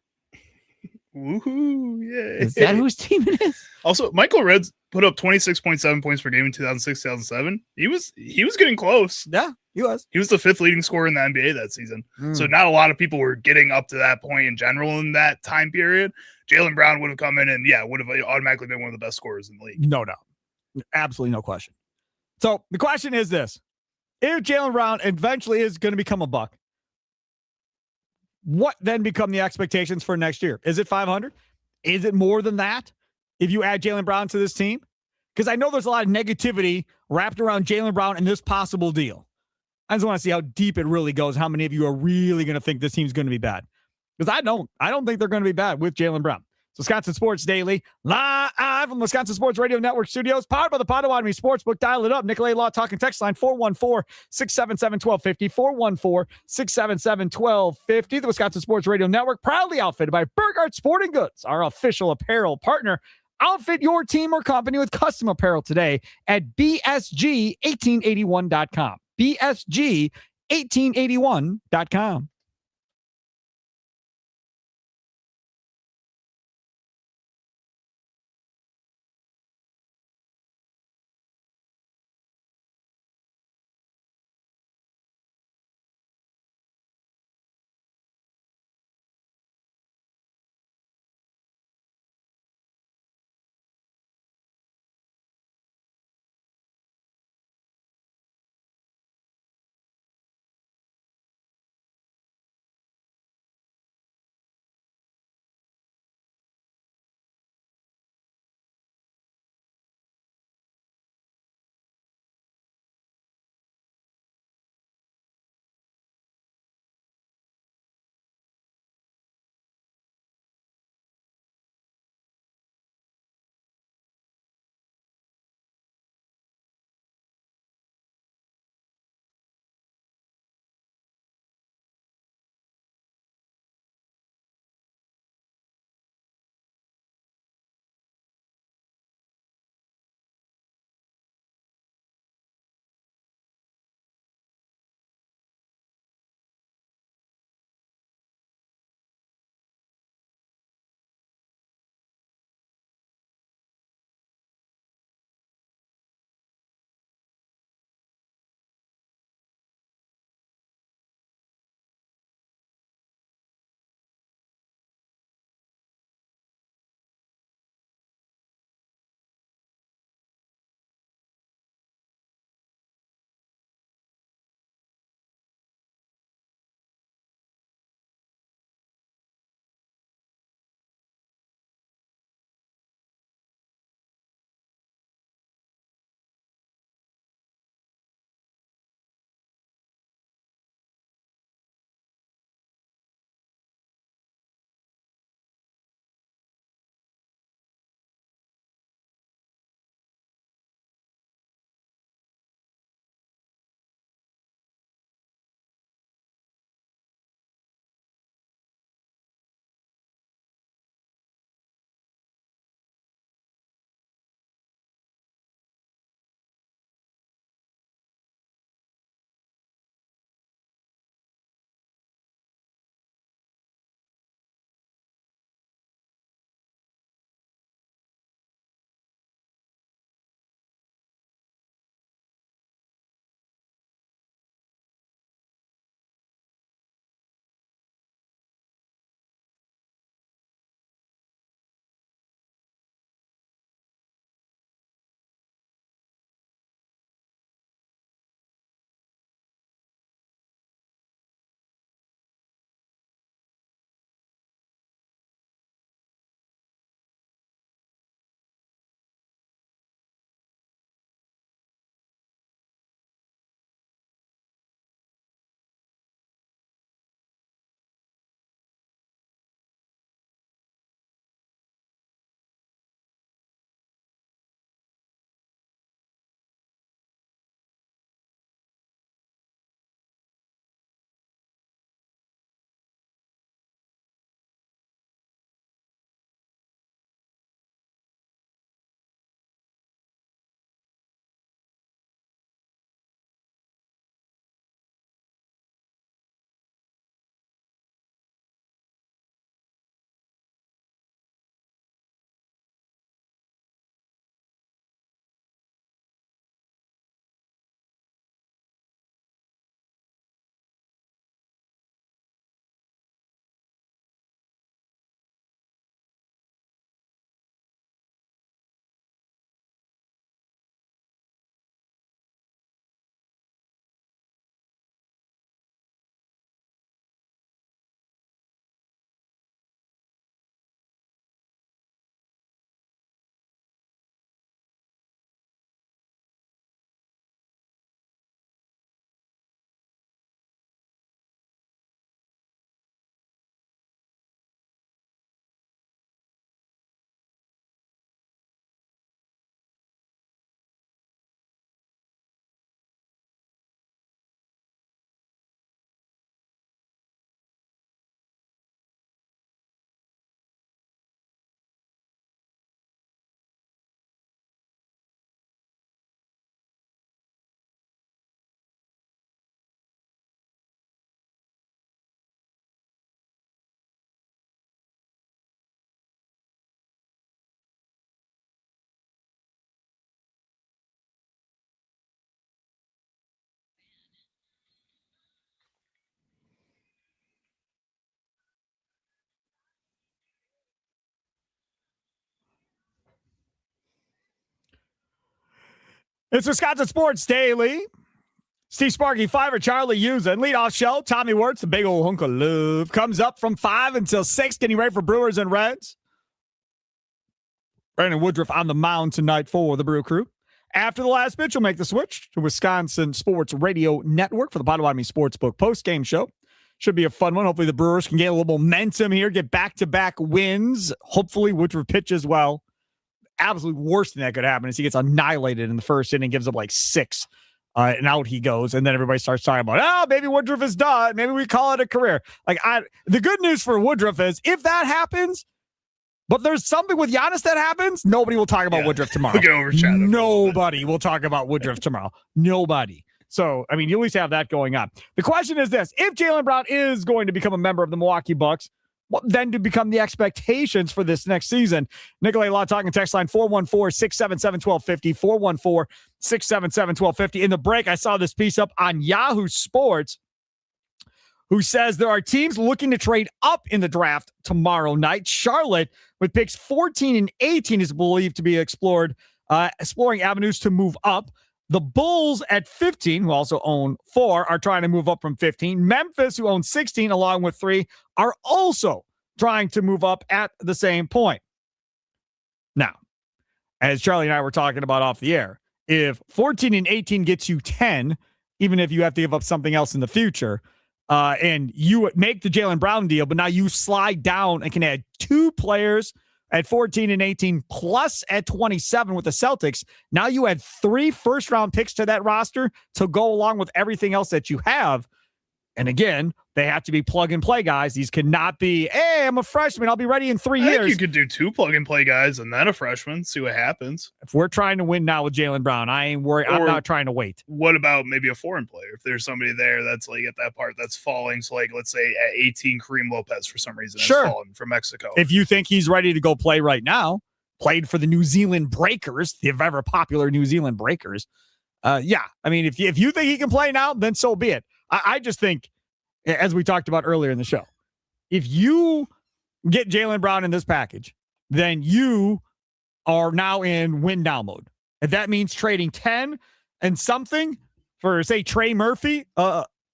Woohoo! Yeah. Is that whose team it is? Also, Michael Redd put up 26.7 points per game in 2006-2007. He was getting close. Yeah, he was. He was the 5th leading scorer in the NBA that season. So not a lot of people were getting up to that point in general in that time period. Jaylen Brown would have come in and would have automatically been one of the best scorers in the league. No doubt. Absolutely no question. So the question is this. If Jaylen Brown eventually is going to become a Buck, what then become the expectations for next year? Is it 500? Is it more than that if you add Jaylen Brown to this team? Because I know there's a lot of negativity wrapped around Jaylen Brown and this possible deal. I just want to see how deep it really goes. How many of you are really going to think this team's going to be bad? Because I don't think they're going to be bad with Jaylen Brown. Wisconsin Sports Daily, live from Wisconsin Sports Radio Network Studios, powered by the Potawatomi Sportsbook. Dial it up. Nicolay Law Talking Text Line 414-677-1250, 414-677-1250. The Wisconsin Sports Radio Network, proudly outfitted by Burghardt Sporting Goods, our official apparel partner. Outfit your team or company with custom apparel today at BSG1881.com. BSG 1881.com. It's Wisconsin Sports Daily. Steve Sparky, 5, Charlie Usen. Leadoff show. Tommy Wirtz, the big old hunk of love. Comes up from 5 until 6. Getting ready for Brewers and Reds. Brandon Woodruff on the mound tonight for the Brew Crew. After the last pitch, we'll make the switch to Wisconsin Sports Radio Network for the Potawatomi Sportsbook postgame show. Should be a fun one. Hopefully the Brewers can get a little momentum here, get back-to-back wins. Hopefully Woodruff pitches well. Absolute worst thing that could happen is he gets annihilated in the first inning, gives up like 6, and out he goes. And then everybody starts talking about, maybe Woodruff is done. Maybe we call it a career. The good news for Woodruff is if that happens, but there's something with Giannis that happens, nobody will talk about Woodruff tomorrow. Nobody will talk about Woodruff tomorrow. Nobody. So, I mean, you at least have that going on. The question is this. If Jaylen Brown is going to become a member of the Milwaukee Bucks, what then to become the expectations for this next season? Nikolai Law talking text line 414-677-1250, 414-677-1250. In the break, I saw this piece up on Yahoo Sports who says there are teams looking to trade up in the draft tomorrow night. Charlotte, with picks 14 and 18, is believed to be exploring avenues to move up. The Bulls at 15, who also own 4, are trying to move up from 15. Memphis, who owns 16, along with 3, are also trying to move up at the same point. Now, as Charlie and I were talking about off the air, if 14 and 18 gets you 10, even if you have to give up something else in the future, and you make the Jaylen Brown deal, but now you slide down and can add 2 players at 14 and 18 plus at 27 with the Celtics. Now you add 3 first-round picks to that roster to go along with everything else that you have. And again, they have to be plug-and-play guys. These cannot be, hey, I'm a freshman, I'll be ready in 3 years. I think you could do 2 plug-and-play guys and then a freshman, see what happens. If we're trying to win now with Jaylen Brown, I ain't worried. I'm not trying to wait. What about maybe a foreign player? If there's somebody there that's like at that part that's falling, so like let's say at 18, Kareem Lopez for some reason is falling from Mexico. If you think he's ready to go play right now, played for the New Zealand Breakers, the ever popular New Zealand Breakers. Yeah, I mean, if you think he can play now, then so be it. I just think, as we talked about earlier in the show, if you get Jaylen Brown in this package, then you are now in win now mode. If that means trading 10 and something for, say, Trey Murphy,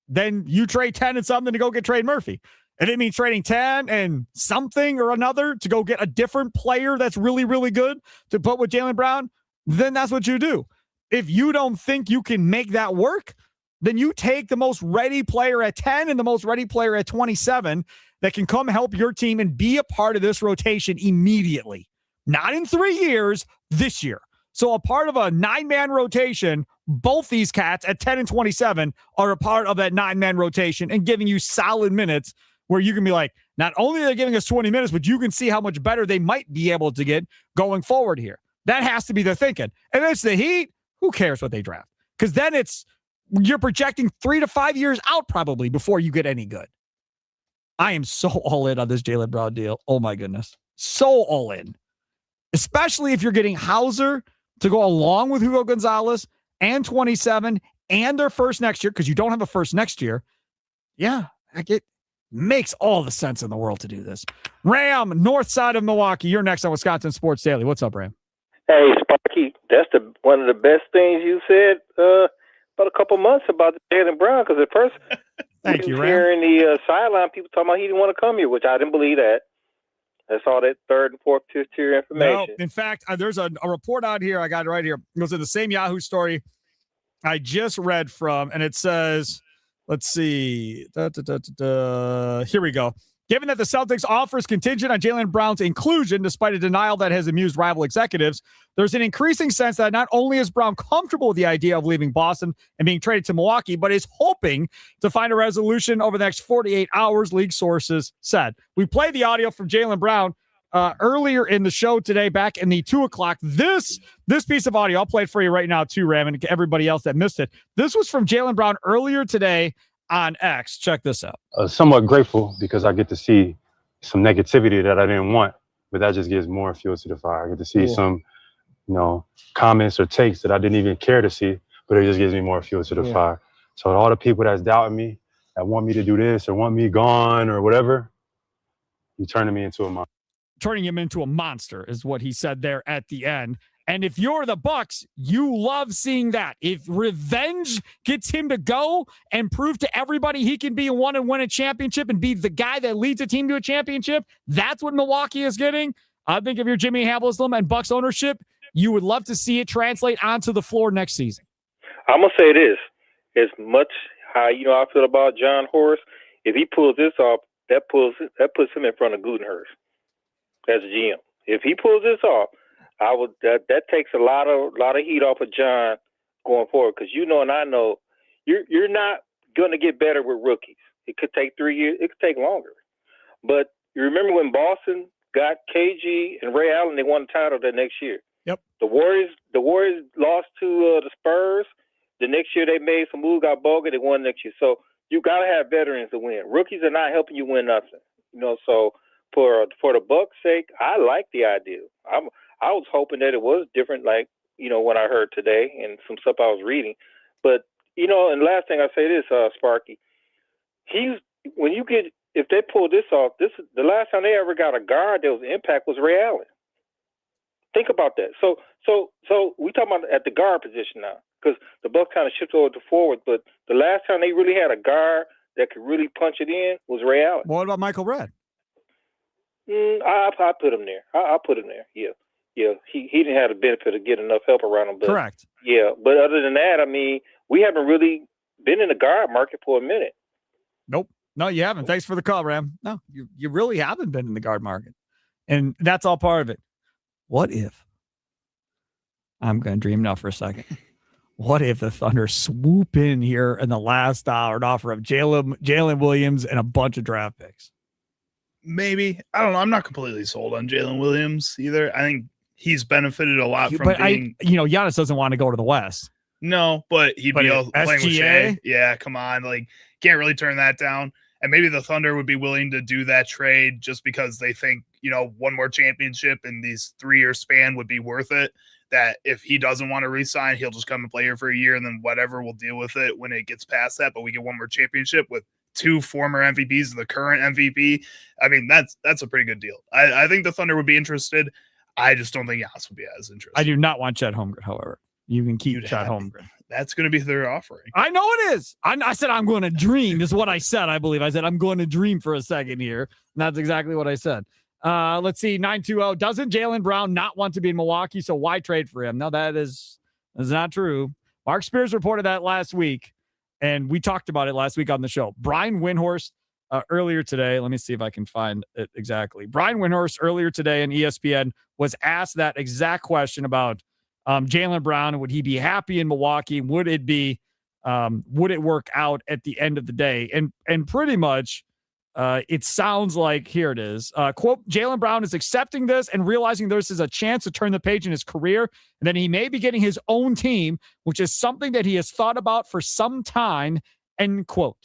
then you trade 10 and something to go get Trey Murphy. If it means trading 10 and something or another to go get a different player that's really, really good to put with Jaylen Brown, then that's what you do. If you don't think you can make that work, then you take the most ready player at 10 and the most ready player at 27 that can come help your team and be a part of this rotation immediately. Not in 3 years, this year. So a part of a 9-man rotation, both these cats at 10 and 27 are a part of that 9-man rotation and giving you solid minutes where you can be like, not only are they giving us 20 minutes, but you can see how much better they might be able to get going forward here. That has to be the thinking. And it's the Heat, who cares what they draft? Because then you're projecting 3 to 5 years out probably before you get any good. I am so all in on this Jaylen Brown deal. Oh my goodness. So all in. Especially if you're getting Hauser to go along with Hugo Gonzalez and 27 and their first next year, because you don't have a first next year. Yeah, it makes all the sense in the world to do this. Ram, north side of Milwaukee. You're next on Wisconsin Sports Daily. What's up, Ram? Hey, Sparky. That's one of the best things you said about a couple months about Jaylen Brown, because at first Thank you, Ram. Hearing the sideline people talking about he didn't want to come here, which I didn't believe that. That's all that 3rd and 4th, 5th tier information. No, in fact, there's a report out here. I got it right here. It was in the same Yahoo story I just read from, and it says, let's see. Here we go. Given that the Celtics offers contingent on Jaylen Brown's inclusion, despite a denial that has amused rival executives, there's an increasing sense that not only is Brown comfortable with the idea of leaving Boston and being traded to Milwaukee, but is hoping to find a resolution over the next 48 hours, league sources said. We played the audio from Jaylen Brown earlier in the show today, back in the 2 o'clock. This piece of audio, I'll play it for you right now too, Ram, and everybody else that missed it. This was from Jaylen Brown earlier today on X. Check this out. Somewhat grateful because I get to see some negativity that I didn't want, but that just gives more fuel to the fire. I get to see some, comments or takes that I didn't even care to see, but it just gives me more fuel to the fire. So all the people that's doubting me, that want me to do this or want me gone or whatever, you're turning me into a monster. Turning him into a monster is what he said there at the end. And if you're the Bucks, you love seeing that. If revenge gets him to go and prove to everybody he can be and win a championship and be the guy that leads a team to a championship, that's what Milwaukee is getting. I think if you're Jimmy Havlicek and Bucks ownership, you would love to see it translate onto the floor next season. I'm going to say this. As much how I feel about John Horst, if he pulls this off, that puts him in front of Gutenhurst as GM. If he pulls this off, that takes a lot of heat off of John going forward, because and I know you're not going to get better with rookies. It could take 3 years. It could take longer. But you remember when Boston got KG and Ray Allen, they won the title that next year. Yep. The Warriors lost to the Spurs. The next year they made some moves, got Bogut, they won next year. So you got to have veterans to win. Rookies are not helping you win nothing. So for the Bucks' sake, I like the idea. I was hoping that it was different, like, when I heard today and some stuff I was reading. But, and last thing I say this, Sparky, if they pull this off, the last time they ever got a guard that was impact was Ray Allen. Think about that. So we talking about at the guard position now, because the Bucks kind of shifted over to forward. But the last time they really had a guard that could really punch it in was Ray Allen. What about Michael Redd? I put him there. I put him there. Yeah. Yeah, he didn't have the benefit of getting enough help around him. But, correct. Yeah, but other than that, we haven't really been in the guard market for a minute. Nope. No, you haven't. Thanks for the call, Ram. No, you really haven't been in the guard market. And that's all part of it. What if, I'm going to dream now for a second, what if the Thunder swoop in here in the last hour and offer up Jalen Williams and a bunch of draft picks? Maybe. I don't know. I'm not completely sold on Jalen Williams either. I think he's benefited a lot from being. Giannis doesn't want to go to the West. No, but he'd be playing with SGA? Shea. Yeah, come on. Can't really turn that down. And maybe the Thunder would be willing to do that trade just because they think, one more championship in these 3-year span would be worth it. That if he doesn't want to re-sign, he'll just come and play here for a year, and then whatever, we'll deal with it when it gets past that. But we get one more championship with 2 former MVPs and the current MVP. That's a pretty good deal. I think the Thunder would be interested. I just don't think Giannis would be as interested. I do not want Chet Holmgren, however. You can keep Chet Holmgren. That's going to be their offering. I know it is. I said I'm going to dream is what I said, I believe. I said I'm going to dream for a second here. And that's exactly what I said. Let's see. 920. Doesn't Jaylen Brown not want to be in Milwaukee, so why trade for him? No, that's not true. Mark Spears reported that last week, and we talked about it last week on the show. Brian Windhorst earlier today, let me see if I can find it exactly. Brian Windhorst earlier today on ESPN was asked that exact question about Jaylen Brown. Would he be happy in Milwaukee? Would it work out at the end of the day? And pretty much it sounds like, here it is, quote, Jaylen Brown is accepting this and realizing this is a chance to turn the page in his career, and then he may be getting his own team, which is something that he has thought about for some time, end quote.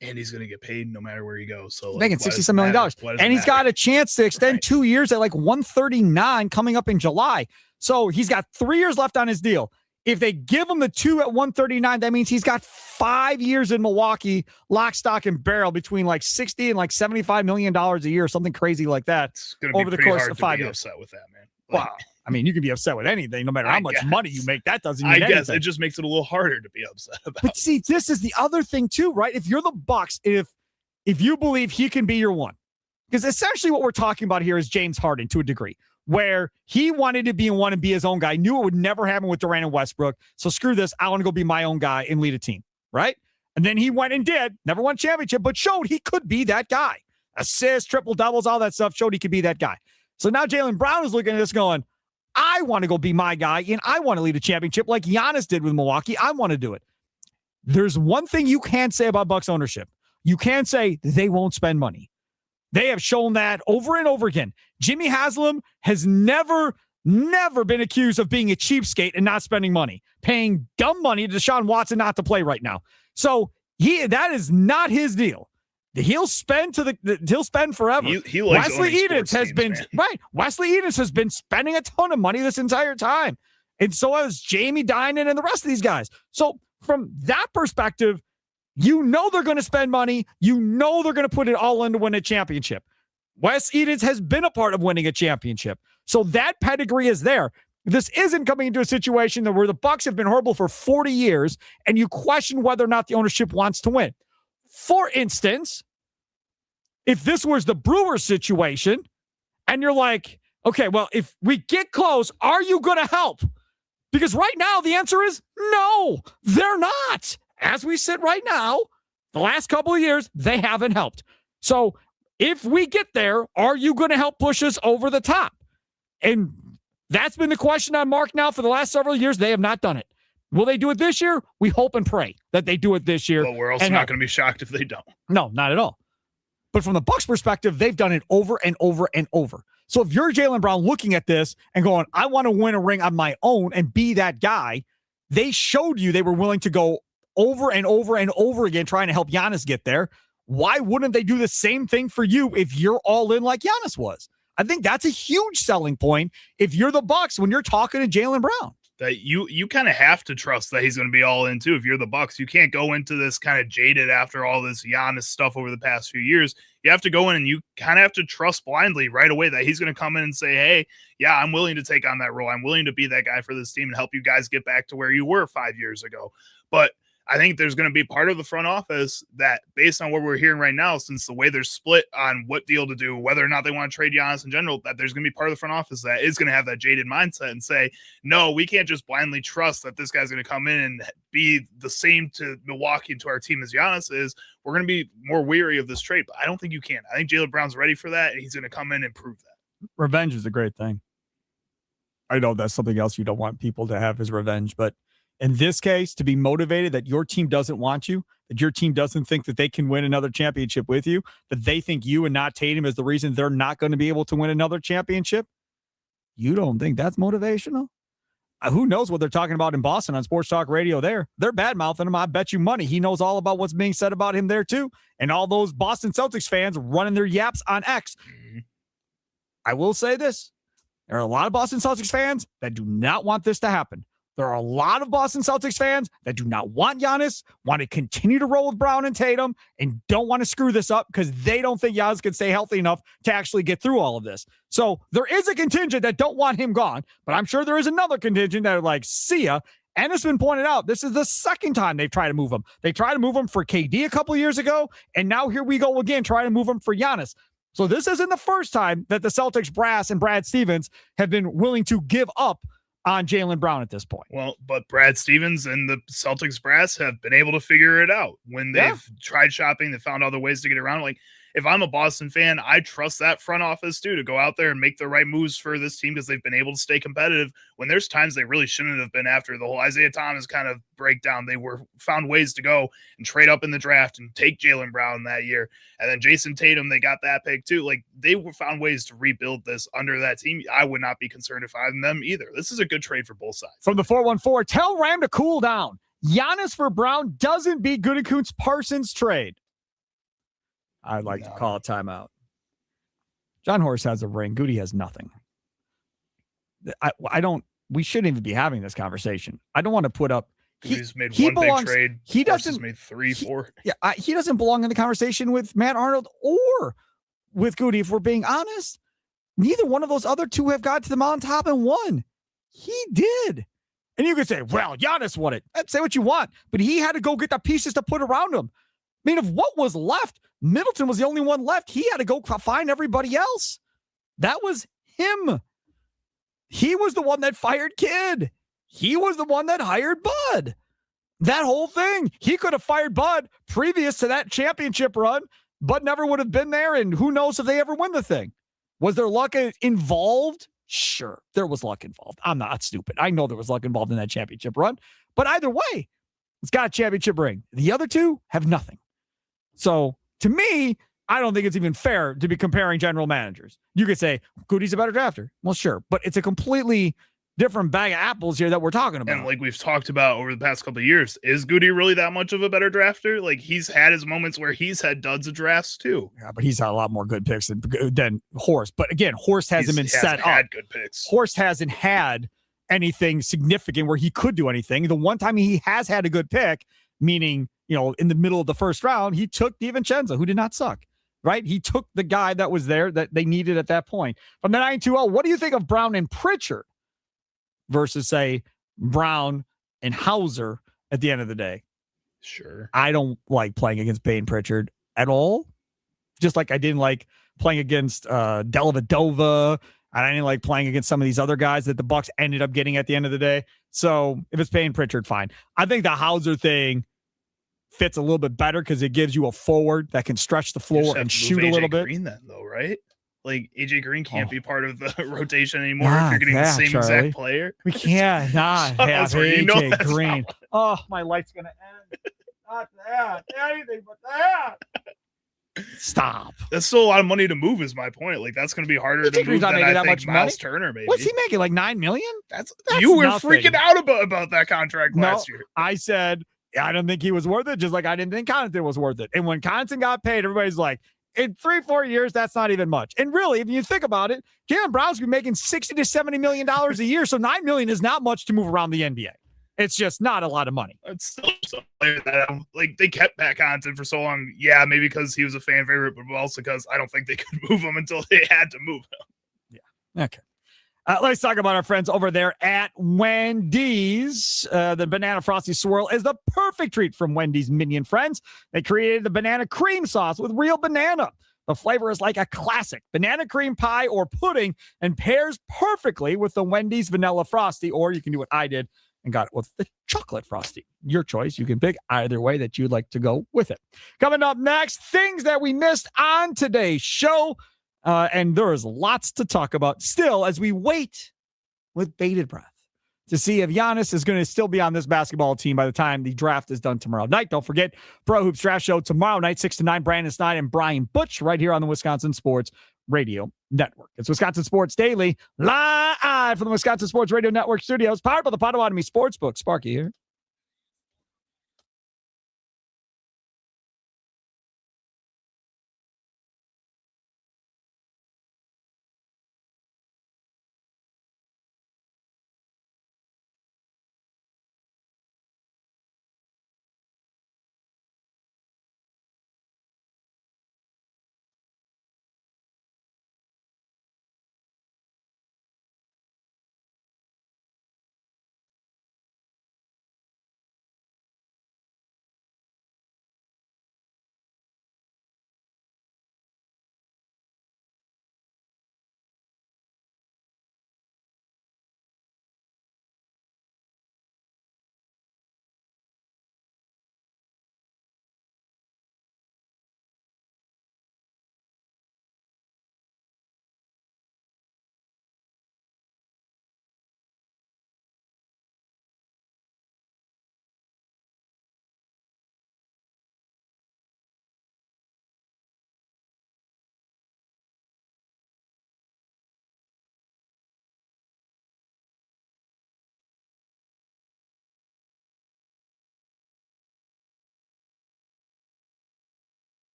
And he's going to get paid no matter where he goes. So making $67 million. And he's got a chance to extend 2 years at like 139 coming up in July. So he's got 3 years left on his deal. If they give him the 2 at 139, that means he's got 5 years in Milwaukee, lock, stock, and barrel between like $60 and like $75 million a year, something crazy like that. It's going to be over the course of 5 years. Upset with that, man. Wow. You can be upset with anything, no matter how much money you make. That doesn't mean anything. Anything. It just makes it a little harder to be upset about. But see, this is the other thing too, right? If you're the Bucks, if you believe he can be your one, because essentially what we're talking about here is James Harden to a degree, where he wanted to be in one and be his own guy, knew it would never happen with Durant and Westbrook. So screw this. I want to go be my own guy and lead a team, right? And then he went and did, never won championship, but showed he could be that guy. Assists, triple doubles, all that stuff, showed he could be that guy. So now Jaylen Brown is looking at this going, I want to go be my guy, and I want to lead a championship like Giannis did with Milwaukee. I want to do it. There's one thing you can't say about Bucks ownership. You can't say they won't spend money. They have shown that over and over again. Jimmy Haslam has never been accused of being a cheapskate and not spending money, paying dumb money to Deshaun Watson not to play right now. So that is not his deal. He'll spend he'll spend forever. He likes Wesley Edens has been right. Wesley Edens has been spending a ton of money this entire time, and so has Jamie Dinan and the rest of these guys. So from that perspective, they're going to spend money. They're going to put it all in to win a championship. Wes Edens has been a part of winning a championship, so that pedigree is there. This isn't coming into a situation where the Bucks have been horrible for 40 years and you question whether or not the ownership wants to win. For instance, if this was the Brewers situation and you're like, okay, well, if we get close, are you going to help? Because right now the answer is no, they're not. As we sit right now, the last couple of years, they haven't helped. So if we get there, are you going to help push us over the top? And that's been the question on Mark now for the last several years. They have not done it. Will they do it this year? We hope and pray that they do it this year. But we're also not going to be shocked if they don't. No, not at all. But from the Bucks' perspective, they've done it over and over and over. So if you're Jaylen Brown looking at this and going, I want to win a ring on my own and be that guy, they showed you they were willing to go over and over and over again trying to help Giannis get there. Why wouldn't they do the same thing for you if you're all in like Giannis was? I think that's a huge selling point if you're the Bucks when you're talking to Jaylen Brown. That you kind of have to trust that he's going to be all in too. If you're the Bucks, you can't go into this kind of jaded after all this Giannis stuff over the past few years. You have to go in and you kind of have to trust blindly right away that he's going to come in and say, hey, yeah, I'm willing to take on that role. I'm willing to be that guy for this team and help you guys get back to where you were 5 years ago. But I think there's going to be part of the front office that, based on what we're hearing right now, since the way they're split on what deal to do, whether or not they want to trade Giannis in general, that there's going to be part of the front office that is going to have that jaded mindset and say, no, we can't just blindly trust that this guy's going to come in and be the same to Milwaukee and to our team as Giannis is. We're going to be more weary of this trade, but I don't think you can. I think Jaylen Brown's ready for that, and he's going to come in and prove that. Revenge is a great thing. I know that's something else you don't want people to have is revenge, but in this case, to be motivated that your team doesn't want you, that your team doesn't think that they can win another championship with you, that they think you and not Tatum is the reason they're not going to be able to win another championship, you don't think that's motivational? Who knows what they're talking about in Boston on Sports Talk Radio there. They're bad-mouthing him. I bet you money he knows all about what's being said about him there too. And all those Boston Celtics fans running their yaps on X. Mm-hmm. I will say this. There are a lot of Boston Celtics fans that do not want this to happen. There are a lot of Boston Celtics fans that do not want Giannis, want to continue to roll with Brown and Tatum, and don't want to screw this up because they don't think Giannis can stay healthy enough to actually get through all of this. So there is a contingent that don't want him gone, but I'm sure there is another contingent that are like, see ya. And it's been pointed out, this is the second time they've tried to move him. They tried to move him for KD a couple years ago, and now here we go again, trying to move him for Giannis. So this isn't the first time that the Celtics brass and Brad Stevens have been willing to give up on Jaylen Brown at this point. Well, but Brad Stevens and the Celtics brass have been able to figure it out. When they've tried shopping, they found other ways to get around. Like, if I'm a Boston fan, I trust that front office too to go out there and make the right moves for this team because they've been able to stay competitive when there's times they really shouldn't have been. After the whole Isaiah Thomas kind of breakdown, they found ways to go and trade up in the draft and take Jaylen Brown that year. And then Jason Tatum, they got that pick too. Like, they found ways to rebuild this under that team. I would not be concerned if I'm them either. This is a good trade for both sides. From the 414, tell Ram to cool down. Giannis for Brown doesn't beat Gutekunst Parsons trade. I'd like to call a timeout. John Horst has a ring. Goody has nothing. We shouldn't even be having this conversation. I don't want to put up. He's made one big trade. He doesn't made 3, 4. He doesn't belong in the conversation with Matt Arnold or with Goody. If we're being honest, neither one of those other two have got to the mountaintop and won. He did. And you could say, well, Giannis won it. Say what you want, but he had to go get the pieces to put around him. I mean, if what was left, Middleton was the only one left. He had to go find everybody else. That was him. He was the one that fired Kidd. He was the one that hired Bud. That whole thing. He could have fired Bud previous to that championship run. Bud never would have been there, and who knows if they ever win the thing. Was there luck involved? Sure, there was luck involved. I'm not stupid. I know there was luck involved in that championship run. But either way, it's got a championship ring. The other two have nothing. So, to me, I don't think it's even fair to be comparing general managers. You could say, Goody's a better drafter. Well, sure. But it's a completely different bag of apples here that we're talking about. And like we've talked about over the past couple of years, is Goody really that much of a better drafter? Like, he's had his moments where he's had duds of drafts too. Yeah, but he's had a lot more good picks than Horst. But again, Horst hasn't been set up. Had good picks. Horst hasn't had anything significant where he could do anything. The one time he has had a good pick, meaning, in the middle of the first round, he took DiVincenzo, who did not suck, right? He took the guy that was there that they needed at that point. From the 920, what do you think of Brown and Pritchard? versus, say, Brown and Hauser at the end of the day. Sure. I don't like playing against Payne Pritchard at all. Just like I didn't like playing against Dellavedova. I didn't like playing against some of these other guys that the Bucks ended up getting at the end of the day. So if it's Payne Pritchard, fine. I think the Hauser thing fits a little bit better because it gives you a forward that can stretch the floor and shoot a little bit. Green then, though, right? Like AJ Green can't be part of the rotation anymore if Ah, you're getting the same Charlie. exact player. We can't not Shut have up, sorry. You know AJ that's Green. Oh, my light's gonna end. Not that. Anything but that. Stop. That's still a lot of money to move. Is my point. Like that's going to be harder to move than I think Miles Turner. Maybe. What's he making? Like $9 million? That's you were freaking out about that contract last year. I said I don't think he was worth it, just like I didn't think Connaughton was worth it. And when Connaughton got paid, everybody's like, in 3-4 years, that's not even much. And really, if you think about it, Jaylen Brown's been making $60 to $70 million a year, so $9 million is not much to move around the NBA. It's just not a lot of money. It's still a player that like they kept Pat Connaughton for so long. Yeah, maybe because he was a fan favorite, but also because I don't think they could move him until they had to move him. Yeah. Okay. Let's talk about our friends over there at Wendy's. The Banana Frosty Swirl is the perfect treat from Wendy's minion friends. They created the banana cream sauce with real banana. The flavor is like a classic banana cream pie or pudding and pairs perfectly with the Wendy's Vanilla Frosty, or you can do what I did and got it with the chocolate Frosty. Your choice. You can pick either way that you'd like to go with it. Coming up next, things that we missed on today's show. And there is lots to talk about still as we wait with bated breath to see if Giannis is going to still be on this basketball team by the time the draft is done tomorrow night. Don't forget, Pro Hoops Draft Show tomorrow night, 6 to 9, Brandon Stein and Brian Butch right here on the Wisconsin Sports Radio Network. It's Wisconsin Sports Daily, live from the Wisconsin Sports Radio Network studios, powered by the Potawatomi Sportsbook. Sparky here.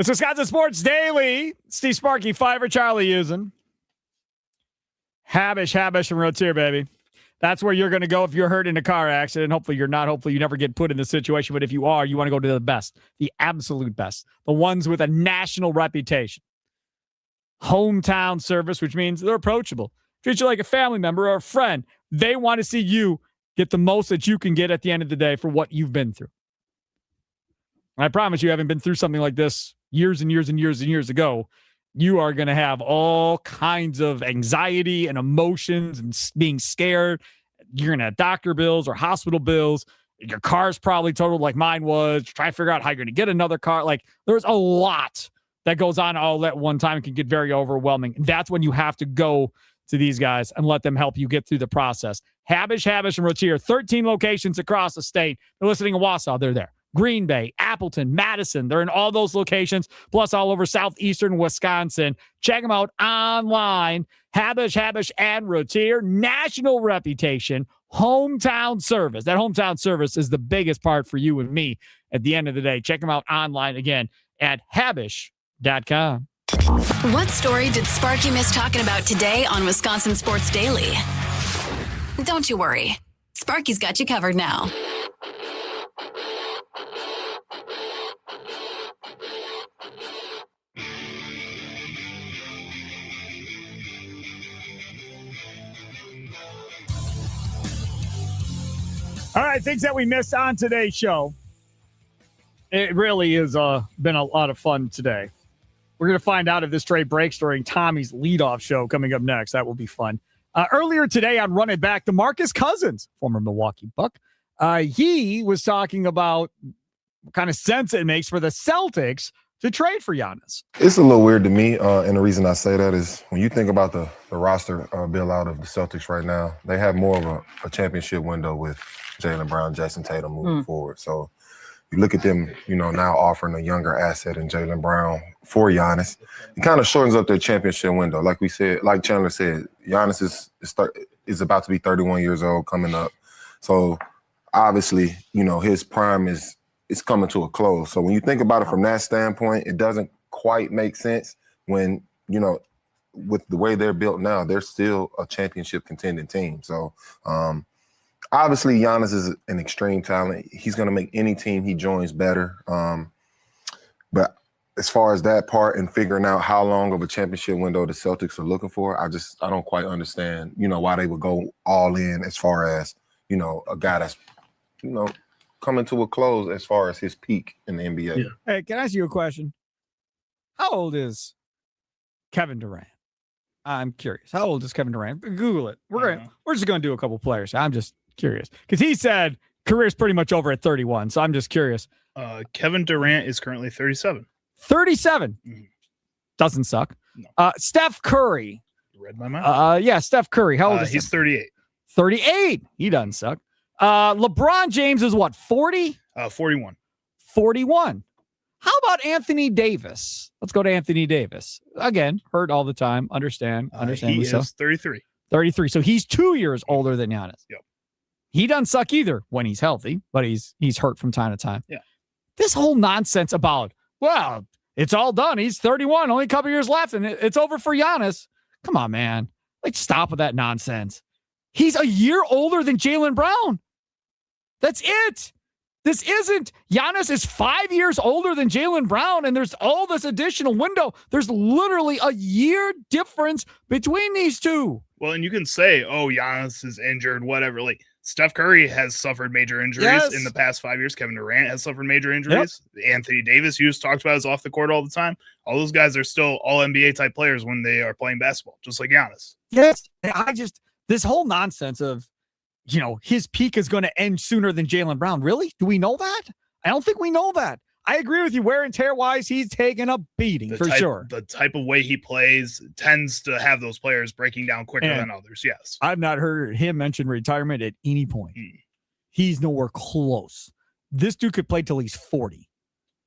It's Wisconsin Sports Daily. Steve Sparky, Fiver, Charlie using. Habish, and Rotier, baby. That's where you're going to go if you're hurt in a car accident. Hopefully you're not. Hopefully you never get put in this situation. But if you are, you want to go to the best, the absolute best, the ones with a national reputation. Hometown service, which means they're approachable. Treat you like a family member or a friend. They want to see you get the most that you can get at the end of the day for what you've been through. And I promise you haven't been through something like this years and years and years and years ago. You are going to have all kinds of anxiety and emotions and being scared. You're going to have doctor bills or hospital bills. Your car's probably totaled like mine was. Try to figure out how you're going to get another car. Like, there's a lot that goes on all at one time. It can get very overwhelming. That's when you have to go to these guys and let them help you get through the process. Habish, and Rotier, 13 locations across the state. They're listening in Wausau. They're there. Green Bay, Appleton, Madison. They're in all those locations, plus all over southeastern Wisconsin. Check them out online. Habish, and Rotier. National reputation. Hometown service. That hometown service is the biggest part for you and me at the end of the day. Check them out online again at habish.com. What story did Sparky miss talking about today on Wisconsin Sports Daily? Don't you worry. Sparky's got you covered now. All right, things that we missed on today's show. It really has been a lot of fun today. We're going to find out if this trade breaks during Tommy's leadoff show coming up next. That will be fun. Earlier today on Run It Back, DeMarcus Cousins, former Milwaukee Buck, he was talking about what kind of sense it makes for the Celtics to trade for Giannis. It's a little weird to me, and the reason I say that is when you think about the roster build out of the Celtics right now, they have more of a championship window with Jaylen Brown, Jason Tatum moving forward. So you look at them, now offering a younger asset in Jaylen Brown for Giannis. It kind of shortens up their championship window. Like we said, like Chandler said, Giannis is about to be 31 years old coming up. So obviously, his prime is coming to a close. So when you think about it from that standpoint, it doesn't quite make sense when, with the way they're built now, they're still a championship contending team. So obviously Giannis is an extreme talent. He's going to make any team he joins better. But as far as that part and figuring out how long of a championship window the Celtics are looking for, I don't quite understand, why they would go all in as far as, a guy that's, coming to a close as far as his peak in the NBA. Yeah. Hey, can I ask you a question? How old is Kevin Durant? I'm curious. How old is Kevin Durant? Google it. We're just going to do a couple players. I'm just curious because he said career's pretty much over at 31. So I'm just curious. Kevin Durant is currently 37. 37 doesn't suck. No. Steph Curry. You read my mind. Yeah, Steph Curry. How old is he's 38. 38. He doesn't suck. LeBron James is what, 40? 41. 41. How about Anthony Davis? Let's go to Anthony Davis. Again, hurt all the time. Understand. He so. is 33. 33. So he's 2 years older than Giannis. Yep. He doesn't suck either when he's healthy, but he's hurt from time to time. Yeah. This whole nonsense about, well, it's all done. He's 31, only a couple years left, and it's over for Giannis. Come on, man. Like, stop with that nonsense. He's a year older than Jaylen Brown. That's it. This isn't. Giannis is 5 years older than Jaylen Brown, and there's all this additional window. There's literally a year difference between these two. Well, and you can say, oh, Giannis is injured, whatever. Like, Steph Curry has suffered major injuries in the past 5 years. Kevin Durant has suffered major injuries. Yep. Anthony Davis, you just talked about, is off the court all the time. All those guys are still all NBA type players when they are playing basketball, just like Giannis. Yes. This whole nonsense of, his peak is going to end sooner than Jaylen Brown. Really? Do we know that? I don't think we know that. I agree with you. Wear and tear wise, he's taking a beating sure. The type of way he plays tends to have those players breaking down quicker than others. Yes. I've not heard him mention retirement at any point. He's nowhere close. This dude could play till he's 40.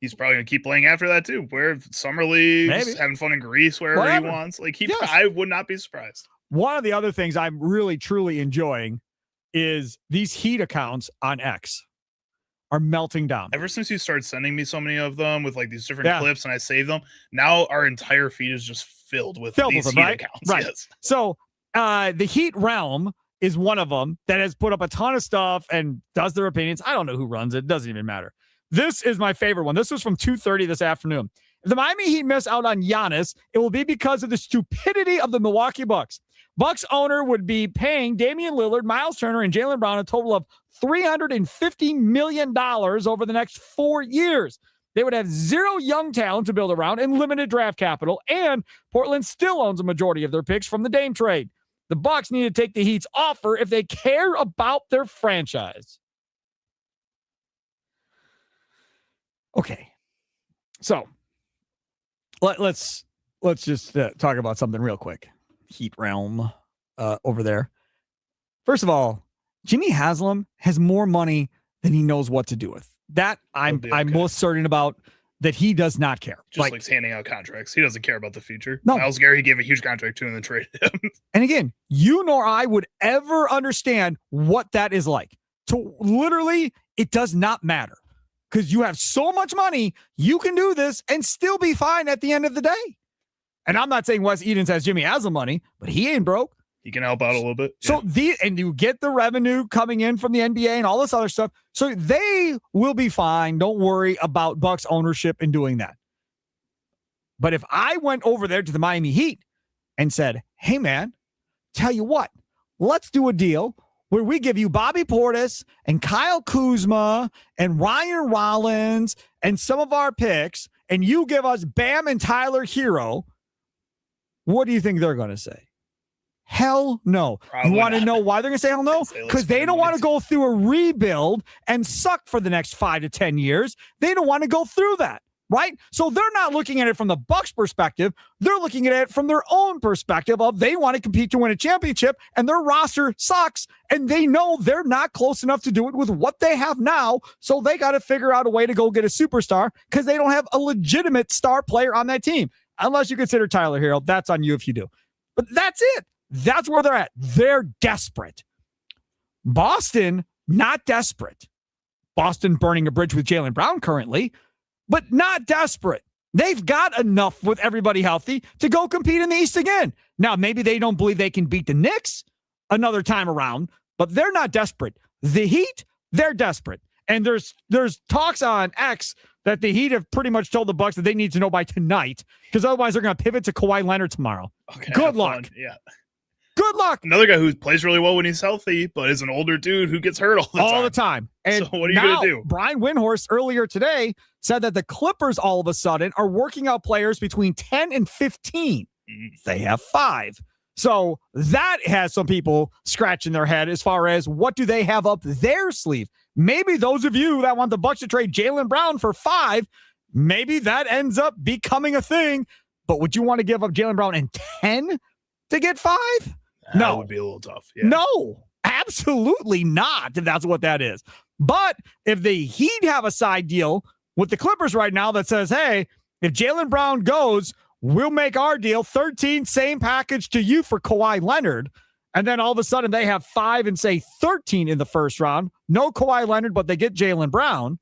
He's probably going to keep playing after that too. Where summer leagues, having fun in Greece, wherever he wants. Like I would not be surprised. One of the other things I'm really, truly enjoying is these Heat accounts on X are melting down. Ever since you started sending me so many of them with like these different Yeah. clips and I save them, now our entire feed is just filled with these them, Heat right? accounts. Right. Yes. So the Heat Realm is one of them that has put up a ton of stuff and does their opinions. I don't know who runs it. Doesn't even matter. This is my favorite one. This was from 2:30 this afternoon. If the Miami Heat miss out on Giannis, it will be because of the stupidity of the Milwaukee Bucks. Bucks owner would be paying Damian Lillard, Miles Turner, and Jaylen Brown a total of $350 million over the next 4 years. They would have zero young talent to build around and limited draft capital, and Portland still owns a majority of their picks from the Dame trade. The Bucks need to take the Heat's offer if they care about their franchise. Okay, so let's just talk about something real quick. Heat Realm over there. First of all, Jimmy Haslam has more money than he knows what to do with. That I'm most certain about. That he does not care. Just like handing out contracts. He doesn't care about the future. No. Myles Garrett gave a huge contract to him and then traded him. And again, you nor I would ever understand what that is like. To literally, it does not matter. Because you have so much money, you can do this and still be fine at the end of the day. And I'm not saying Wes Edens has Jimmy Haslam money, but he ain't broke. He can help out a little bit. So and you get the revenue coming in from the NBA and all this other stuff. So they will be fine. Don't worry about Bucks ownership and doing that. But if I went over there to the Miami Heat and said, hey man, tell you what, let's do a deal where we give you Bobby Portis and Kyle Kuzma and Ryan Rollins and some of our picks, and you give us Bam and Tyler Hero, what do you think they're going to say? Hell no. Probably you want to not. know why they're going to say hell no? Because they don't want to go through a rebuild and suck for the next 5 to 10 years. They don't want to go through that, right? So they're not looking at it from the Bucks perspective. They're looking at it from their own perspective of they want to compete to win a championship and their roster sucks and they know they're not close enough to do it with what they have now. So they got to figure out a way to go get a superstar because they don't have a legitimate star player on that team. Unless you consider Tyler Hero. That's on you if you do. But that's it. That's where they're at. They're desperate. Boston, not desperate. Boston burning a bridge with Jaylen Brown currently, but not desperate. They've got enough with everybody healthy to go compete in the East again. Now, maybe they don't believe they can beat the Knicks another time around, but they're not desperate. The Heat, they're desperate. And there's talks on X that the Heat have pretty much told the Bucks that they need to know by tonight because otherwise they're going to pivot to Kawhi Leonard tomorrow. Okay, Good have luck. fun. Yeah. Good luck. Another guy who plays really well when he's healthy, but is an older dude who gets hurt all the time. And so what are you going to do? Brian Windhorst earlier today said that the Clippers all of a sudden are working out players between 10 and 15. They have 5. So that has some people scratching their head as far as what do they have up their sleeve. Maybe those of you that want the Bucks to trade Jaylen Brown for 5, maybe that ends up becoming a thing. But would you want to give up Jaylen Brown and 10 to get 5? That No. would be a little tough. Yeah. No, absolutely not, if that's what that is. But if the Heat have a side deal with the Clippers right now that says, hey, if Jaylen Brown goes, we'll make our deal 13, same package to you for Kawhi Leonard. And then all of a sudden they have 5 and say 13 in the first round. No Kawhi Leonard, but they get Jaylen Brown.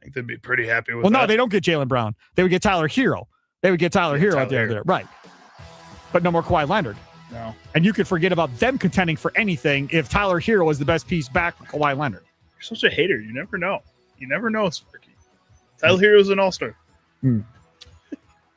I think they'd be pretty happy with Well, that. no, they don't get Jaylen Brown. They would get Tyler Hero. They would get Tyler Hero out there. Right. But no more Kawhi Leonard. No. And you could forget about them contending for anything if Tyler Hero is the best piece back for Kawhi Leonard. You're such a hater. You never know. You never know, Sparky. Tyler Hero's an all-star.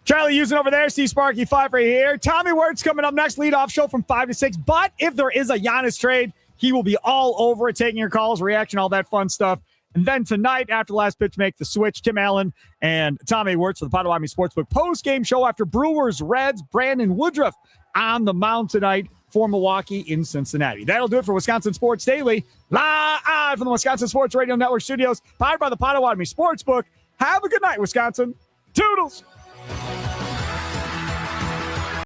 Charlie using over there. Steve Sparky 5 right here. Tommy Wirtz coming up next. Leadoff show from 5 to 6. But if there is a Giannis trade, he will be all over it, taking your calls, reaction, all that fun stuff. And then tonight, after the last pitch, make the switch. Tim Allen and Tommy Wirtz for the Potawatomi Sportsbook post-game show after Brewers Reds. Brandon Woodruff on the mound tonight for Milwaukee in Cincinnati. That'll do it for Wisconsin Sports Daily. Live from the Wisconsin Sports Radio Network studios, powered by the Potawatomi Sportsbook. Have a good night, Wisconsin. Toodles.